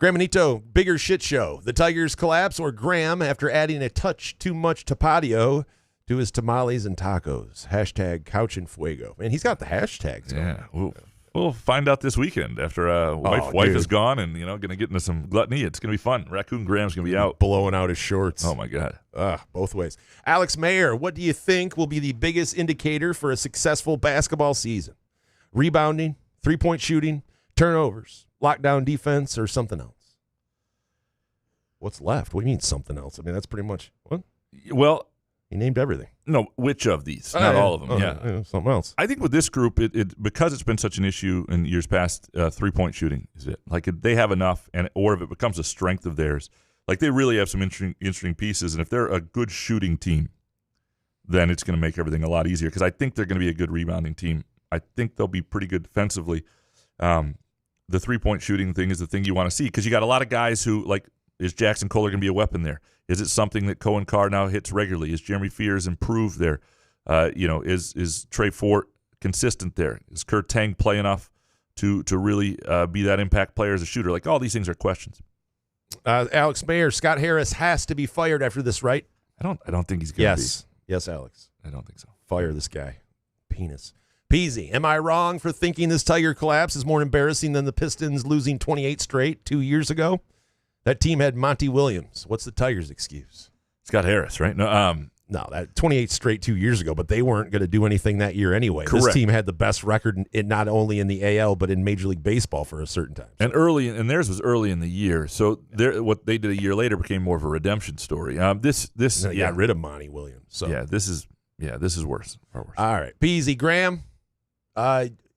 Graham Benito, bigger shit show. The Tigers collapse or Graham after adding a touch too much tapatio to his tamales and tacos. Hashtag Couch and Fuego. Man, he's got the hashtags. Yeah. We'll find out this weekend after wife is gone and, going to get into some gluttony. It's going to be fun. Raccoon Graham's going to be out. Blowing out his shorts. Oh, my God. Both ways. Alex Mayer, what do you think will be the biggest indicator for a successful basketball season? Rebounding, three-point shooting, turnovers, lockdown defense, or something else? What's left? What do you mean something else? I mean, that's pretty much what? Well, he named everything. No, which of these? Not all of them. Something else. I think with this group, it because it's been such an issue in years past, 3-point shooting is it. Like they have enough, or if it becomes a strength of theirs, like they really have some interesting pieces. And if they're a good shooting team, then it's going to make everything a lot easier. Because I think they're going to be a good rebounding team. I think they'll be pretty good defensively. The 3-point shooting thing is the thing you want to see because you got a lot of guys who like. Is Jackson Kohler going to be a weapon there? Is it something that Cohen Carr now hits regularly? Is Jeremy Fears improved there? Is Trey Fort consistent there? Is Kurt Tang play enough to really be that impact player as a shooter? Like all these things are questions. Alex Mayer, Scott Harris has to be fired after this, right? I don't think he's going to be. Yes, Alex. I don't think so. Fire this guy. Penis. Peasy, am I wrong for thinking this Tiger collapse is more embarrassing than the Pistons losing 28 straight 2 years ago? That team had Monty Williams. What's the Tigers' excuse? Scott Harris, right? No, that 28 straight 2 years ago, but they weren't going to do anything that year anyway. Correct. This team had the best record not only in the AL, but in Major League Baseball for a certain time. And theirs was early in the year. So what they did a year later became more of a redemption story. This got rid of Monty Williams. So this is worse. Far worse. All right. Peasy, Graham,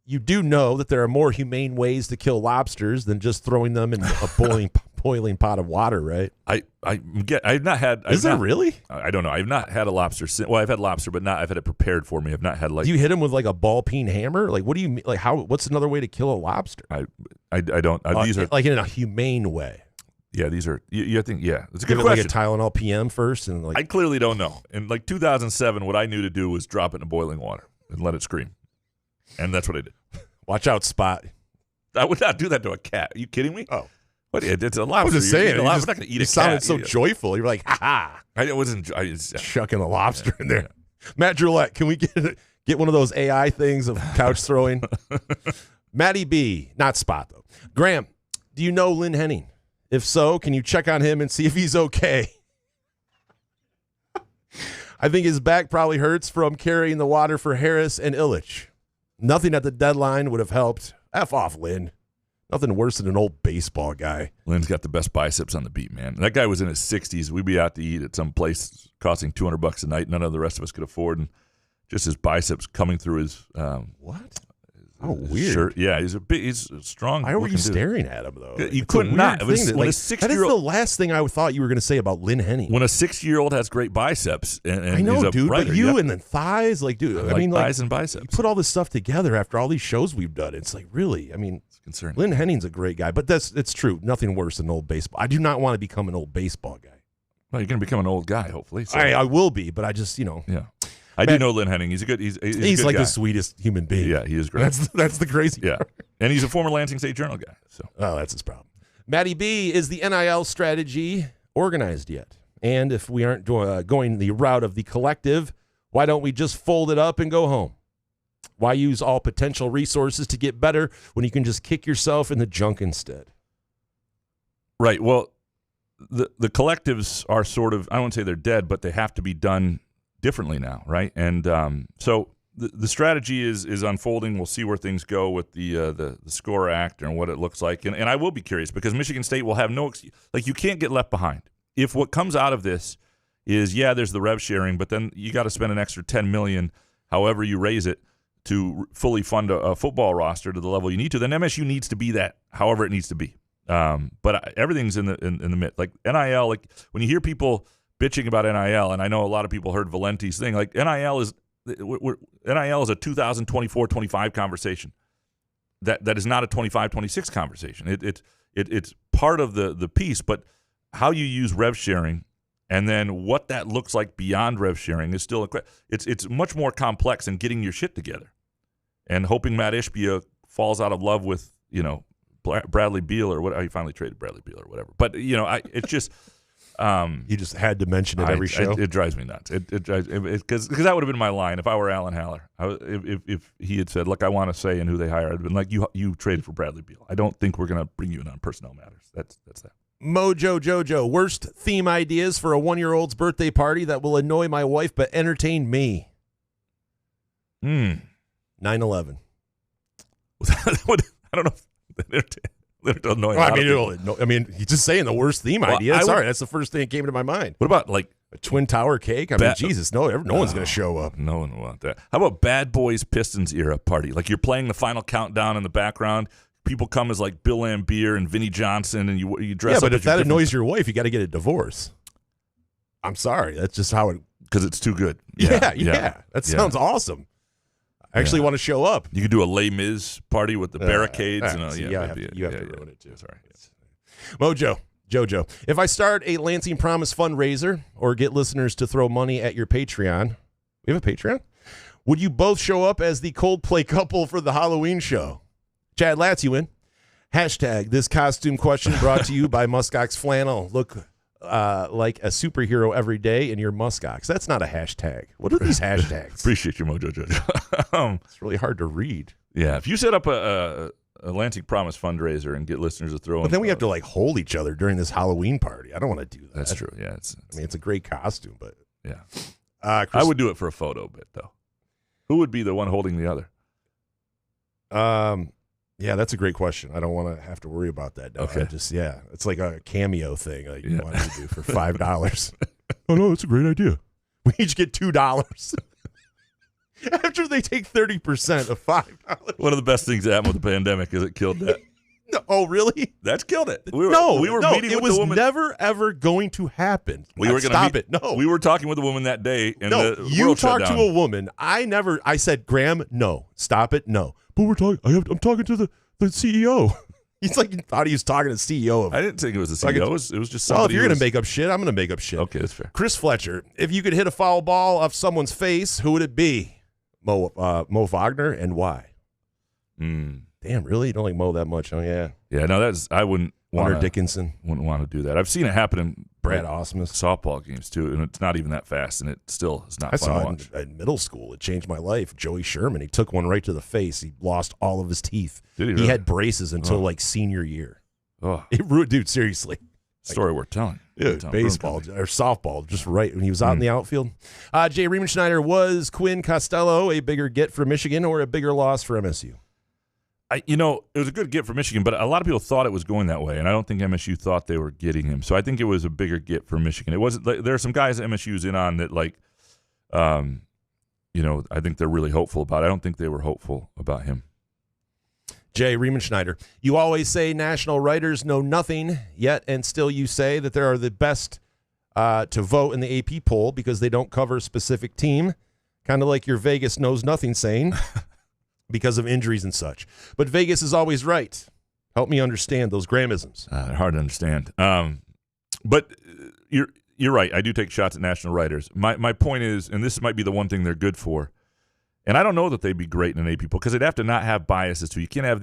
you do know that there are more humane ways to kill lobsters than just throwing them in a boiling pot of water, right? I've not had. Is there really? I don't know. I've not had a lobster. Well, I've had lobster, but I've had it prepared for me. I've not had Do you hit them with like a ball peen hammer? Like, what do you mean? Like, what's another way to kill a lobster? I don't. These are like in a humane way. Yeah, these are. I think. Yeah, it's a Give good it question. like a Tylenol PM first, and like I clearly don't know. In like 2007, what I knew to do was drop it in boiling water and let it scream, and that's what I did. Watch out, Spot. I would not do that to a cat. Are you kidding me? Oh. What? It's a lobster. I was just saying. We're not going to eat a cat. You sounded so joyful. You're like, ha-ha. I wasn't. Chucking a lobster in there. Yeah. Matt Drillette, can we get one of those AI things of couch throwing? Matty B, not Spot, though. Graham, do you know Lynn Henning? If so, can you check on him and see if he's okay? I think his back probably hurts from carrying the water for Harris and Illich. Nothing at the deadline would have helped. F off, Lynn. Nothing worse than an old baseball guy. Lynn's got the best biceps on the beat, man. That guy was in his 60s. We'd be out to eat at some place costing $200 a night. None of the rest of us could afford, and just his biceps coming through his what? Oh, weird. Shirt. Yeah, he's a strong. Why were you staring at him though? You couldn't not. That is the last thing I thought you were going to say about Lynn Henning. When a 6-year-old has great biceps, and I know, he's a dude, writer, but and then thighs, like, dude. I mean, like thighs and biceps. You put all this stuff together after all these shows we've done. It's like, really, I mean, it's concerning. Lynn Henning's a great guy, but it's true. Nothing worse than old baseball. I do not want to become an old baseball guy. Well, you're going to become an old guy, hopefully. So. I will be, but I just, yeah. I do know Lynn Henning. He's a good. He's like guy. the sweetest human being. Yeah, he is great. That's the crazy part. And he's a former Lansing State Journal guy. So that's his problem. Matty B, is the NIL strategy organized yet. And if we aren't going the route of the collective, why don't we just fold it up and go home? Why use all potential resources to get better when you can just kick yourself in the junk instead? Right. Well, the collectives are sort of, I don't want to say they're dead, but they have to be done differently now, right? And so the strategy is unfolding. We'll see where things go with the SCORE Act and what it looks like. And I will be curious because Michigan State will have no excuse. Like, you can't get left behind. If what comes out of this is, yeah, there's the rev sharing, but then you got to spend an extra $10 million, however you raise it, to fully fund a football roster to the level you need to, then MSU needs to be that, however it needs to be. But everything's in the mid. Like NIL, like when you hear people bitching about NIL, and I know a lot of people heard Valenti's thing, like NIL is a 2024-25 conversation. That is not a 25-26 conversation. It's part of the piece, but how you use rev sharing and then what that looks like beyond rev sharing is still it's much more complex than getting your shit together and hoping Matt Ishbia falls out of love with Bradley Beal or what. He finally traded Bradley Beal or whatever. But it's just you just had to mention it every show. It drives me nuts. It drives because that would have been my line if I were Alan Haller. If he had said, "Look, I want to say in who they hire," I'd have been like, "You traded for Bradley Beal. I don't think we're going to bring you in on personnel matters." That's that. Mojo Jojo, worst theme ideas for a 1-year-old's birthday party that will annoy my wife but entertain me. 9/11. I don't know. He's just saying the worst theme idea. Sorry, that's the first thing that came into my mind. What about like a Twin Tower cake? I mean, Jesus, no one's going to show up. No one will want that. How about Bad Boys Pistons era party? Like you're playing the final countdown in the background. People come as like Bill Lambier and Vinnie Johnson, and you dress up. Yeah, but if that annoys your wife, you got to get a divorce. I'm sorry, that's just how it. Because it's too good. Yeah. That sounds awesome. I actually want to show up. You could do a Les Mis party with the barricades. You have to ruin it too. Sorry. Mojo, Jojo, if I start a Lansing Promise fundraiser or get listeners to throw money at your Patreon, we have a Patreon? Would you both show up as the Coldplay couple for the Halloween show? Chad Latz, you in. Hashtag this costume question brought to you by Muskox Flannel. Look like a superhero every day in your muskox. That's not a hashtag. What are these hashtags? Appreciate you, Mojo Jojo. It's really hard to read. Yeah, if you set up a Lansing Promise fundraiser and get listeners to throw in. But then we have to like hold each other during this Halloween party. I don't want to do that. That's true. Yeah, it's a great costume, but yeah. I would do it for a photo bit though. Who would be the one holding the other? Yeah, that's a great question. I don't want to have to worry about that now. Okay. It's like a cameo thing like you wanted to do for $5. Oh, no, that's a great idea. We each get $2. After they take 30% of $5. One of the best things that happened with the pandemic is it killed that. No, oh, really? That's killed it. We were meeting with the woman. It was never, ever going to happen. We were stop it. No. We were talking with a woman that day. And you talked to a woman. I said, Graham, no. Stop it, no. But we're talking. I'm talking to the CEO. He's like, he thought he was talking to the CEO. I didn't think it was the CEO. It was just somebody. Well, if you're going to make up shit, I'm going to make up shit. Okay, that's fair. Chris Fletcher, if you could hit a foul ball off someone's face, who would it be? Mo Wagner, and why? Damn, really? You don't like Mo that much? Oh, yeah. Yeah, no, I wouldn't want Hunter Dickinson. Wouldn't want to do that. I've seen it happen in Brad Osmus softball games, too, and it's not even that fast, and it still is not fun to watch. In middle school. It changed my life. Joey Sherman, he took one right to the face. He lost all of his teeth. Did he really? He had braces until, senior year. Oh. It ruined, dude, seriously. Story worth telling. Dude, baseball or softball, just right when he was out in the outfield. Jay Riemenschneider, was Quinn Costello a bigger get for Michigan or a bigger loss for MSU? It was a good get for Michigan, but a lot of people thought it was going that way, and I don't think MSU thought they were getting him. So I think it was a bigger get for Michigan. It wasn't. There are some guys that MSU's in on that, I think they're really hopeful about. I don't think they were hopeful about him. Jay Riemenschneider, you always say national writers know nothing, yet and still you say that they are the best to vote in the AP poll because they don't cover a specific team, kind of like your Vegas knows nothing saying because of injuries and such. But Vegas is always right. Help me understand those Grahamisms. They're hard to understand. But you're right. I do take shots at national writers. My point is, and this might be the one thing they're good for, and I don't know that they'd be great in an AP poll because they'd have to not have biases too. You can't have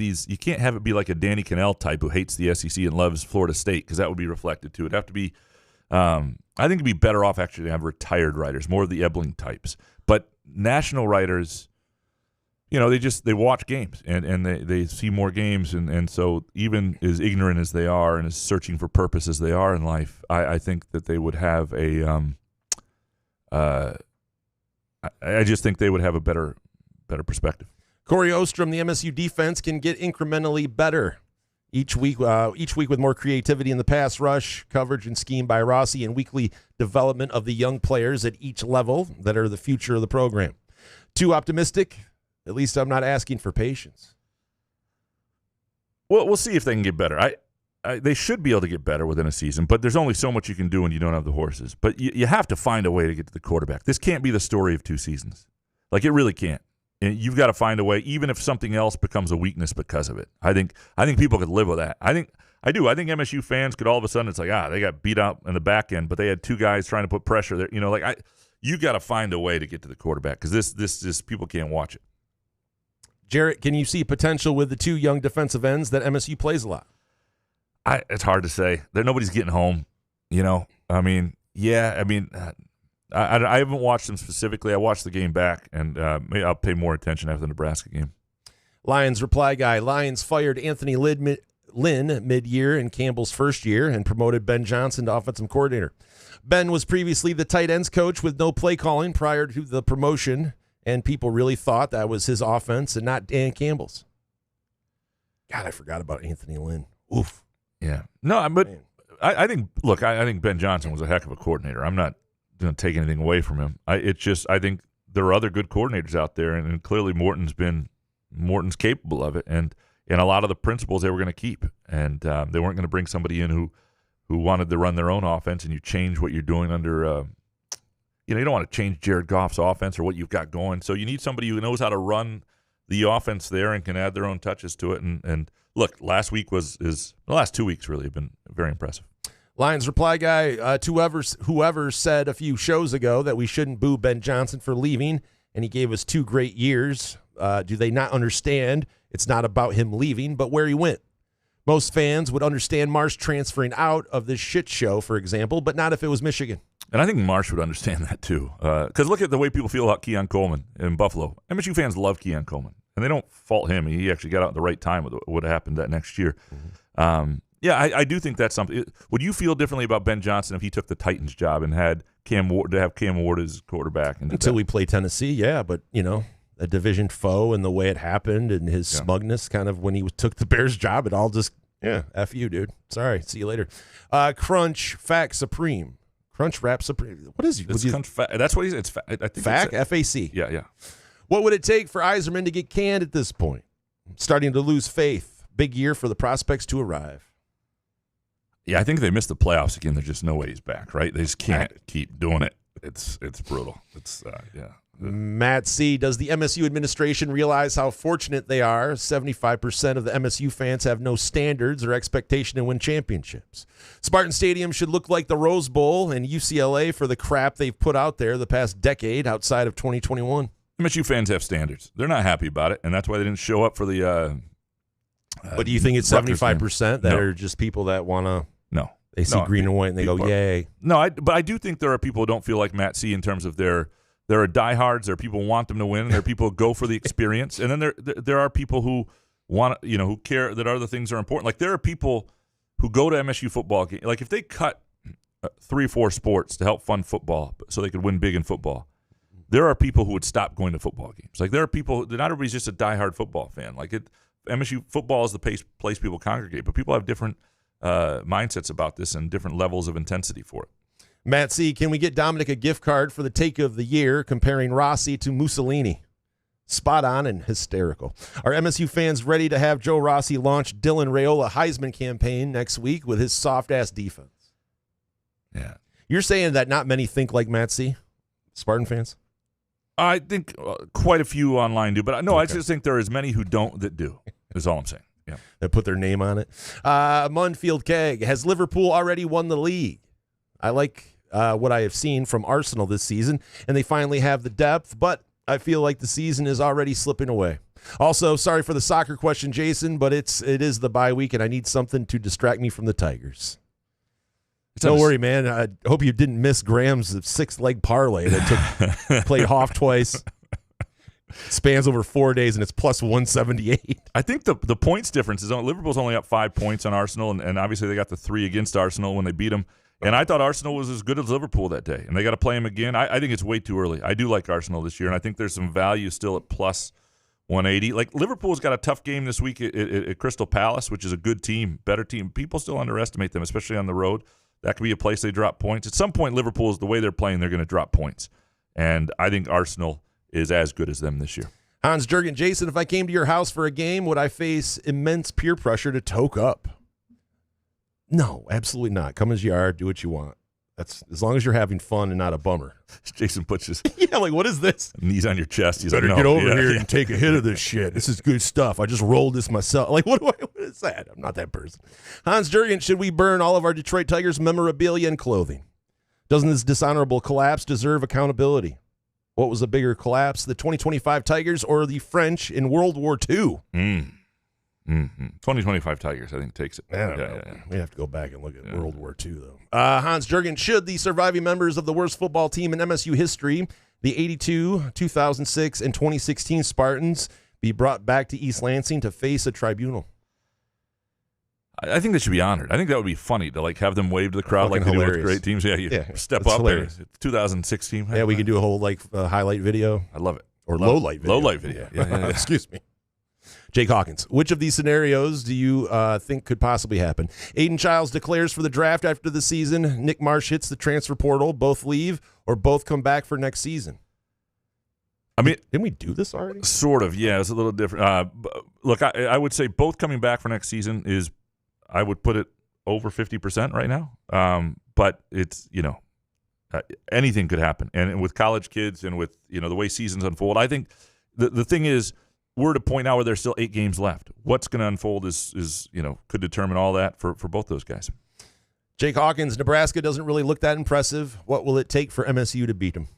it be like a Danny Cannell type who hates the SEC and loves Florida State because that would be reflected too. It'd have to be I think it'd be better off actually to have retired writers, more of the Ebling types. But national writers, they watch games and they see more games, and so even as ignorant as they are and as searching for purpose as they are in life, I think that they would have I just think they would have a better perspective. Corey Ostrom, the MSU defense can get incrementally better each week with more creativity in the pass rush, coverage and scheme by Rossi, and weekly development of the young players at each level that are the future of the program. Too optimistic? At least I'm not asking for patience. Well, we'll see if they can get better. They should be able to get better within a season, but there's only so much you can do when you don't have the horses. But you have to find a way to get to the quarterback. This can't be the story of 2 seasons. Like, it really can't. And you've got to find a way, even if something else becomes a weakness because of it. I think people could live with that. I think MSU fans could all of a sudden, it's like, they got beat out in the back end, but they had 2 guys trying to put pressure there. You got to find a way to get to the quarterback because this people can't watch it. Jarrett, can you see potential with the 2 young defensive ends that MSU plays a lot? It's hard to say. Nobody's getting home. I haven't watched them specifically. I watched the game back, and maybe I'll pay more attention after the Nebraska game. Lions reply guy. Lions fired Anthony Lynn mid-year in Campbell's first year and promoted Ben Johnson to offensive coordinator. Ben was previously the tight ends coach with no play calling prior to the promotion, and people really thought that was his offense and not Dan Campbell's. God, I forgot about Anthony Lynn. Oof. Yeah. No, but I think Ben Johnson was a heck of a coordinator. I'm not going to take anything away from him. I think there are other good coordinators out there, and clearly Morton's capable of it, and a lot of the principles they were going to keep, and they weren't going to bring somebody in who wanted to run their own offense, and you change what you're doing under. You don't want to change Jared Goff's offense or what you've got going, so you need somebody who knows how to run the offense there and can add their own touches to it. And look, the last 2 weeks really have been very impressive. Lions reply guy, to whoever said a few shows ago that we shouldn't boo Ben Johnson for leaving, and he gave us 2 great years. Do they not understand it's not about him leaving, but where he went? Most fans would understand Marsh transferring out of this shit show, for example, but not if it was Michigan. And I think Marsh would understand that too. Because look at the way people feel about Keon Coleman in Buffalo. MSU fans love Keon Coleman, and they don't fault him. He actually got out at the right time with what happened that next year. Mm-hmm. I do think that's something. Would you feel differently about Ben Johnson if he took the Titans job and had Cam Ward as quarterback? Until we play Tennessee, yeah, but a division foe and the way it happened and his smugness kind of when he took the Bears job, it all just, F you, dude. Sorry, see you later. Crunch Fact Supreme. Crunch Rap Supreme. What is he? That's what he said. It's I think Fact, F-A-C. Yeah. What would it take for Iserman to get canned at this point? Starting to lose faith. Big year for the prospects to arrive. Yeah, I think they missed the playoffs again. There's just no way he's back, right? They just can't keep doing it. It's brutal. Matt C., does the MSU administration realize how fortunate they are? 75% of the MSU fans have no standards or expectation to win championships. Spartan Stadium should look like the Rose Bowl and UCLA for the crap they've put out there the past decade outside of 2021. MSU fans have standards. They're not happy about it, and that's why they didn't show up for the but do you think it's 75% that are just people that want to? No. They see green and white and they go, yay. No, but I do think there are people who don't feel like Matt C. in terms of there are diehards, there are people who want them to win, and there are people who go for the experience, and then there are people who want who care that other things are important. Like there are people who go to MSU football games. Like if they cut 3 or 4 sports to help fund football so they could win big in football, there are people who would stop going to football games. Like there are people, not everybody's just a diehard football fan. Like MSU football is the place people congregate, but people have different mindsets about this and different levels of intensity for it. Matt C., can we get Dominic a gift card for the take of the year comparing Rossi to Mussolini? Spot on and hysterical. Are MSU fans ready to have Joe Rossi launch Dylan Raiola Heisman campaign next week with his soft-ass defense? Yeah. You're saying that not many think like Matt C., Spartan fans? I think quite a few online do, but no, okay. I just think there are as many who don't that do, is all I'm saying. Yeah. That put their name on it. Munfield Keg, has Liverpool already won the league? I like what I have seen from Arsenal this season, and they finally have the depth, but I feel like the season is already slipping away. Also, sorry for the soccer question, Jason, but it is the bye week, and I need something to distract me from the Tigers. Don't worry, man. I hope you didn't miss Graham's 6-leg parlay that played Hoff twice. Spans over 4 days, and it's plus 178. I think the points difference is Liverpool's only up 5 points on Arsenal, and obviously they got the 3 against Arsenal when they beat them. And I thought Arsenal was as good as Liverpool that day, and they got to play them again. I think it's way too early. I do like Arsenal this year, and I think there's some value still at plus 180. Like, Liverpool's got a tough game this week at Crystal Palace, which is a good team, better team. People still underestimate them, especially on the road. That could be a place they drop points. At some point, Liverpool is the way they're playing, they're going to drop points. And I think Arsenal is as good as them this year. Hans Jurgen, Jason, if I came to your house for a game, would I face immense peer pressure to toke up? No, absolutely not. Come as you are, do what you want. That's as long as you're having fun and not a bummer. Jason puts his like, what is this? Knees on your chest. He's better like, get over here and take a hit of this shit. This is good stuff. I just rolled this myself. Like, what is that? I'm not that person. Hans Jurgen, should we burn all of our Detroit Tigers memorabilia and clothing? Doesn't this dishonorable collapse deserve accountability? What was a bigger collapse, the 2025 Tigers or the French in World War II? 2025 Tigers, I think, takes it. Yeah. We have to go back and look at World War II, though. Hans Jurgen, should the surviving members of the worst football team in MSU history, the 82, 2006, and 2016 Spartans, be brought back to East Lansing to face a tribunal? I think they should be honored. I think that would be funny to have them wave to the crowd like they do with great teams. Yeah, step up there. 2016. Yeah, we can do a whole highlight video. I love it. Or low-light video. Low-light video. Yeah. Excuse me. Jake Hawkins, which of these scenarios do you think could possibly happen? Aiden Childs declares for the draft after the season. Nick Marsh hits the transfer portal. Both leave or both come back for next season. I mean, didn't we do this already? Sort of, yeah. It's a little different. Look, I would say both coming back for next season is, I would put it over 50% right now. But it's, anything could happen. And with college kids and with, the way seasons unfold, I think the thing is, we're at a point now where there's still 8 games left. What's going to unfold is could determine all that for both those guys. Jake Hawkins, Nebraska doesn't really look that impressive. What will it take for MSU to beat them?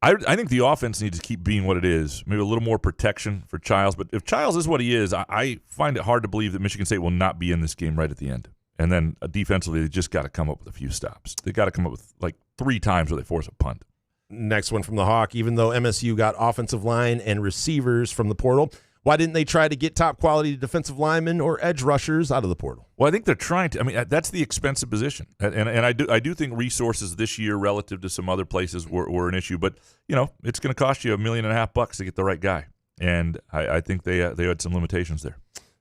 I think the offense needs to keep being what it is. Maybe a little more protection for Childs. But if Childs is what he is, I find it hard to believe that Michigan State will not be in this game right at the end. And then defensively, they just got to come up with a few stops. They got to come up with 3 times where they force a punt. Next one from the Hawk. Even though MSU got offensive line and receivers from the portal, why didn't they try to get top quality defensive linemen or edge rushers out of the portal? Well, I think they're trying to. I mean, that's the expensive position, and I do think resources this year relative to some other places were an issue. But it's going to cost you $1.5 million to get the right guy, and I think they had some limitations there.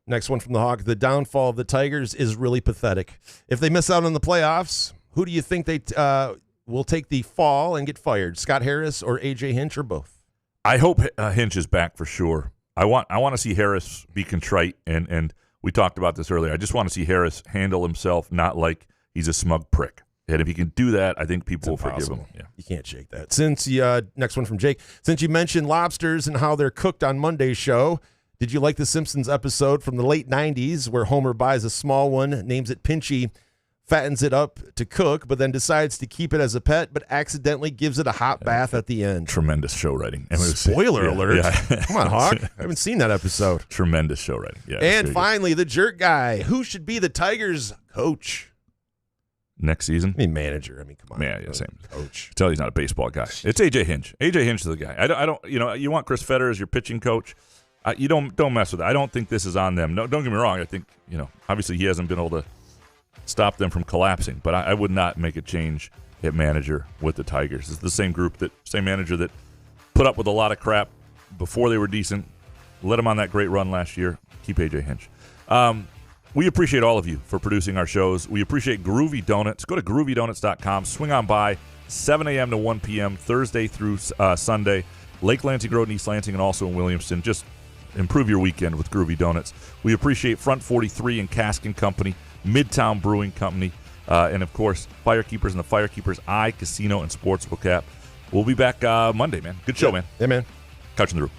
Next one from the Hawk. The downfall of the Tigers is really pathetic. If they miss out on the playoffs, who do you think they will take the fall and get fired? Scott Harris or A.J. Hinch or both? I hope Hinch is back for sure. I want to see Harris be contrite, and we talked about this earlier. I just want to see Harris handle himself, not like he's a smug prick. And if he can do that, I think people will forgive him. Yeah. You can't shake that. Since next one from Jake. Since you mentioned lobsters and how they're cooked on Monday's show, did you like the Simpsons episode from the late 90s where Homer buys a small one, names it Pinchy, fattens it up to cook, but then decides to keep it as a pet, but accidentally gives it a hot bath at the end? Tremendous show writing. Spoiler alert. Yeah. Come on, Hawk. I haven't seen that episode. Tremendous show writing. Yeah. And finally, the jerk guy. Who should be the Tigers' coach? Next season? I mean, manager. I mean, come on. Yeah, same. Coach. Tell you he's not a baseball guy. It's A.J. Hinch. A.J. Hinch is the guy. I don't. You want Chris Fetter as your pitching coach. You don't mess with it. I don't think this is on them. No, don't get me wrong. I think, obviously he hasn't been able to stop them from collapsing, but I would not make a change at manager with the Tigers. It's the same manager that put up with a lot of crap before they were decent, led them on that great run last year. Keep A.J. Hinch. We appreciate all of you for producing our shows. We appreciate Groovy Donuts. Go to groovydonuts.com. Swing on by 7 a.m. to 1 p.m. Thursday through Sunday. Lake Lansing Road in East Lansing and also in Williamston. Just improve your weekend with Groovy Donuts. We appreciate Front 43 and Cask & Company, Midtown Brewing Company, and, of course, Firekeepers and the Firekeepers Casino and Sportsbook app. We'll be back Monday, man. Good show, man. Yeah, man. Couch in the Roof.